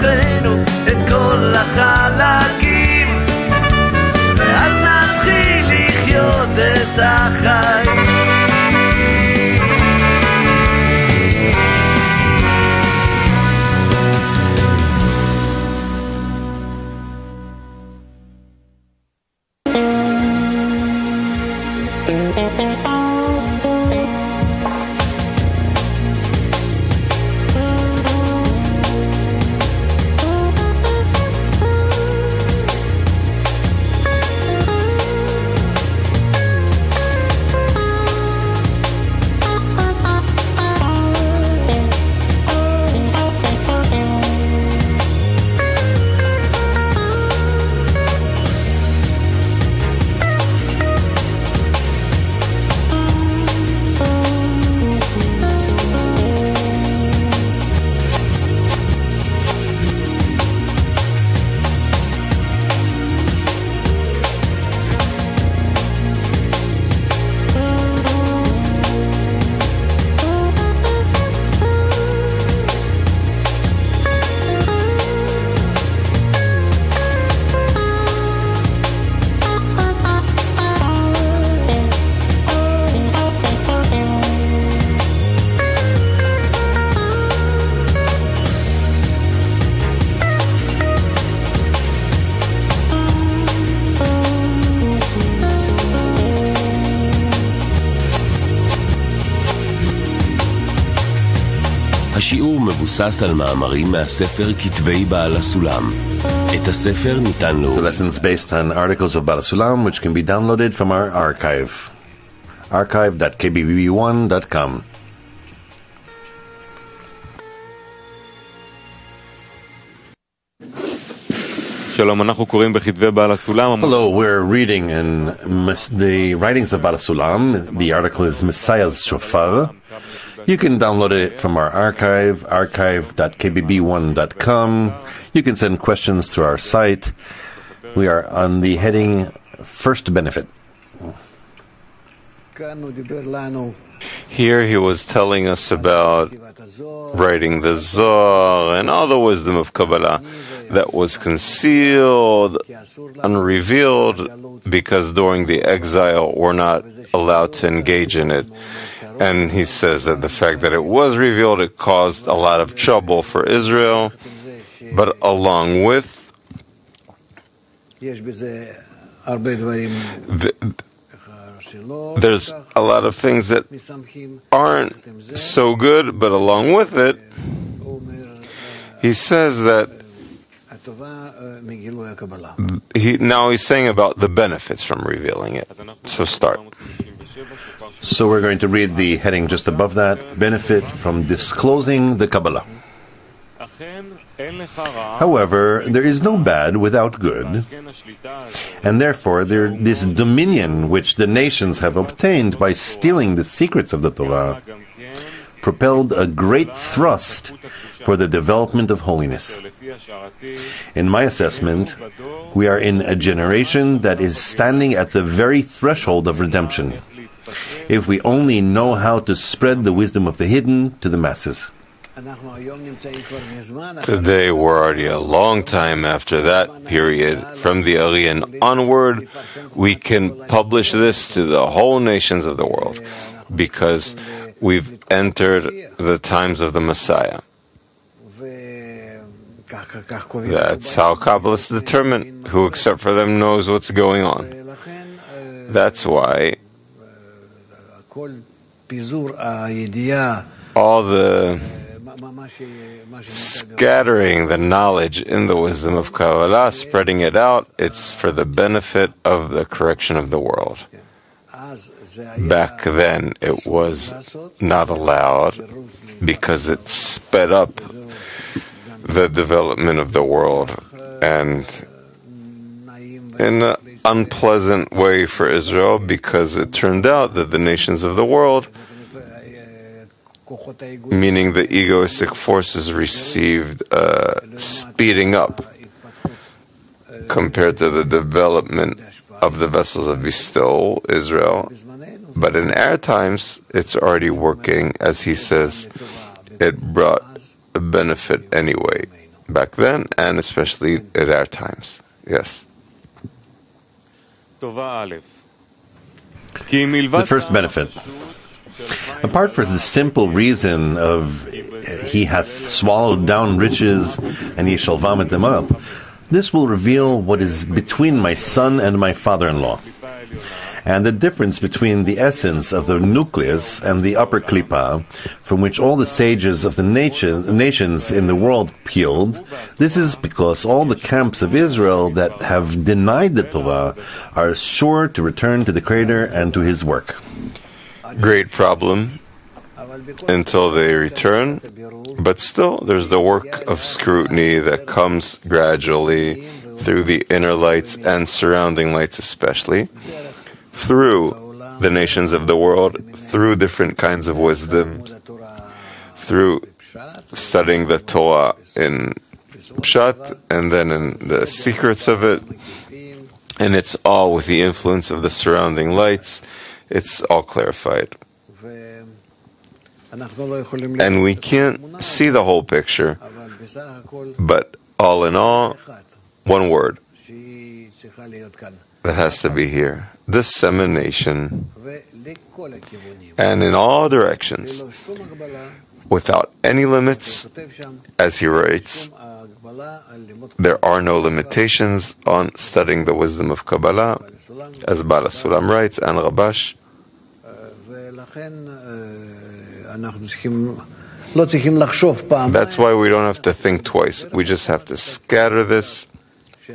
השיעור מבוסס על מאמרים מהספר כתבי בעל הסולם. את הספר ניתן לו. The lesson is based on articles of Baal HaSulam, which can be downloaded from our archive. archive.kbb1.com. שלום, אנחנו קוראים בכתבי בעל הסולם. Hello, we're reading in the writings of Baal HaSulam. The article is Messiah's Shofar. You can download it from our archive, archive.kbb1.com. You can send questions through our site. We are on the heading First Benefit. Here he was telling us about writing the Zohar and all the wisdom of Kabbalah that was concealed, unrevealed, because during the exile we're not allowed to engage in it. And he says that the fact that it was revealed, it caused a lot of trouble for Israel, but along with there's a lot of things that aren't so good, but along with it, he says that now he's saying about the benefits from revealing it. So start. So we're going to read the heading just above that, Benefit from Disclosing the Kabbalah. However, there is no bad without good, and therefore this dominion which the nations have obtained by stealing the secrets of the Torah propelled a great thrust for the development of holiness. In my assessment, we are in a generation that is standing at the very threshold of redemption, if we only know how to spread the wisdom of the hidden to the masses. Today we're already a long time after that period. From the Aryan onward, we can publish this to the whole nations of the world, because we've entered the times of the Messiah. That's how Kabbalists determine who except for them knows what's going on. That's why all the scattering the knowledge in the wisdom of Kabbalah, spreading it out, it's for the benefit of the correction of the world. Back then it was not allowed because it sped up the development of the world, and in an unpleasant way for Israel, because it turned out that the nations of the world, meaning the egoistic forces, received speeding up compared to the development of the vessels of bestowal, Israel. But in our times, it's already working, as he says, it brought a benefit anyway, back then, and especially at our times. Yes. The first benefit. Apart from the simple reason of he hath swallowed down riches and he shall vomit them up, this will reveal what is between my son and my father-in-law, and the difference between the essence of the nucleus and the upper klipa, from which all the sages of the nations in the world peeled. This is because all the camps of Israel that have denied the Torah are sure to return to the Creator and to His work. Great problem until they return, but still there's the work of scrutiny that comes gradually through the inner lights and surrounding lights especially, through the nations of the world, through different kinds of wisdom, through studying the Torah in Pshat and then in the secrets of it, and it's all with the influence of the surrounding lights. It's all clarified. And we can't see the whole picture, but all in all, one word that has to be here: dissemination, and in all directions, without any limits. As he writes, there are no limitations on studying the wisdom of Kabbalah, as Baal HaSulam writes, and Rabash. That's why we don't have to think twice. We just have to scatter this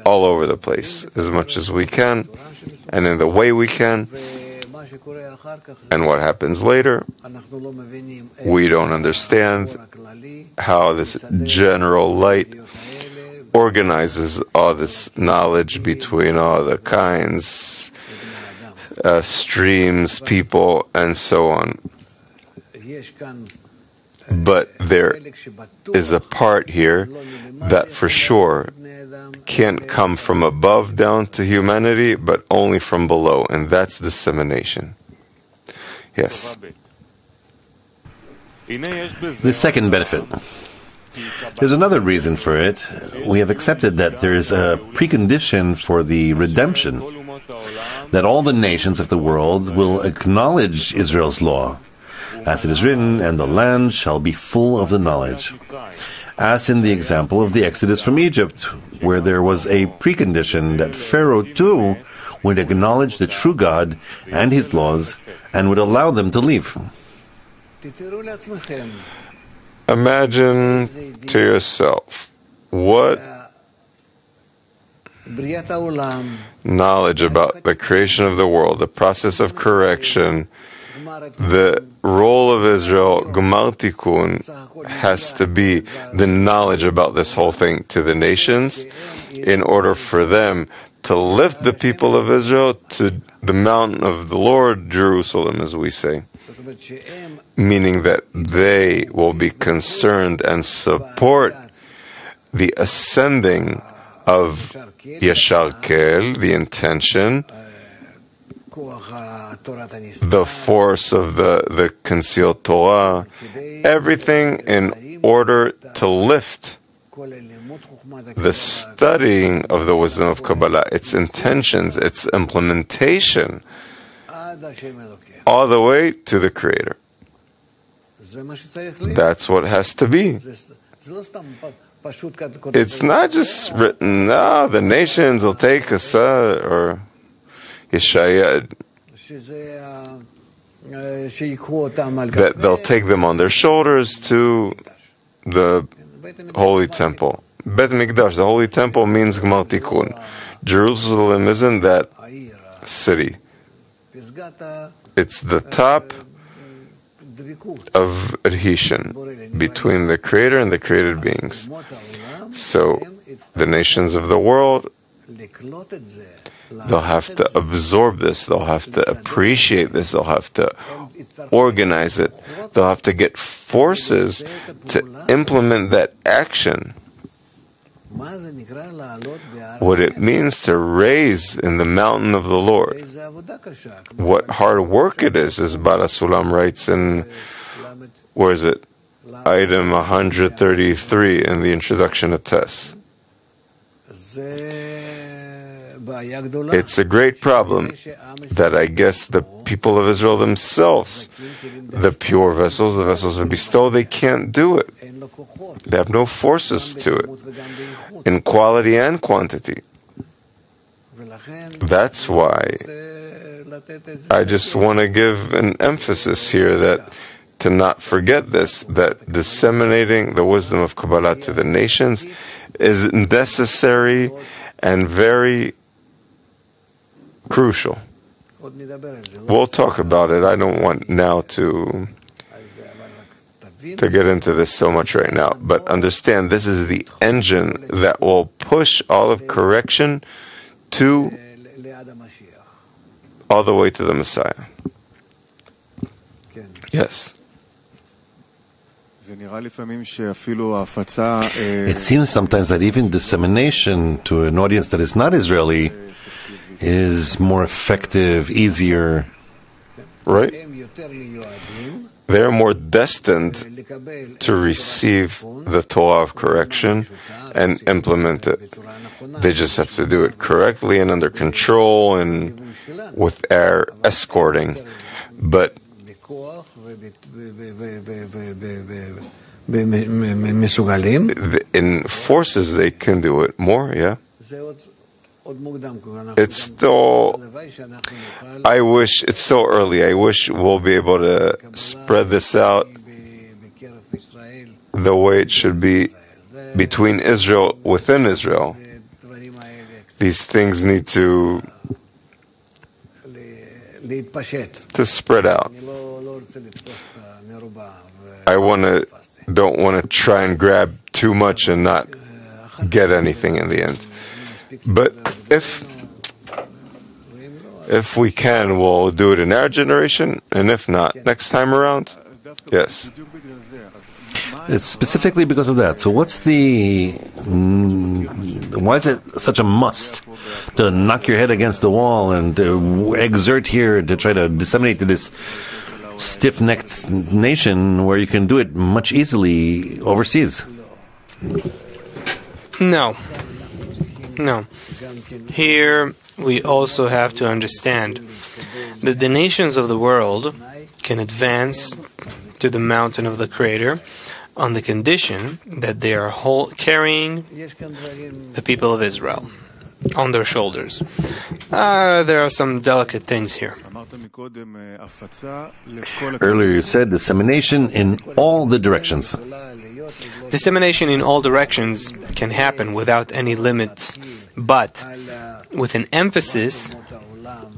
all over the place as much as we can and in the way we can. And what happens later, we don't understand how this general light organizes all this knowledge between all the kinds, streams, people, and so on. But there is a part here that for sure can't come from above down to humanity, but only from below, and that's dissemination. Yes. The second benefit. There's another reason for it. We have accepted that there is a precondition for the redemption, that all the nations of the world will acknowledge Israel's law. As it is written, and the land shall be full of the knowledge. As in the example of the Exodus from Egypt, where there was a precondition that Pharaoh too would acknowledge the true God and his laws and would allow them to leave. Imagine to yourself what knowledge about the creation of the world, the process of correction, the role of Israel, Gmar Tikkun, has to be the knowledge about this whole thing to the nations in order for them to lift the people of Israel to the mountain of the Lord, Jerusalem, as we say. Meaning that they will be concerned and support the ascending of Yashar Kel, the intention, the force of the concealed Torah, everything in order to lift the studying of the wisdom of Kabbalah, its intentions, its implementation, all the way to the Creator. That's what has to be. It's not just written, the nations will take us, or Yeshaya, that they'll take them on their shoulders to the Holy Temple. Bet Mikdash, the Holy Temple, means Gmar Tikkun. Jerusalem isn't that city. It's the top of adhesion between the Creator and the created beings. So, the nations of the world, they'll have to absorb this, they'll have to appreciate this, they'll have to organize it, they'll have to get forces to implement that action. What it means to raise in the mountain of the Lord. What hard work it is, as Bala Sulam writes in, where is it? Item 133 in the introduction to Tess. It's a great problem that I guess the people of Israel themselves, the pure vessels, the vessels of bestow, they can't do it. They have no forces to it, in quality and quantity. That's why I just want to give an emphasis here that to not forget this, that disseminating the wisdom of Kabbalah to the nations is necessary and very crucial. We'll talk about it. I don't want now to get into this so much right now, but understand this is the engine that will push all of correction to all the way to the Messiah. Yes. It seems sometimes that even dissemination to an audience that is not Israeli is more effective, easier. Right? They're more destined to receive the Torah of correction and implement it. They just have to do it correctly and under control and with our escorting. But in forces they can do it more, yeah. It's still, I wish, it's still early. I wish we'll be able to spread this out the way it should be between Israel within Israel. These things need to spread out. I don't want to try and grab too much and not get anything in the end. But if we can, we'll do it in our generation, and if not, next time around, yes. It's specifically because of that. So what's why is it such a must to knock your head against the wall and exert here to try to disseminate to this stiff-necked nation where you can do it much easily overseas? No. Here we also have to understand that the nations of the world can advance to the mountain of the Creator on the condition that they are carrying the people of Israel on their shoulders. There are some delicate things here. Earlier you said dissemination in all the directions. Dissemination in all directions can happen without any limits, but with an emphasis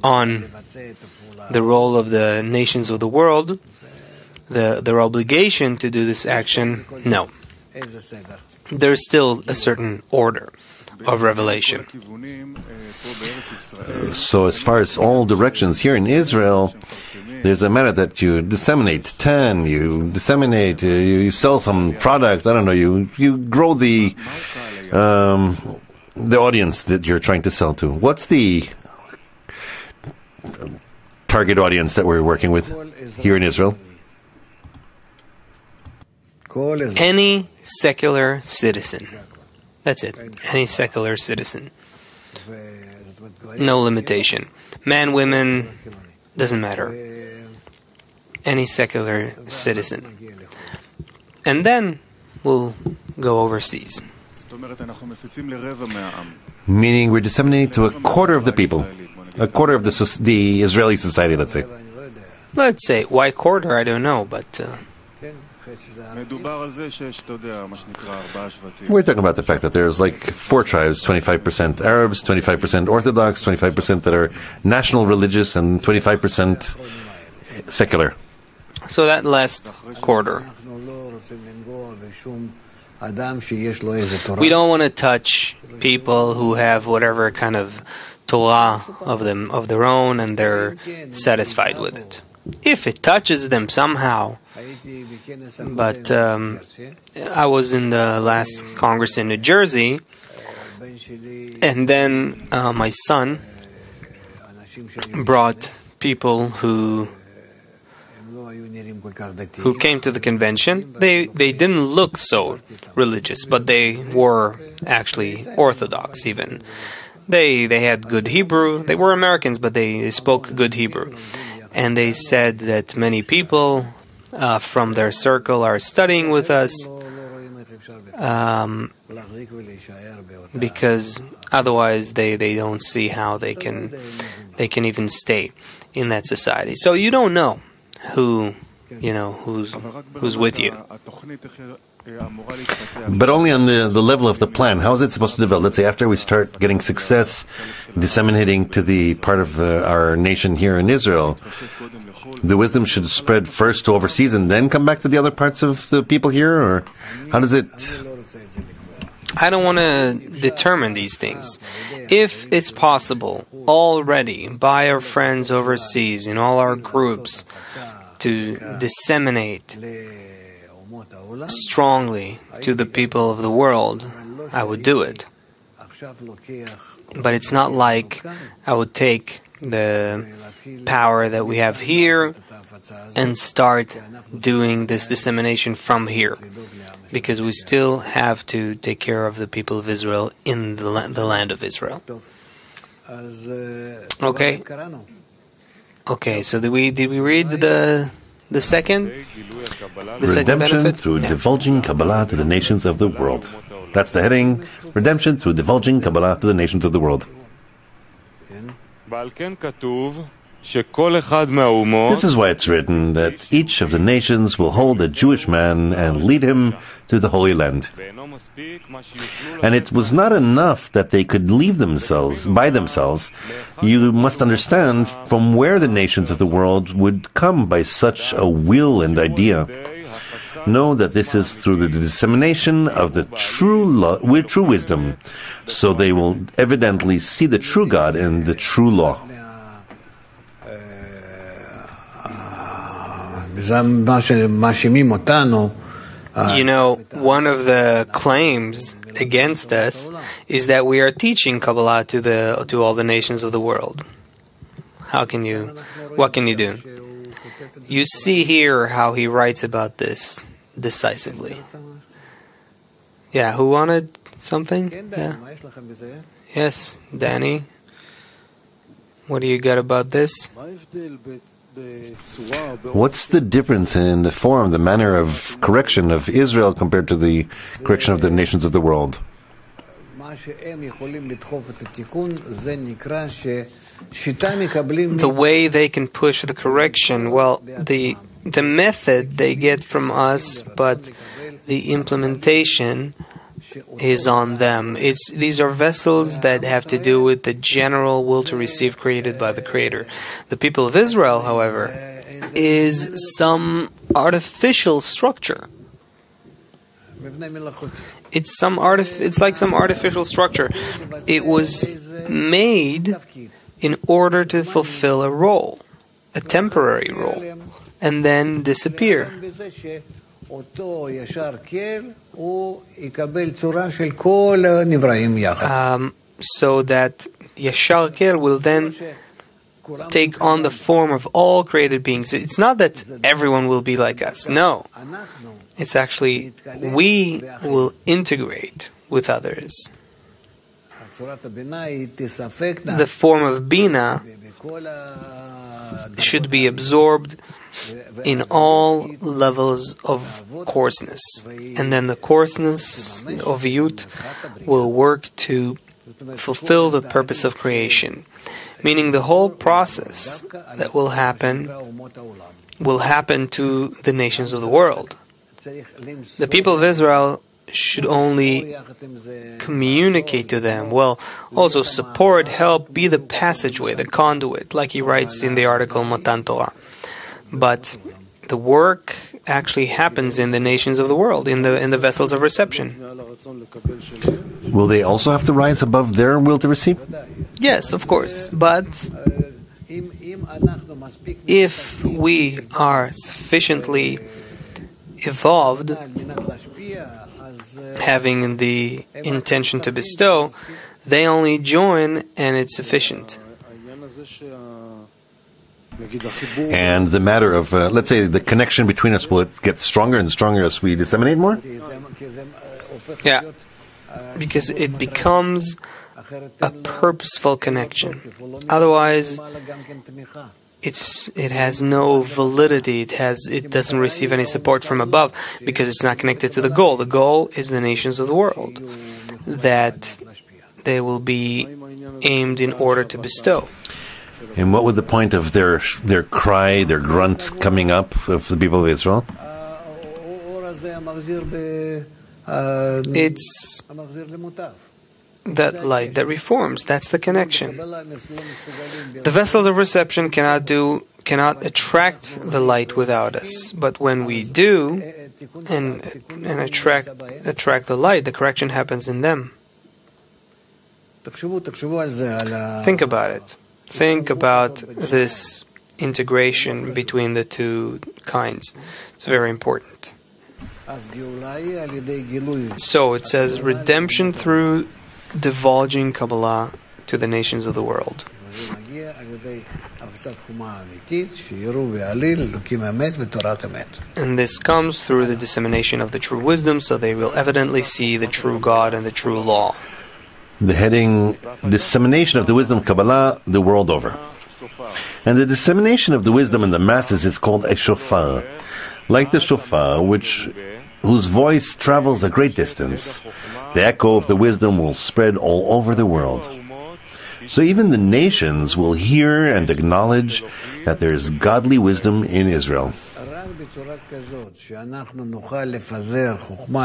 on the role of the nations of the world, their obligation to do this action, no. There's still a certain order of revelation. So as far as all directions here in Israel, there's a matter that you disseminate 10, you disseminate, you sell some product, I don't know, you grow the audience that you're trying to sell to. What's the target audience that we're working with here in Israel? Any secular citizen. That's it. Any secular citizen. No limitation. Man, women, doesn't matter. Any secular citizen. And then we'll go overseas. Meaning we're disseminating to a quarter of the people. A quarter of the Israeli society, let's say. Let's say. Why quarter? I don't know, but... We're talking about the fact that there's like 4 tribes, 25% Arabs, 25% Orthodox, 25% that are national religious, and 25% secular. So that last quarter. We don't want to touch people who have whatever kind of Torah of their own, and they're satisfied with it. If it touches them somehow. But I was in the last Congress in New Jersey, and then my son brought people who came to the convention. They didn't look so religious, but they were actually Orthodox even. They had good Hebrew. They were Americans, but they spoke good Hebrew. And they said that many people from their circle are studying with us because otherwise they don't see how they can even stay in that society. So you don't know who's with you. But only on the level of the plan. How is it supposed to develop? Let's say after we start getting success disseminating to the part of our nation here in Israel, the wisdom should spread first to overseas and then come back to the other parts of the people here? Or how does it... I don't want to determine these things. If it's possible already by our friends overseas in all our groups to disseminate strongly to the people of the world, I would do it. But it's not like I would take the power that we have here and start doing this dissemination from here, because we still have to take care of the people of Israel in the land of Israel. Okay. So did we read the second? Redemption benefit? through divulging Kabbalah to the nations of the world. That's the heading. Redemption through divulging Kabbalah to the nations of the world. This is why it's written that each of the nations will hold a Jewish man and lead him to the Holy Land. And it was not enough that they could leave themselves by themselves. You must understand from where the nations of the world would come by such a will and idea. Know that this is through the dissemination of the true wisdom, so they will evidently see the true God and the true law. You know, one of the claims against us is that we are teaching Kabbalah to all the nations of the world. What can you do? You see here how he writes about this decisively. Yeah, who wanted something? Yeah. Yes, Danny. What do you got about this? What's the difference in the form, the manner of correction of Israel compared to the correction of the nations of the world? The way they can push the correction, well, the method they get from us, but the implementation is on them. These are vessels that have to do with the general will to receive created by the Creator. The people of Israel, however, is some artificial structure. It's like some artificial structure. It was made in order to fulfill a role, a temporary role, and then disappear. So that Yashar Kel will then take on the form of all created beings. It's not that everyone will be like us. No. It's actually we will integrate with others. The form of Bina should be absorbed in all levels of coarseness. And then the coarseness of Yud will work to fulfill the purpose of creation. Meaning the whole process that will happen to the nations of the world. The people of Israel should only communicate to them, well, also support, help, be the passageway, the conduit, like he writes in the article Matan Torah. But the work actually happens in the nations of the world, in the vessels of reception. Will they also have to rise above their will to receive? Yes, of course. But if we are sufficiently evolved, having the intention to bestow, they only join and it's sufficient. And the matter of, let's say, the connection between us, will it get stronger and stronger as we disseminate more? Yeah, because it becomes a purposeful connection. Otherwise, it has no validity. It doesn't receive any support from above because it's not connected to the goal. The goal is the nations of the world, that they will be aimed in order to bestow. And what would the point of their cry, their grunt coming up of the people of Israel? It's that light that reforms. That's the connection. The vessels of reception cannot attract the light without us. But when we do and attract the light, the correction happens in them. Think about it. Think about this integration between the two kinds. It's very important. So it says redemption through divulging Kabbalah to the nations of the world. And this comes through the dissemination of the true wisdom, so they will evidently see the true God and the true law. The heading, dissemination of the wisdom of Kabbalah the world over. And the dissemination of the wisdom in the masses is called a shofar. Like the shofar, whose voice travels a great distance, the echo of the wisdom will spread all over the world. So even the nations will hear and acknowledge that there is godly wisdom in Israel.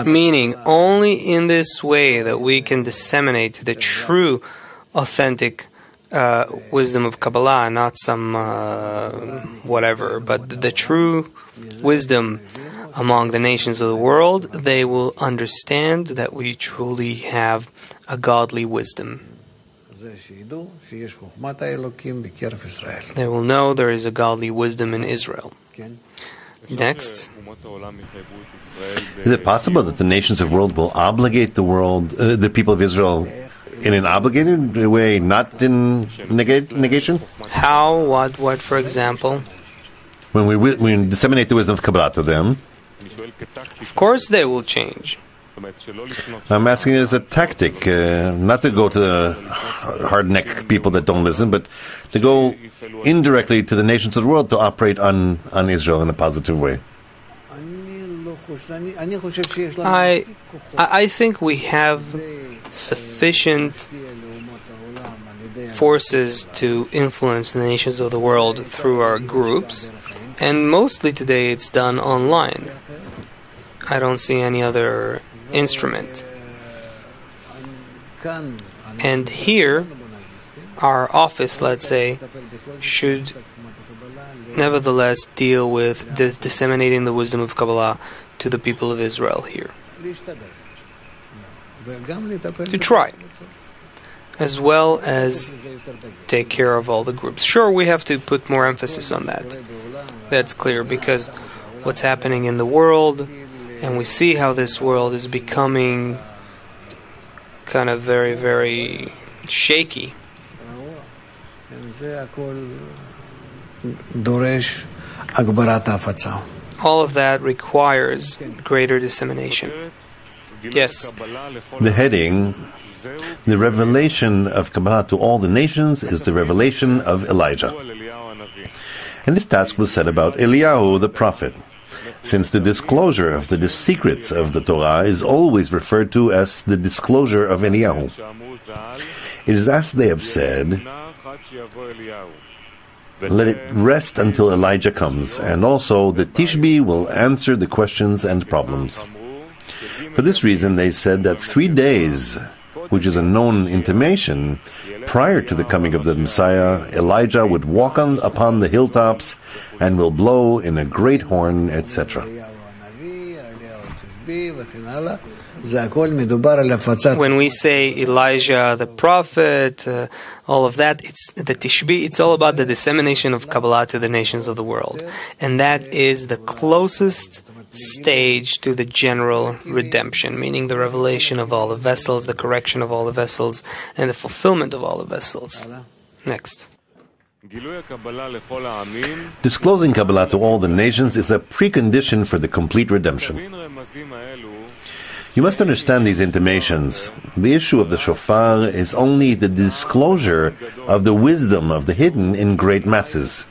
Meaning, only in this way that we can disseminate the true, authentic wisdom of Kabbalah, not some whatever, but the true wisdom among the nations of the world, they will understand that we truly have a godly wisdom. They will know there is a godly wisdom in Israel. Next. Is it possible that the nations of the world will obligate the people of Israel in an obligated way, not in negation? How? What, for example? When we disseminate the wisdom of Kabbalah to them, of course they will change. I'm asking it as a tactic, not to go to the hard-necked people that don't listen, but to go indirectly to the nations of the world to operate on Israel in a positive way. I think we have sufficient forces to influence the nations of the world through our groups, and mostly today it's done online. I don't see any other instrument. And here, our office, let's say, should nevertheless deal with disseminating the wisdom of Kabbalah to the people of Israel here. To try, as well as take care of all the groups. Sure, we have to put more emphasis on that. That's clear, because what's happening in the world, and we see how this world is becoming kind of very, very shaky. All of that requires greater dissemination. Yes. The heading, the revelation of Kabbalah to all the nations, is the revelation of Elijah. And this task was said about Eliyahu the prophet, since the disclosure of the secrets of the Torah is always referred to as the disclosure of Eliyahu. It is as they have said, let it rest until Elijah comes, and also the Tishbi will answer the questions and problems. For this reason, they said that 3 days, which is a known intimation, prior to the coming of the Messiah, Elijah would walk upon the hilltops and will blow in a great horn, etc. When we say Elijah the prophet, all of that, it's the Tishbi, it's all about the dissemination of Kabbalah to the nations of the world. And that is the closest stage to the general redemption, meaning the revelation of all the vessels, the correction of all the vessels, and the fulfillment of all the vessels. Next. Disclosing Kabbalah to all the nations is a precondition for the complete redemption. You must understand these intimations. The issue of the shofar is only the disclosure of the wisdom of the hidden in great masses,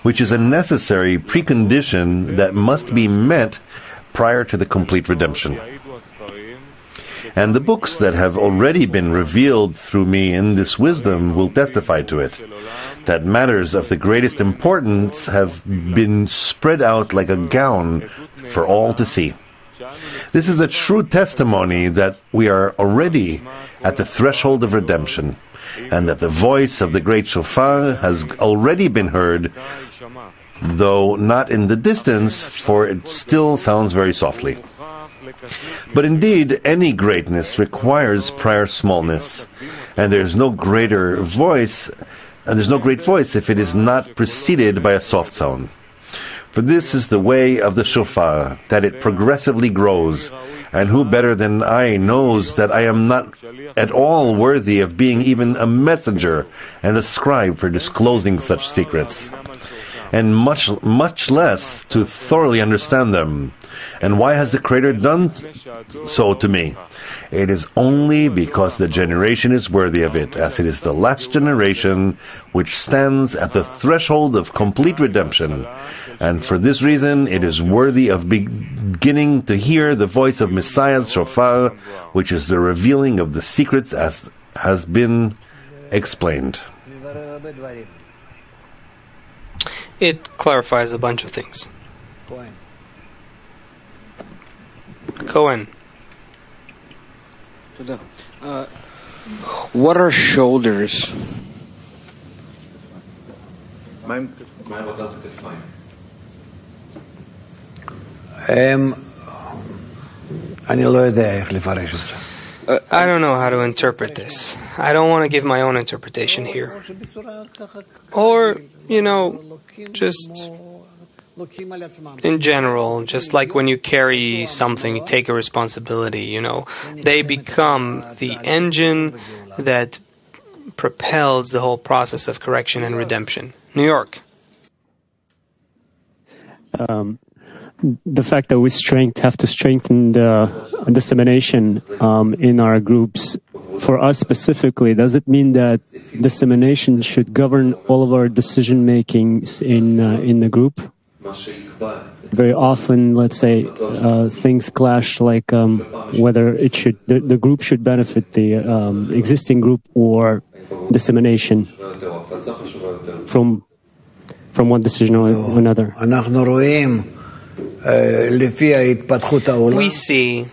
which is a necessary precondition that must be met prior to the complete redemption. And the books that have already been revealed through me in this wisdom will testify to it, that matters of the greatest importance have been spread out like a gown for all to see. This is a true testimony that we are already at the threshold of redemption, and that the voice of the great shofar has already been heard, though not in the distance, for it still sounds very softly. But indeed, any greatness requires prior smallness, and there's no great voice if it is not preceded by a soft sound. For this is the way of the shofar, that it progressively grows, and who better than I knows that I am not at all worthy of being even a messenger and a scribe for disclosing such secrets, and much less to thoroughly understand them. And why has the Creator done so to me? It is only because the generation is worthy of it, as it is the last generation which stands at the threshold of complete redemption. And for this reason, it is worthy of beginning to hear the voice of Messiah's shofar, which is the revealing of the secrets as has been explained? It clarifies a bunch of things. Cohen. What are shoulders? I don't know how to interpret this. I don't want to give my own interpretation here. Or, just in general, just like when you carry something, you take a responsibility, they become the engine that propels the whole process of correction and redemption. New York. The fact that we have to strengthen the dissemination in our groups, for us specifically, does it mean that dissemination should govern all of our decision makings in the group? Very often, let's say, things clash, like whether the group should benefit the existing group or dissemination from one decision or another. We see,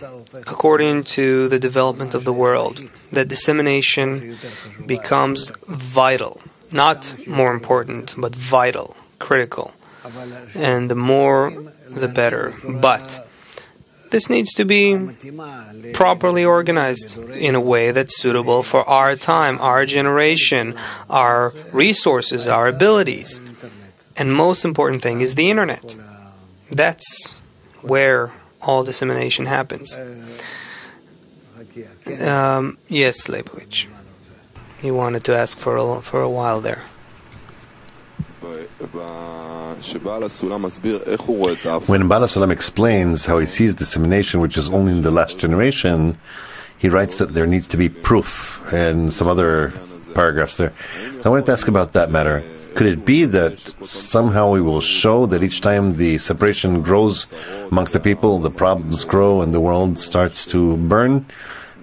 according to the development of the world, that dissemination becomes vital, not more important, but vital, critical. And the more, the better. But this needs to be properly organized in a way that's suitable for our time, our generation, our resources, our abilities. And most important thing is the internet. That's where all dissemination happens. Yes, Leibovich. He wanted to ask for a while there. When Baal HaSulam explains how he sees dissemination, which is only in the last generation, he writes that there needs to be proof, and some other paragraphs there. I wanted to ask about that matter. Could it be that somehow we will show that each time the separation grows amongst the people, the problems grow and the world starts to burn?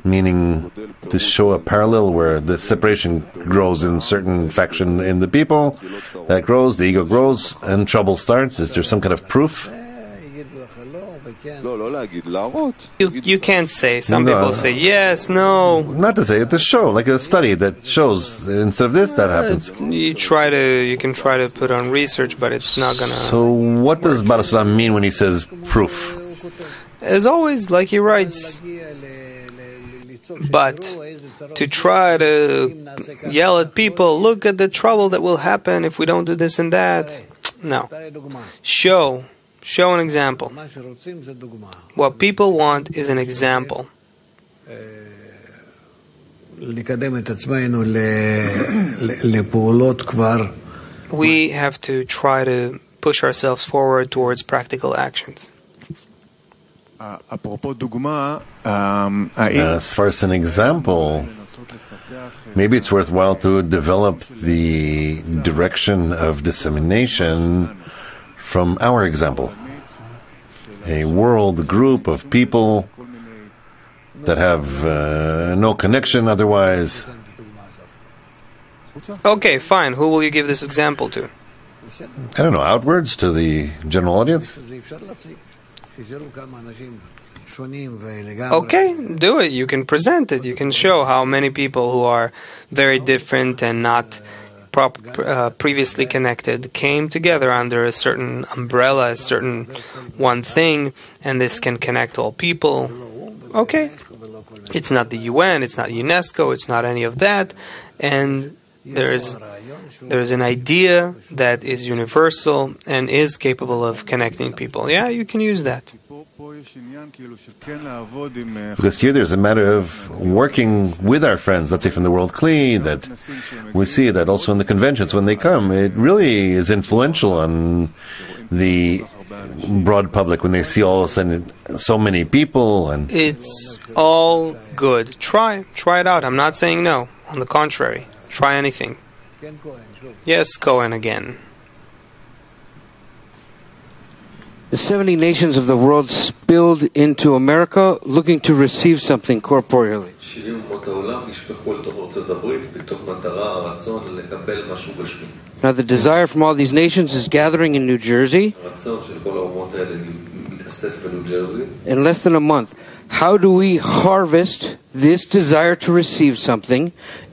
Meaning to show a parallel where the separation grows in a certain faction in the people, that grows, the ego grows, and trouble starts. Is there some kind of proof? You can't say. Some people say yes, no. Not to say it, to show, like a study that shows instead of this, that happens. You can try to put on research, but it's not gonna. So what does Baal HaSulam mean when he says proof? As always, like he writes. But to try to yell at people, look at the trouble that will happen if we don't do this and that. No. Show an example. What people want is an example. We have to try to push ourselves forward towards practical actions. As far as an example, maybe it's worthwhile to develop the direction of dissemination from our example. A world group of people that have no connection otherwise. Okay, fine. Who will you give this example to? I don't know, outwards to the general audience? Okay, do it. You can present it. You can show how many people who are very different and not previously connected came together under a certain umbrella, a certain one thing, and this can connect all people. Okay. It's not the UN, it's not UNESCO, it's not any of that, and there's an idea that is universal and is capable of connecting people. Yeah, you can use that. Because here there's a matter of working with our friends, let's say from the World Kli, that we see that also in the conventions when they come. It really is influential on the broad public when they see all of a sudden so many people. And it's all good. Try it out. I'm not saying no. On the contrary, try anything. Yes, Cohen again. The 70 nations of the world spilled into America looking to receive something corporeally. Now the desire from all these nations is gathering in New Jersey in less than a month. How do we harvest this desire to receive something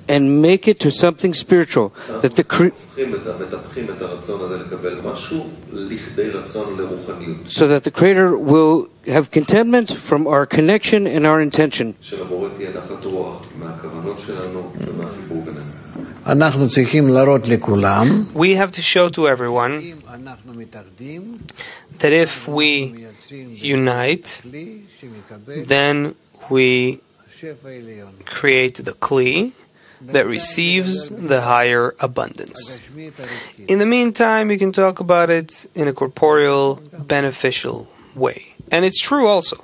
and make it to something spiritual? That so that the Creator will have contentment from our connection and our intention. We have to show to everyone that if we unite, then we create the Kli that receives the higher abundance. In the meantime, you can talk about it in a corporeal, beneficial way. And it's true also.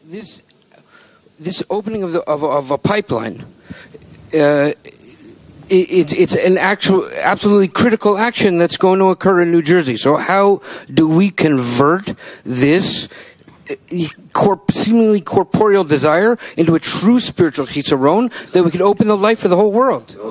This opening of a pipeline, it's an absolutely critical action that's going to occur in New Jersey. So how do we convert this seemingly corporeal desire into a true spiritual chisaron that we can open the light for the whole world? I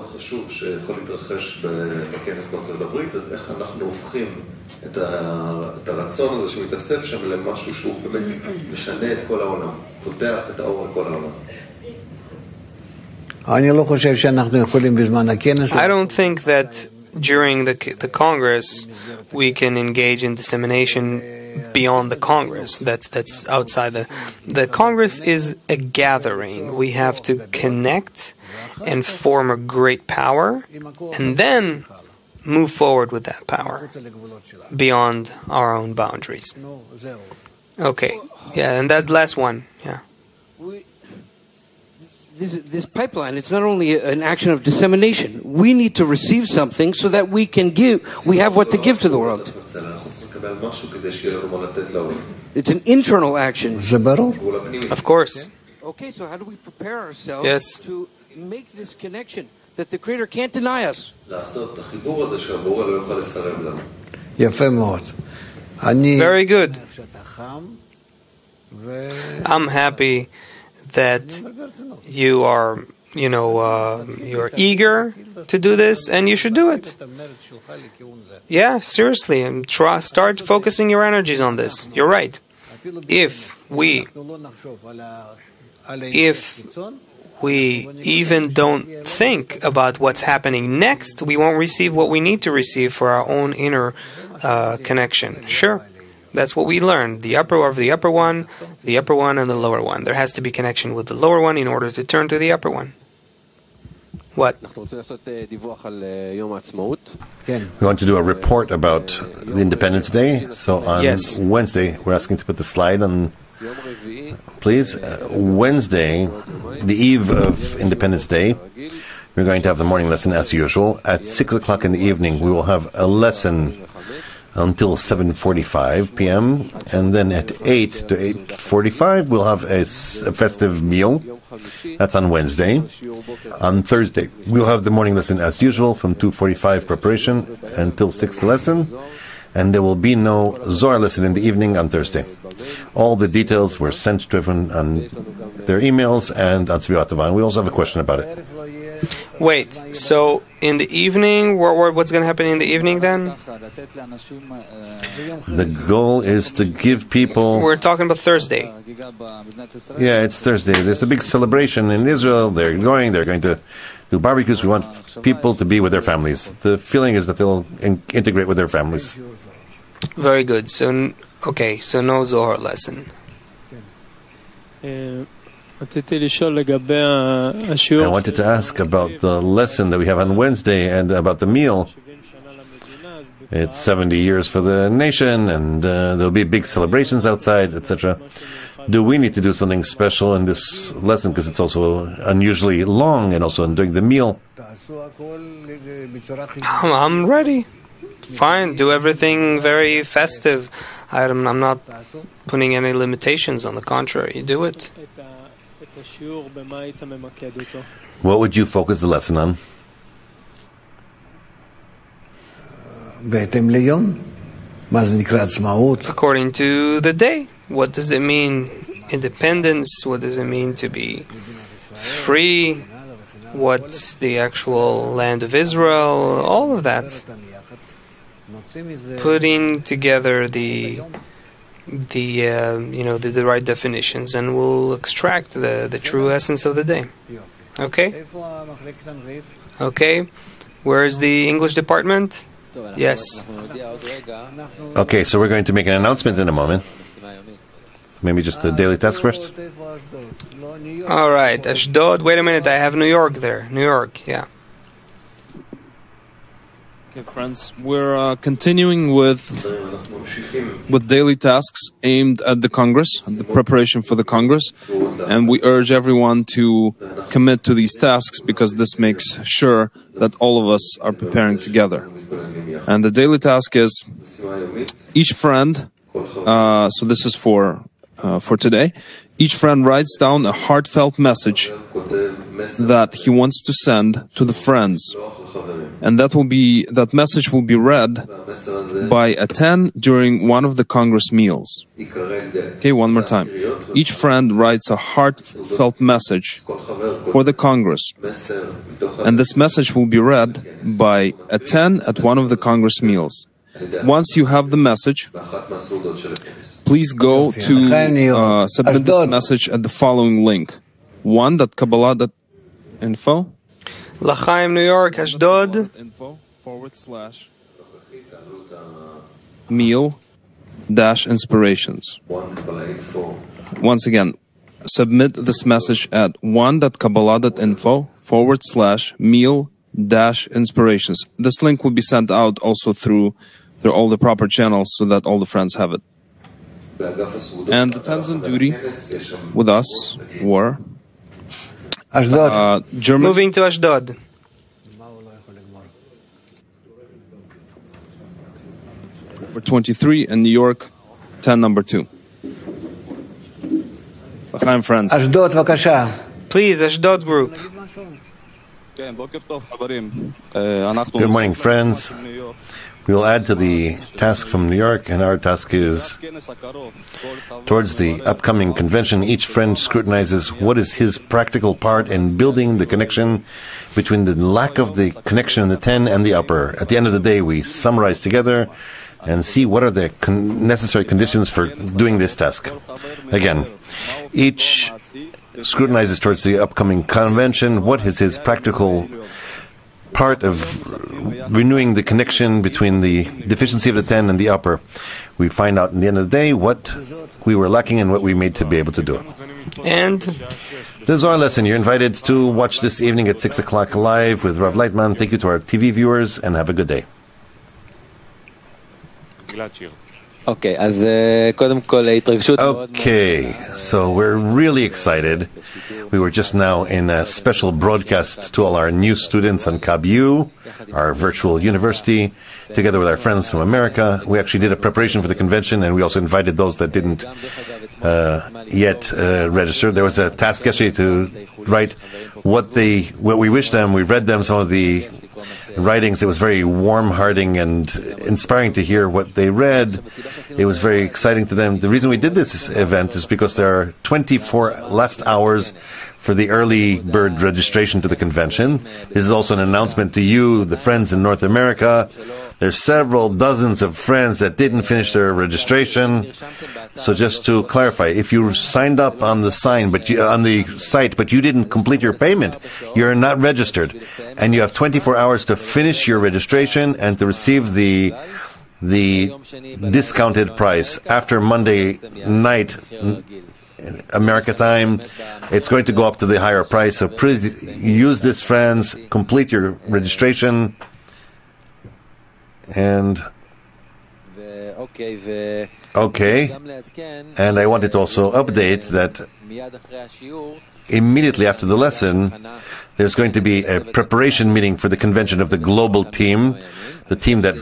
don't think that during the Congress we can engage in dissemination beyond the Congress. That's outside the Congress is a gathering. We have to connect and form a great power, and then move forward with that power beyond our own boundaries. Okay, yeah, and that last one, yeah. This pipeline, it's not only an action of dissemination. We need to receive something so that we can give, we have what to give to the world. It's an internal action. Of course. Okay, so how do we prepare ourselves to make this connection that the Creator can't deny us? Very good. I'm happy that you are, you're eager to do this, and you should do it. Yeah, seriously, and start focusing your energies on this. You're right. If we even don't think about what's happening next, we won't receive what we need to receive for our own inner connection. Sure. That's what we learned. The upper of the upper one, and the lower one. There has to be connection with the lower one in order to turn to the upper one. What? We want to do a report about the Independence Day. So on Wednesday, we're asking to put the slide on, please. Wednesday, the eve of Independence Day, we're going to have the morning lesson as usual. At 6 o'clock in the evening, we will have a lesson until 7:45 p.m. and then at 8 to 8:45 we'll have a festive meal. That's on Wednesday. On Thursday we'll have the morning lesson as usual from 2:45 preparation until 6 the lesson, and there will be no Zohar lesson in the evening on Thursday. All the details were sent to everyone on their emails and on Tzviat Tova. We also have a question about it. Wait, so in the evening, what's going to happen in the evening then? The goal is to give people... We're talking about Thursday. Yeah, it's Thursday. There's a big celebration in Israel. They're going to do barbecues. We want people to be with their families. The feeling is that they'll integrate with their families. Very good. So, okay, so no Zohar lesson. I wanted to ask about the lesson that we have on Wednesday and about the meal. It's 70 years for the nation, and there'll be big celebrations outside, etc. Do we need to do something special in this lesson, because it's also unusually long, and also during the meal? I'm ready. Fine, do everything very festive. I'm not putting any limitations. On the contrary, you do it. What would you focus the lesson on? according to the day. What does it mean, independence? What does it mean to be free? What's the actual land of Israel? All of that. Putting together the right definitions, and we'll extract the true essence of the day. Okay? Okay. Where is the English department? Yes. Okay, so we're going to make an announcement in a moment. Maybe just the daily task first. All right, Ashdod. Wait a minute, I have New York there. New York, yeah. Okay, friends, we're continuing with daily tasks aimed at the Congress, the preparation for the Congress, and we urge everyone to commit to these tasks because this makes sure that all of us are preparing together. And the daily task is each friend. So this is for today. Each friend writes down a heartfelt message that he wants to send to the friends. And that message will be read by a 10 during one of the Congress meals. Okay, one more time. Each friend writes a heartfelt message for the Congress. And this message will be read by a 10 at one of the Congress meals. Once you have the message, please go to submit this message at the following link: one.kabbalah.info. L'chaim, New York, Ashdod. /meal-inspirations. Once again, submit this message at one.kabbalah.info/meal-inspirations. This link will be sent out also through all the proper channels so that all the friends have it. And the tens on duty with us were Ashdod. Moving to Ashdod. Number 23 in New York, 10 number 2. L'chaim, friends. Ashdod, b'kasha. Please, Ashdod group. Good morning, friends. We will add to the task from New York, and our task is towards the upcoming convention. Each friend scrutinizes what is his practical part in building the connection between the lack of the connection in the 10 and the upper. At the end of the day, we summarize together and see what are the necessary conditions for doing this task. Again, each scrutinizes towards the upcoming convention what is his practical part of renewing the connection between the deficiency of the 10 and the upper. We find out in the end of the day what we were lacking and what we made to be able to do it. And this is our lesson. You're invited to watch this evening at 6 o'clock live with Rav Leitman. Thank you to our TV viewers and have a good day. Okay, so we're really excited. We were just now in a special broadcast to all our new students on KabU, our virtual university, together with our friends from America. We actually did a preparation for the convention, and we also invited those that didn't yet register. There was a task yesterday to write what we wished them. We read them some of the writings. It was very warm-hearting and inspiring to hear what they read. It was very exciting to them. The reason we did this event is because there are 24 last hours for the early bird registration to the convention. This is also an announcement to you, the friends in North America. There's several dozens of friends that didn't finish their registration. So just to clarify, if you signed up on the site, but you didn't complete your payment, you're not registered, and you have 24 hours to finish your registration and to receive the discounted price after Monday night. America time, it's going to go up to the higher price. So please use this, friends. Complete your registration. And okay, and I wanted to also update that immediately after the lesson, there's going to be a preparation meeting for the convention of the global team, the team that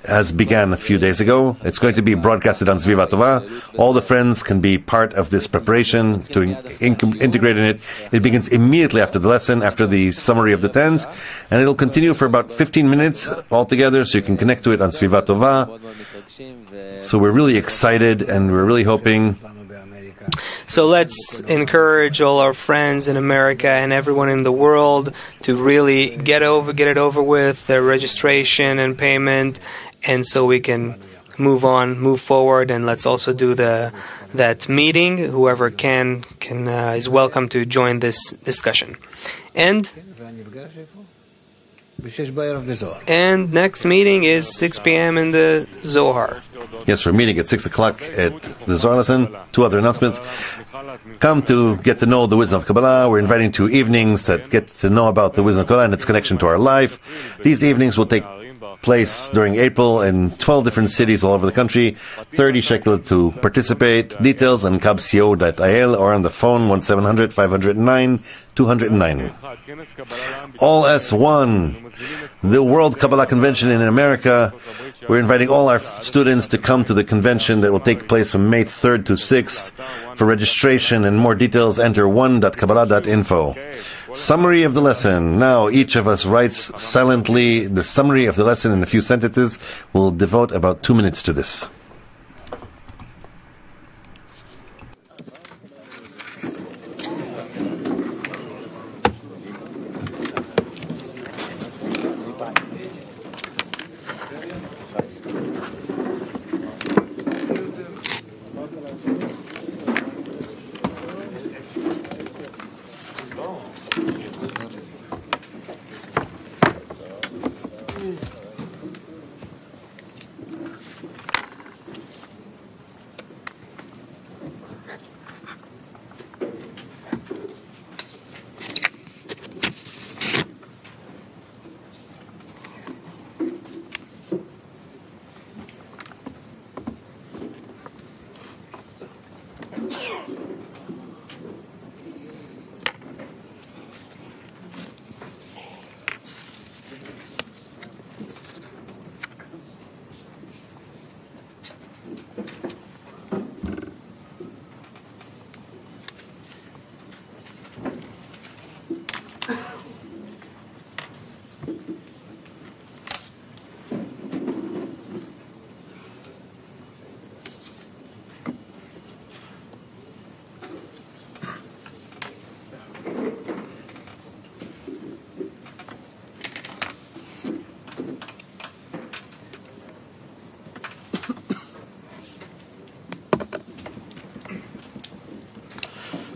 has begun a few days ago. It's going to be broadcasted on Sviva Tova. All the friends can be part of this preparation to integrate in it. It begins immediately after the lesson, after the summary of the tens, and it'll continue for about 15 minutes altogether, so you can connect to it on Sviva Tova. So we're really excited, and we're really hoping. So let's encourage all our friends in America and everyone in the world to really get it over with, their registration and payment, and so we can move forward. And let's also do that meeting. Whoever can is welcome to join this discussion. And next meeting is 6 p.m. in the Zohar. Yes, we're meeting at 6 o'clock at the Zohar lesson. 2 other announcements. Come to get to know the wisdom of Kabbalah. We're inviting to evenings that get to know about the wisdom of Kabbalah and its connection to our life. These evenings will take place during April in 12 different cities all over the country. 30 shekel to participate. Details on kabco.il or on the phone 1-700-509-209. All S1, the World Kabbalah Convention in America. We're inviting all our students to come to the convention that will take place from May 3rd to 6th. For registration and more details, enter one.kabbalah.info. Summary of the lesson. Now each of us writes silently the summary of the lesson in a few sentences. We'll devote about 2 minutes to this.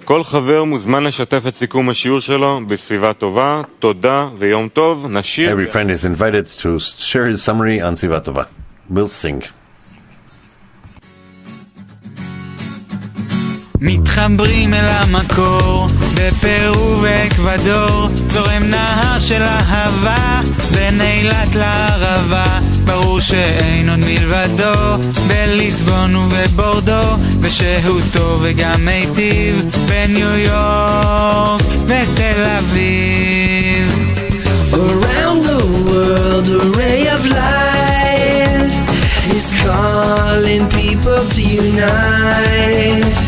כל חבר מוזמן לשתף את סיכום השיעור שלו בסביבה טובה, תודה ויום טוב, נשיר. Every friend is invited to share his summary on Sviva Tova. We'll sing. מתחברים אל המקור, בפרו ואקוודור, זורם נהר של אהבה, בין אילת לערבה, ברור שאין עוד מלבדו, בליסבון ובבורדו, ושהותו וגם מיטיב, בניו יורק ותל אביב. Around the world, a ray of light is calling people to unite,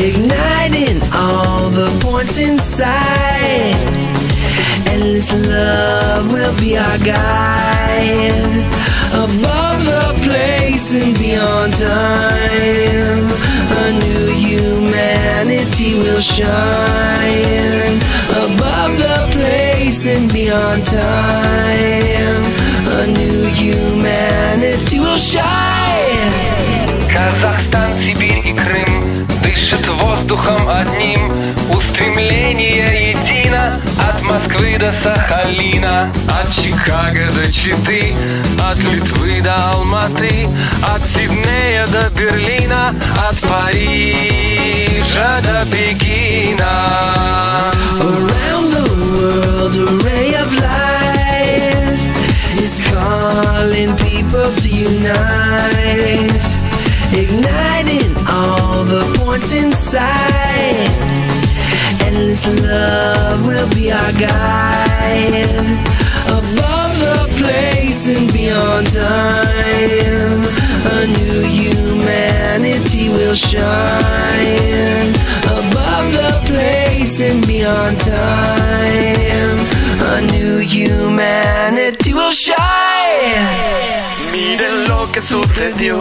igniting all the points inside. Endless love will be our guide, above the place and beyond time. A new humanity will shine, above the place and beyond time. A new humanity will shine. Казахстан, Сибирь и Крым дышат воздухом одним. Устремление едино от Москвы до Сахалина, от Чикаго до Читы, от Литвы до Алматы, от Сиднея до Берлина, от Парижа до Пекина. Around the world, a ray of light is calling people to unite, igniting all the points inside. Endless love will be our guide, above the place place and beyond time. A new humanity will shine above the place and beyond time. A new humanity will shine. Miren lo que sucedió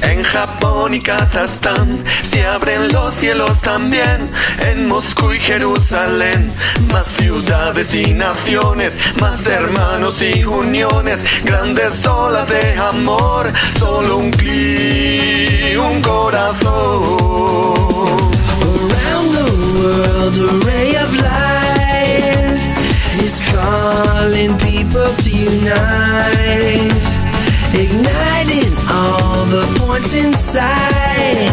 en Japón y Kazajstán. Se abren los cielos también en Moscú y Jerusalén. Más ciudades y naciones, más hermanos y uniones. Grandes olas de amor, solo un clic, un corazón. Around the world, a ray of light is calling people to unite. Igniting all the points inside.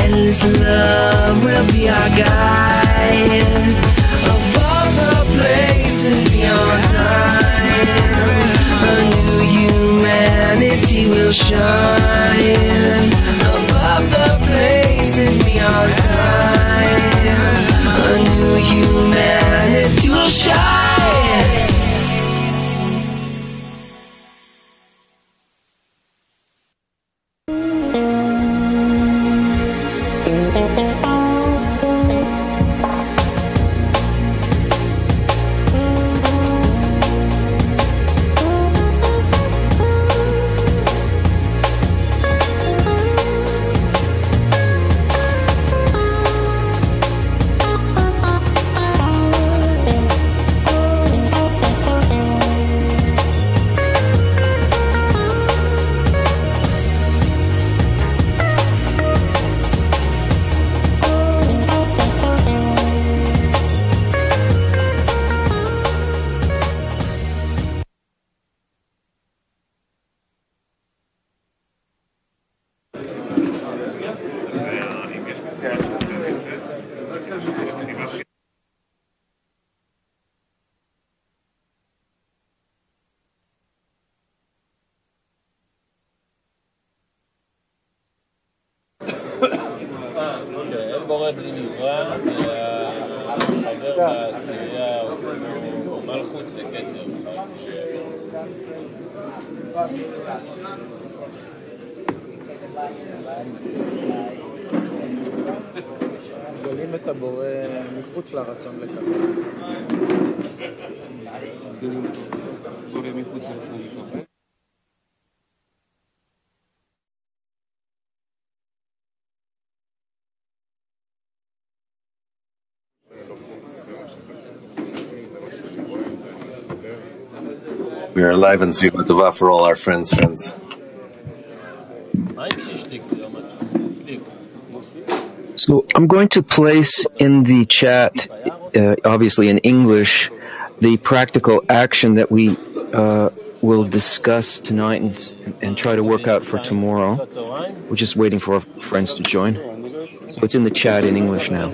Endless love will be our guide. Above the place and beyond time. A new humanity will shine. Above the place and beyond time. A new humanity will shine. אין בורא בלי נברא, והחבר בעשייה הוא מלכות וכתר. גולים את הבורא מחוץ לרצון לקבל. גולים את הבורא מחוץ לרצון לקבל. We are live in Sviva Tova for all our friends. So I'm going to place in the chat, obviously in English, the practical action that we will discuss tonight and try to work out for tomorrow. We're just waiting for our friends to join. So it's in the chat in English now.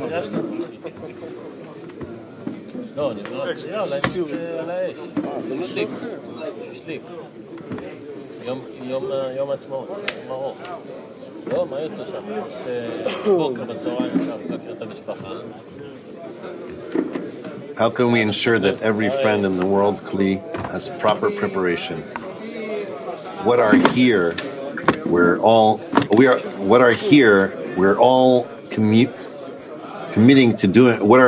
יום עצמאות, מרוק. לא, מה יוצא שם? בוקר בצהריים אפשר להכיר את המשפחה. How can we ensure that every friend in the world, Kli, has proper preparation? What are here, we're all committing to do it. What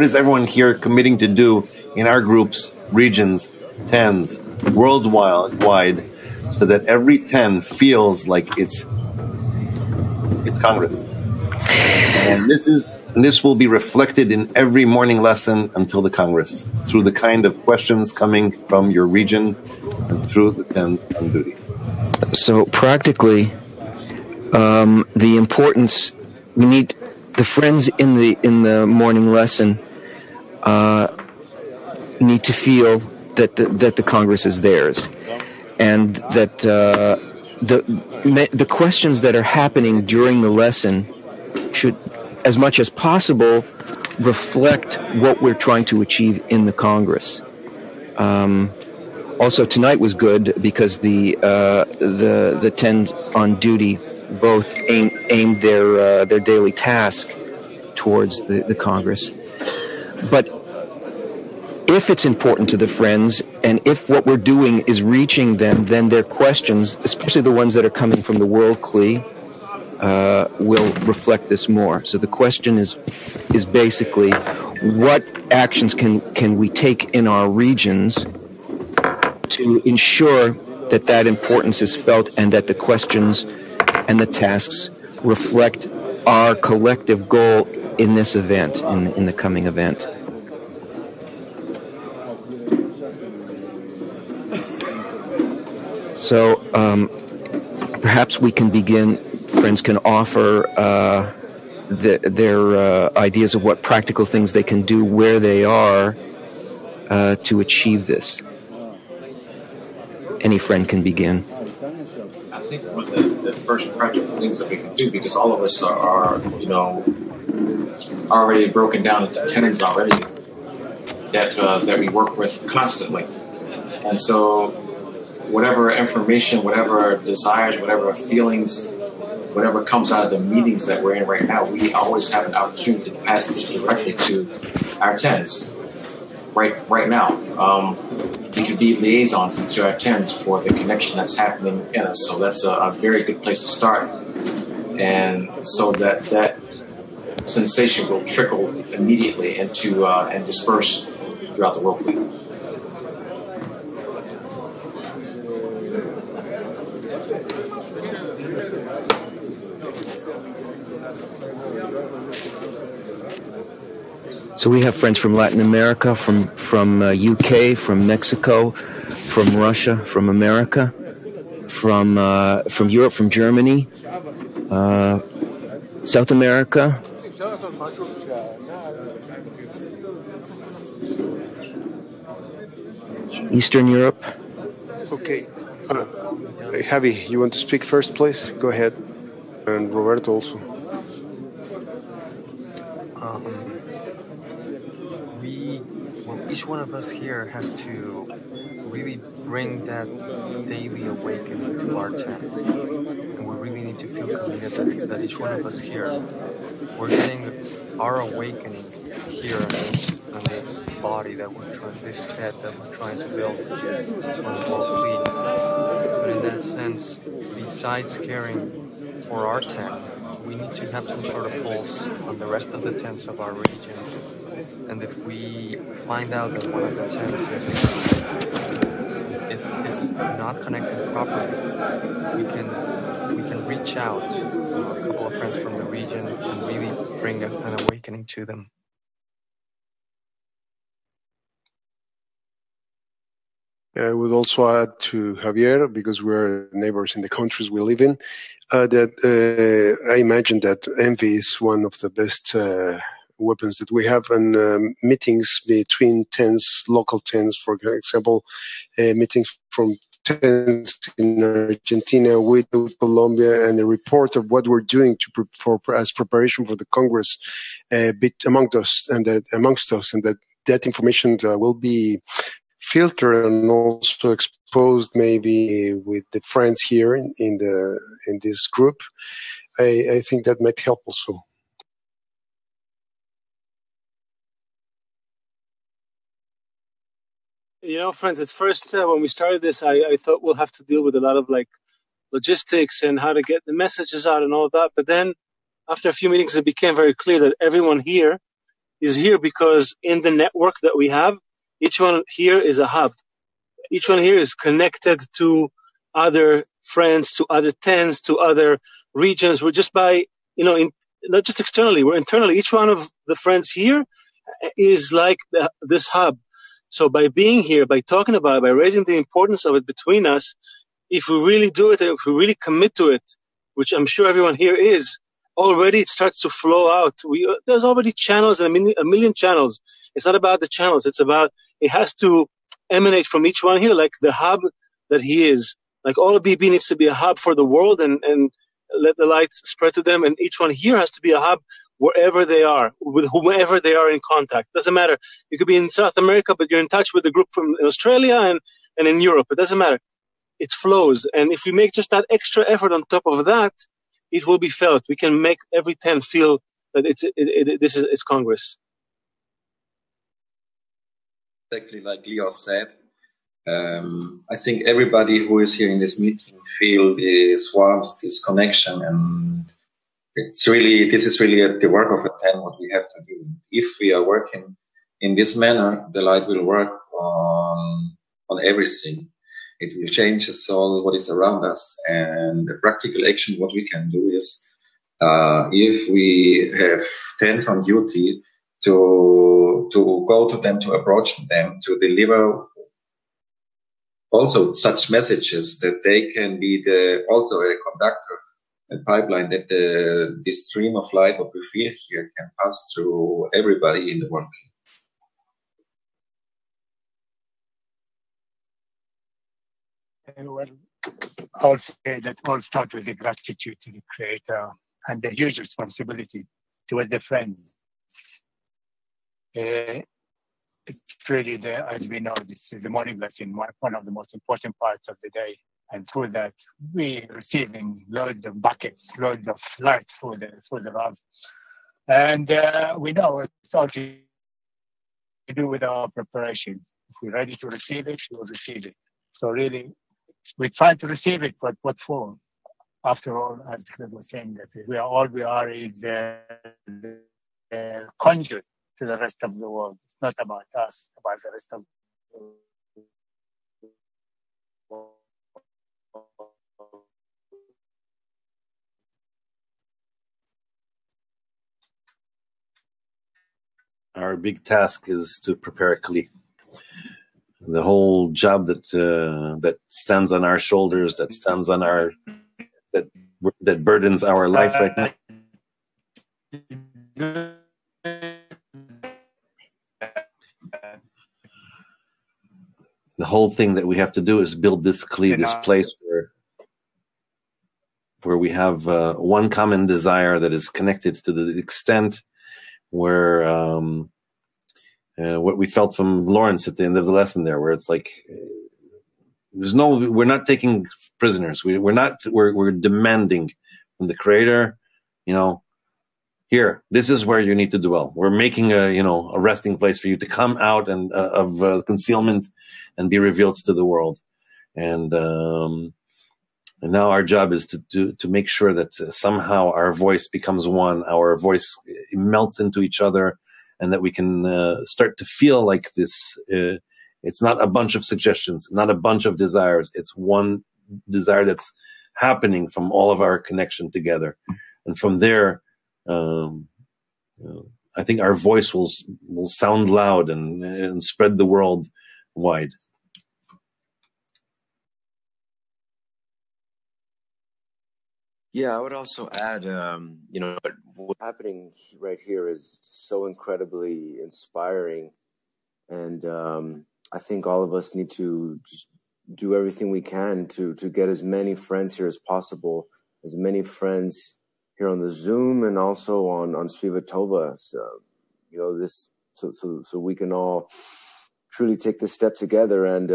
is everyone here committing to do in our groups, regions, tens, worldwide, so that every 10 feels like it's Congress. And this will be reflected in every morning lesson until the Congress, through the kind of questions coming from your region and through the 10s on duty. So practically, the importance, we need the friends in the morning lesson need to feel that the Congress is theirs, and that the questions that are happening during the lesson should, as much as possible, reflect what we're trying to achieve in the Congress. Also, tonight was good because the 10 on duty both aimed their daily task towards the Congress. But if it's important to the friends, and if what we're doing is reaching them, then their questions, especially the ones that are coming from the world Kli, will reflect this more. So the question is basically, what actions can we take in our regions to ensure that that importance is felt and that the questions and the tasks reflect our collective goal in this event, in the coming event. So perhaps we can begin, friends can offer their ideas of what practical things they can do where they are to achieve this. Any friend can begin. I think one of the first practical things that we can do, because all of us are already broken down into tenets already that we work with constantly, and so whatever information, whatever desires, whatever feelings, whatever comes out of the meetings that we're in right now, we always have an opportunity to pass this directly to our tenants. Right now, we can be liaisons to our tenants for the connection that's happening in us. So that's a very good place to start, and so that sensation will trickle immediately into and disperse throughout the world. So we have friends from Latin America, from UK, from Mexico, from Russia, from America, from Europe, from Germany, South America. Eastern Europe. Okay. Javi, you want to speak first, please? Go ahead. And Roberto also. Each one of us here has to really bring that daily awakening to our tent. And we really need to feel committed that each one of us here, we're getting our awakening here on this body that we're trying, this head that we're trying to build on the world fleet. But in that sense, besides caring for our tent, we need to have some sort of pulse on the rest of the tents of our region. And if we find out that one of the tents is not connected properly, we can reach out to a couple of friends from the region and really bring an awakening to them. I would also add to Javier, because we're neighbors in the countries we live in, that I imagine that envy is one of the best weapons that we have, and meetings between tents, local tents, for example, meetings from tents in Argentina with Colombia, and a report of what we're doing as preparation for the Congress amongst us, and that information will be filtered and also exposed maybe with the friends here in this group. I think that might help also. You know, friends, at first when we started this, I thought we'll have to deal with a lot of logistics and how to get the messages out and all that. But then after a few meetings, it became very clear that everyone here is here because in the network that we have, each one here is a hub. Each one here is connected to other friends, to other tents, to other regions. We're just not just externally, we're internally. Each one of the friends here is like this hub. So by being here, by talking about it, by raising the importance of it between us, if we really do it, if we really commit to it, which I'm sure everyone here is, already it starts to flow out. There's already channels and a million channels. It's not about the channels. It's about, it has to emanate from each one here, like the hub that he is. Like all of BB needs to be a hub for the world and let the light spread to them. And each one here has to be a hub wherever they are, with whomever they are in contact. Doesn't matter. You could be in South America, but you're in touch with a group from Australia and in Europe. It doesn't matter. It flows. And if we make just that extra effort on top of that, it will be felt. We can make every tent feel that it's Congress. exactly like Leo said. I think everybody who is here in this meeting feel this warmth, this connection, and this is really the work of a 10, what we have to do. If we are working in this manner, the light will work on everything. It will change us all, what is around us, and the practical action, what we can do is, if we have 10s on duty, to go to them, to approach them, to deliver also such messages that they can be also a conductor, a pipeline, that this stream of light, what we feel here, can pass through everybody in the world. Well, I'll say that all starts with the gratitude to the Creator and the huge responsibility towards the friends. It's really, as we know, this is the morning blessing, one of the most important parts of the day. And through that, we receiving loads of buckets, loads of light through the Rav. And we know it's all to do with our preparation. If we're ready to receive it, we'll receive it. So really, we try to receive it, but what for? After all, as Cliff was saying, that we are is a conduit to the rest of the world. It's not about us, about the rest of the world. Our big task is to prepare a kli. The whole job that stands on our shoulders, that stands on our that burdens our life right now. The whole thing that we have to do is build this kli, this place where we have one common desire that is connected to the extent where what we felt from Lawrence at the end of the lesson there, where it's like we're not taking prisoners. We're demanding from the Creator, here, this is where you need to dwell. We're making a resting place for you to come out and of concealment and be revealed to the world. And now our job is to make sure that somehow our voice becomes one, our voice melts into each other, and that we can start to feel like this. It's not a bunch of suggestions, not a bunch of desires. It's one desire that's happening from all of our connection together. And from there, I think our voice will sound loud and spread the world wide. Yeah, I would also add, what's happening right here is so incredibly inspiring. And I think all of us need to just do everything we can to get as many friends here as possible, as many friends here on the Zoom and also on Sviva Tova. So we can all truly take this step together. And,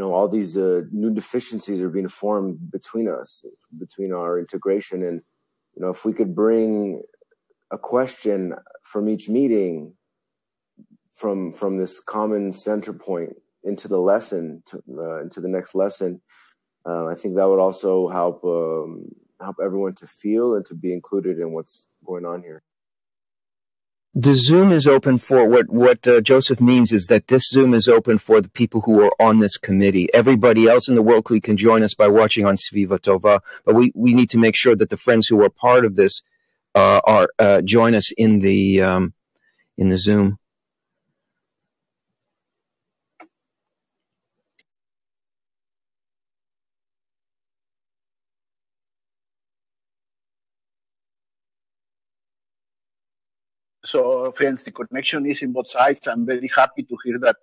all these new deficiencies are being formed between us, between our integration. And, if we could bring a question from each meeting from this common center point into the lesson, into the next lesson, I think that would also help everyone to feel and to be included in what's going on here. The Zoom is open for what Joseph means is that this Zoom is open for the people who are on this committee. Everybody else in the World Clique can join us by watching on Sviva Tova, but we need to make sure that the friends who are part of this join us in the Zoom. So, friends, the connection is in both sides. I'm very happy to hear that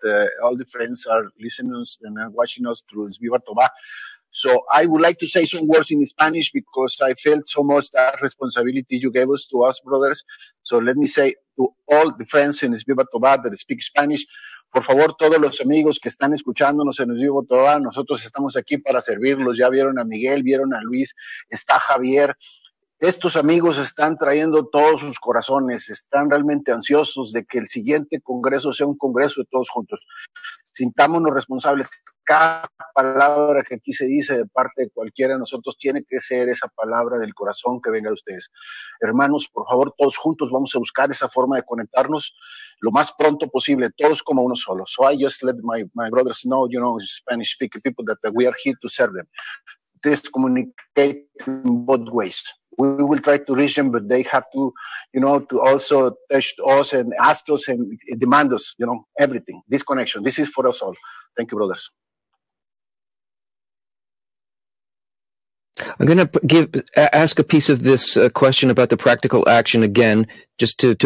all the friends are listening and are watching us through Sviva Tova. So I would like to say some words in Spanish because I felt so much that responsibility you gave us to us, brothers. So let me say to all the friends in Sviva Tova that speak Spanish, por favor, todos los amigos que están escuchándonos en Sviva Tova, nosotros estamos aquí para servirlos. Ya vieron a Miguel, vieron a Luis, está Javier. estos amigos están trayendo todos sus corazones, están realmente ansiosos de que el siguiente congreso sea un congreso de todos juntos. Sintámonos responsables. Cada palabra que aquí se dice de parte de cualquiera de nosotros tiene que ser esa palabra del corazón que venga de ustedes. Hermanos, por favor, todos juntos vamos a buscar esa forma de conectarnos lo más pronto posible, todos como uno solo. So I just let my brothers know, Spanish speaking people, that we are here to serve them. This communicate in both ways. We will try to reach them, but they have to, to also touch us and ask us and demand us, everything. This connection, this is for us all. Thank you, brothers. I'm going to ask a piece of this question about the practical action again, just to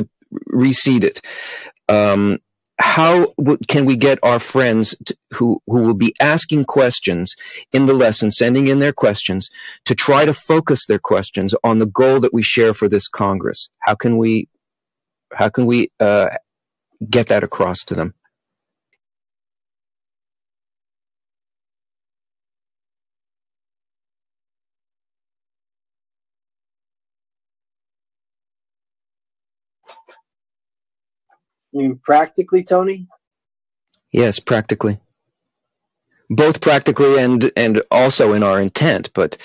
reseed it. How can we get our friends who will be asking questions in the lesson, sending in their questions, to try to focus their questions on the goal that we share for this Congress? How can we get that across to them? You mean practically, Tony? Yes, practically. Both practically and also in our intent. But,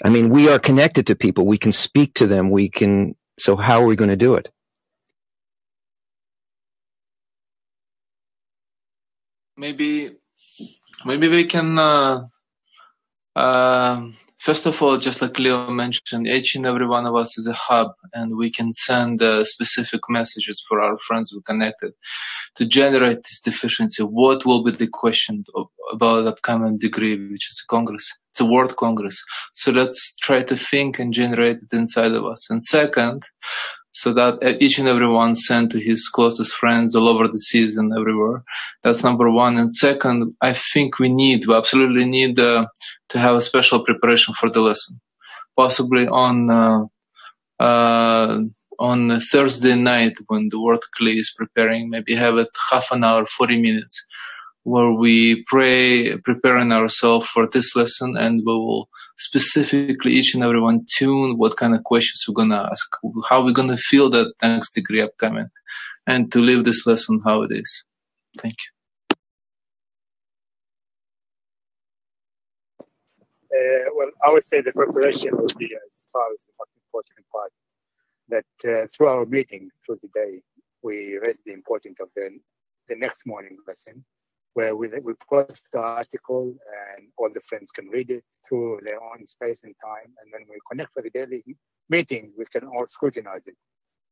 I mean, we are connected to people. We can speak to them. So how are we going to do it? Maybe we can, first of all, just like Leo mentioned, each and every one of us is a hub, and we can send specific messages for our friends who connected to generate this deficiency. What will be the question about upcoming degree, which is a Congress? It's a World Congress. So let's try to think and generate it inside of us. And second, so that each and every one sent to his closest friends all over the seas and everywhere. That's number one. And second, I think we absolutely need to have a special preparation for the lesson. Possibly on Thursday night when the World Clay is preparing, maybe have it half an hour, 40 minutes, where we pray, preparing ourselves for this lesson, and we will specifically each and every one tune what kind of questions we're going to ask, how we're going to feel that next degree upcoming, and to live this lesson how it is. Thank you. Well, I would say the preparation would be as far as the most important part. That through our meeting through the day, we raise the importance of the next morning lesson, where we post the article and all the friends can read it through their own space and time. And when we connect for the daily meeting, we can all scrutinize it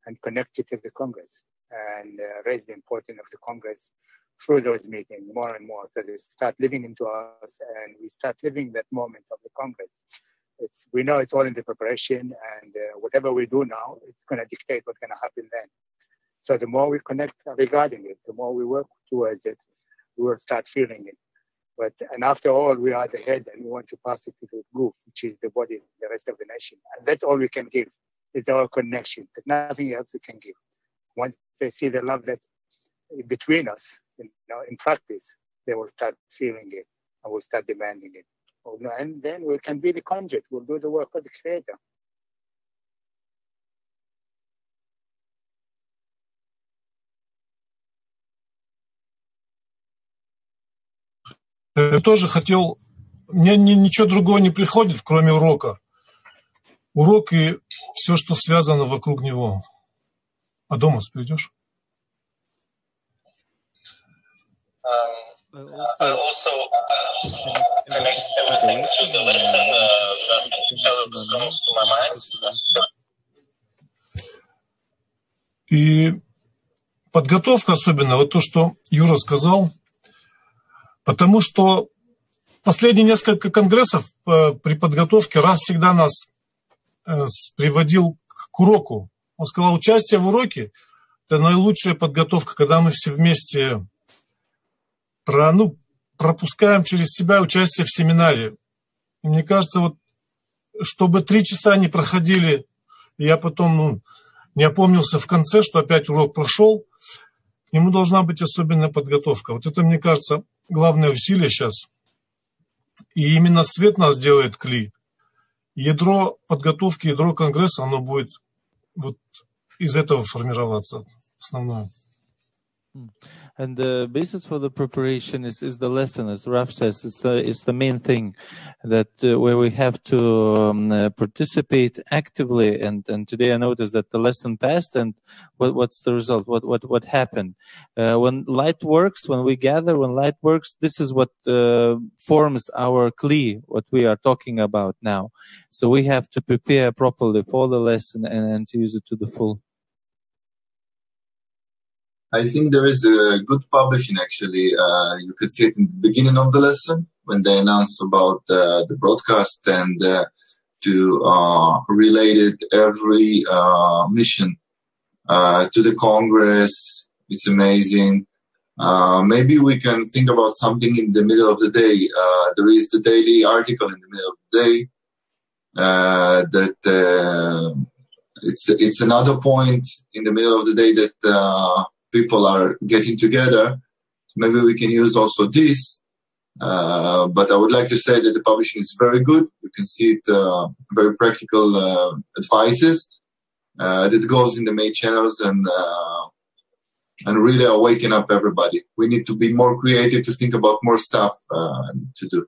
and connect it to the Congress and raise the importance of the Congress through those meetings more and more. So they start living into us and we start living that moment of the Congress. We know it's all in the preparation, and whatever we do now, it's going to dictate what's going to happen then. So the more we connect regarding it, the more we work towards it, we will start feeling it. And after all, we are the head, and we want to pass it to the group, which is the body, the rest of the nation. And that's all we can give. It's our connection. There's nothing else we can give. Once they see the love that between us, in practice, they will start feeling it and will start demanding it. And then we can be the conduit. We'll do the work of the Creator. Я тоже хотел... Мне ничего другого не приходит, кроме урока. Урок и все, что связано вокруг него. Адомас, придешь? Also connect everything to the lesson that comes to my mind. И подготовка особенно, вот то, что Юра сказал, потому что последние несколько конгрессов при подготовке раз всегда нас приводил к уроку. Он сказал, участие в уроке – это наилучшая подготовка, когда мы все вместе пропускаем через себя участие в семинаре. И мне кажется, вот, чтобы 3 часа не проходили, и я потом не опомнился в конце, что опять урок прошел, к нему должна быть особенная подготовка. Вот это, мне кажется, главное усилие сейчас. И именно свет нас делает кли. ядро подготовки, ядро Конгресса, оно будет вот из этого формироваться основное. And the basis for the preparation is the lesson, as Raf says. It's the main thing that where we have to participate actively. And today I noticed that the lesson passed. And what's the result? What happened? When light works, when we gather, when light works, this is what forms our kli, what we are talking about now. So we have to prepare properly for the lesson and to use it to the full. I think there is a good publishing, actually. You could see it in the beginning of the lesson when they announced about the broadcast and to relate it every mission to the Congress. It's amazing. Maybe we can think about something in the middle of the day. There is the daily article in the middle of the day that it's another point in the middle of the day that people are getting together. Maybe we can use also this. But I would like to say that the publishing is very good. You can see it, very practical advices that goes in the main channels and really awaken up everybody. We need to be more creative to think about more stuff to do.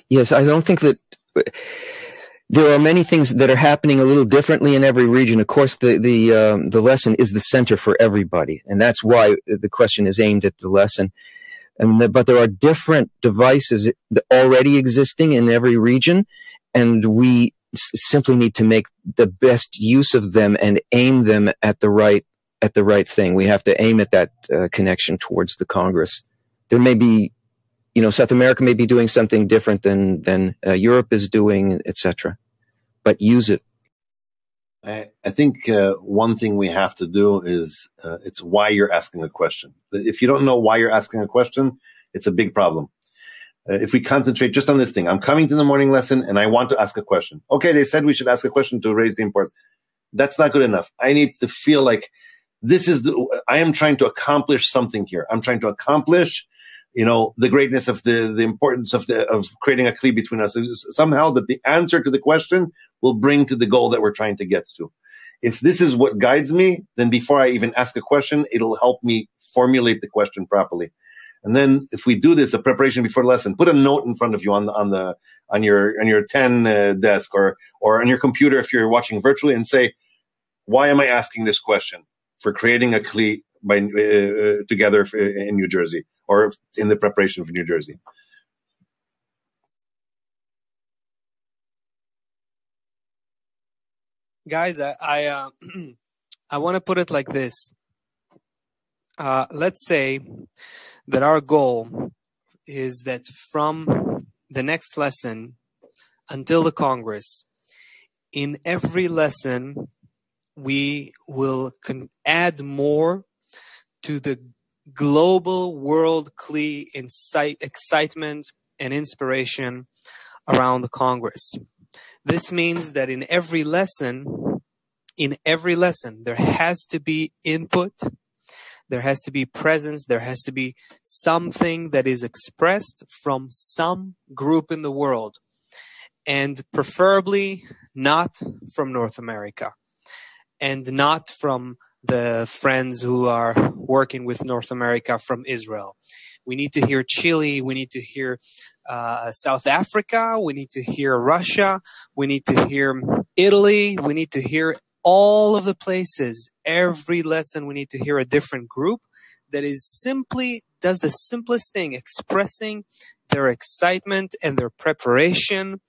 Yes, I don't think that there are many things that are happening a little differently in every region. Of course, the lesson is the center for everybody, and that's why the question is aimed at the lesson. But there are different devices already existing in every region, and we simply need to make the best use of them and aim them at the right thing. We have to aim at that connection towards the Congress. There may be, South America may be doing something different than Europe is doing, etc. But use it. I think one thing we have to do is it's why you're asking a question. If you don't know why you're asking a question, it's a big problem. If we concentrate just on this thing, I'm coming to the morning lesson and I want to ask a question. Okay, they said we should ask a question to raise the importance. That's not good enough. I need to feel like I am trying to accomplish something here. I'm trying to accomplish the greatness of the importance of creating a kli between us. Somehow that the answer to the question will bring to the goal that we're trying to get to. If this is what guides me, then before I even ask a question, it'll help me formulate the question properly. And then if we do this, a preparation before the lesson, put a note in front of you on your 10 desk or on your computer if you're watching virtually and say, why am I asking this question for creating a kli together in New Jersey? Or in the preparation for New Jersey. Guys, I want to put it like this. Let's say that our goal is that from the next lesson until the Congress, in every lesson, we will add more to the global world kli excitement and inspiration around the Congress. This means that in every lesson, there has to be input, there has to be presence, there has to be something that is expressed from some group in the world, and preferably not from North America, and not from the friends who are working with North America from Israel. We need to hear Chile. We need to hear South Africa. We need to hear Russia. We need to hear Italy. We need to hear all of the places. Every lesson we need to hear a different group that does the simplest thing, expressing their excitement and their preparation,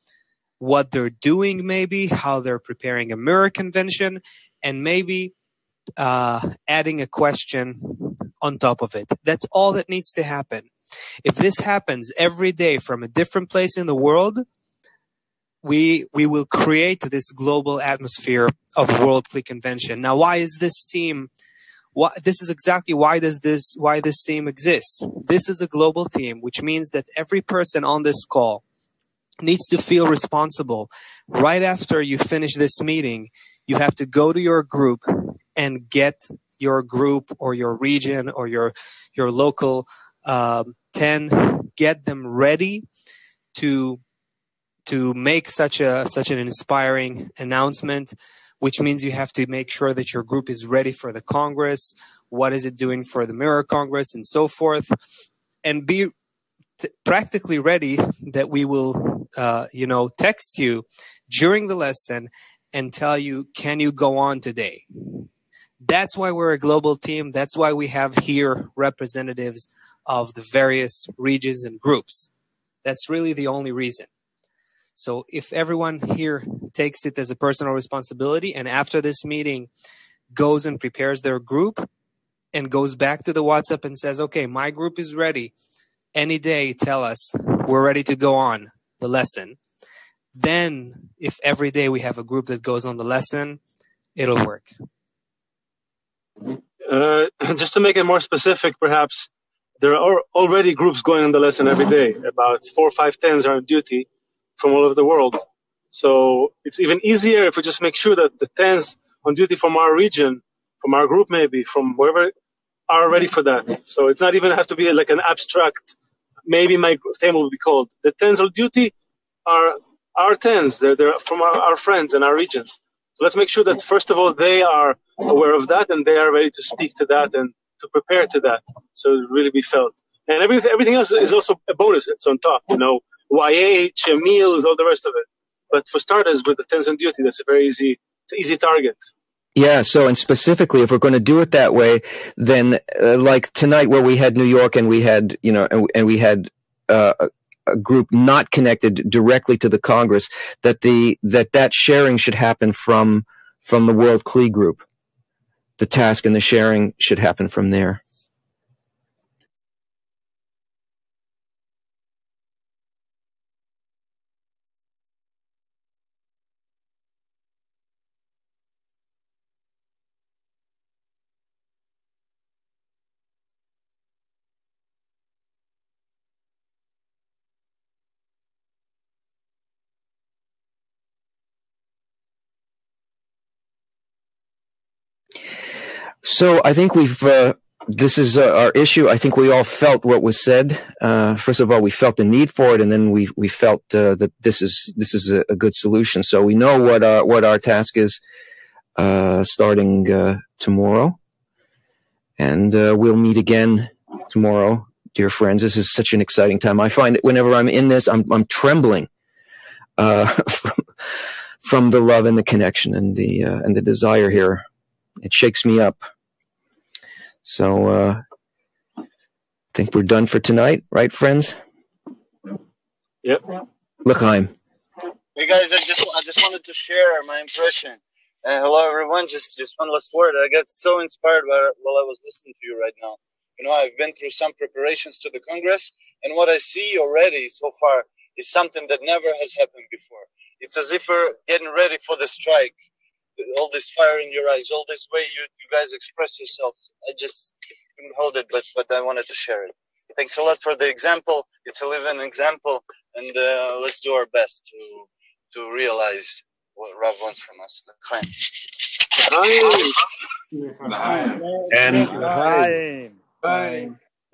what they're doing maybe, how they're preparing a mirror convention, and maybe adding a question on top of it. That's all that needs to happen. If this happens every day from a different place in the world, we will create this global atmosphere of World Kli Convention. Now, why is this team? This is exactly why this team exists. This is a global team, which means that every person on this call needs to feel responsible. Right after you finish this meeting, you have to go to your group and get your group or your region or your local 10, get them ready to to make such an inspiring announcement, which means you have to make sure that your group is ready for the Congress. What is it doing for the Mirror Congress and so forth, and be practically ready that we will, text you during the lesson and tell you, can you go on today? That's why we're a global team. That's why we have here representatives of the various regions and groups. That's really the only reason. So if everyone here takes it as a personal responsibility and after this meeting goes and prepares their group and goes back to the WhatsApp and says, okay, my group is ready. Any day, tell us we're ready to go on the lesson. Then if every day we have a group that goes on the lesson, it'll work. Just to make it more specific, perhaps, there are already groups going on the lesson every day. About 4 or 5 tens are on duty from all over the world. So it's even easier if we just make sure that the tens on duty from our region, from our group maybe, from wherever, are ready for that. So it's not even have to be like an abstract, maybe my ten will be called. The tens on duty are our tens. They're from our friends and our regions. So let's make sure that, first of all, they are aware of that and they are ready to speak to that and to prepare to that. So it really be felt. And everything else is also a bonus. It's on top, YH, meals, all the rest of it. But for starters, with the tens on duty, that's it's an easy target. Yeah. So, and specifically, if we're going to do it that way, then like tonight where we had New York and we had, and we had a group not connected directly to the Congress, that sharing should happen from the World CLE group. The task and the sharing should happen from there. So I think this is our issue. I think we all felt what was said. First of all, we felt the need for it, and then we felt that this is a good solution. So we know what our task is starting tomorrow, and we'll meet again tomorrow, dear friends. This is such an exciting time. I find that whenever I'm in this, I'm trembling from the love and the connection and the desire here. It shakes me up. So I think we're done for tonight, right, friends? Yep. L'chaim. Hey guys, I just wanted to share my impression. Hello everyone. Just one last word. I got so inspired while I was listening to you right now. I've been through some preparations to the Congress, and what I see already so far is something that never has happened before. It's as if we're getting ready for the strike. All this fire in your eyes, all this way you guys express yourselves. I just couldn't hold it, but I wanted to share it. Thanks a lot for the example. It's a living example, and let's do our best to realize what Rav wants from us. And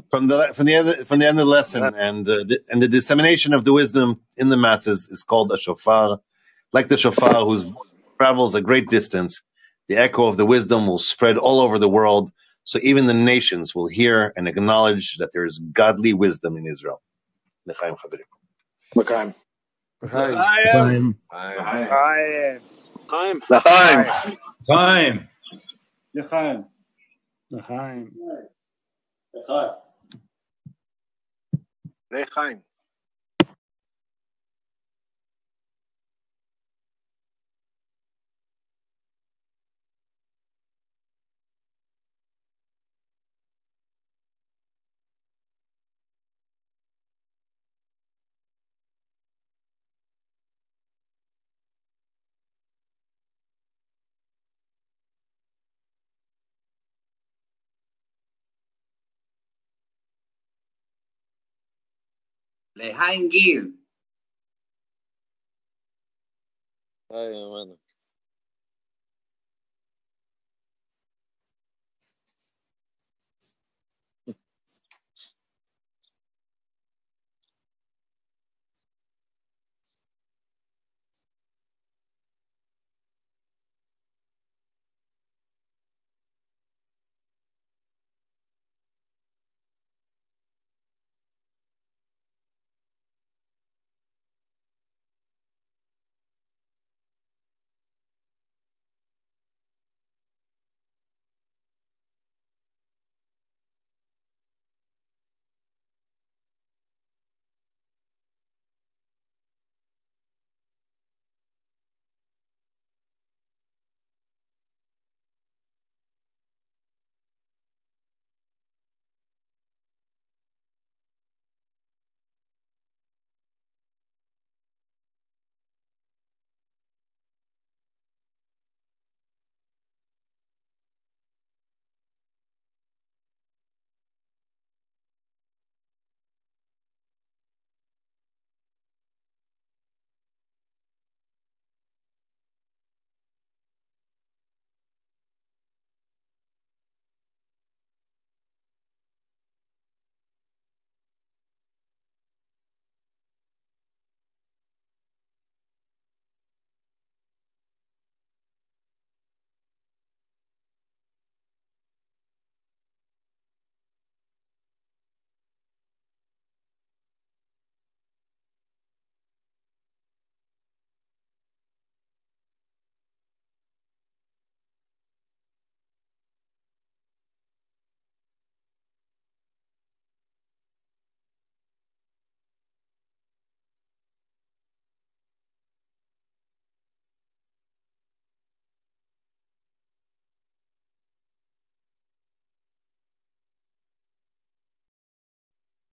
from the end of the lesson, and the dissemination of the wisdom in the masses is called a shofar, like the shofar whose travels a great distance. The echo of the wisdom will spread all over the world, so even the nations will hear and acknowledge that there is godly wisdom in Israel. L'chaim chaverim. L'chaim. L'chaim. L'chaim. L'chaim. L'chaim. L'chaim. L'chaim. L'chaim. L'chaim Gil. Ay, hermano.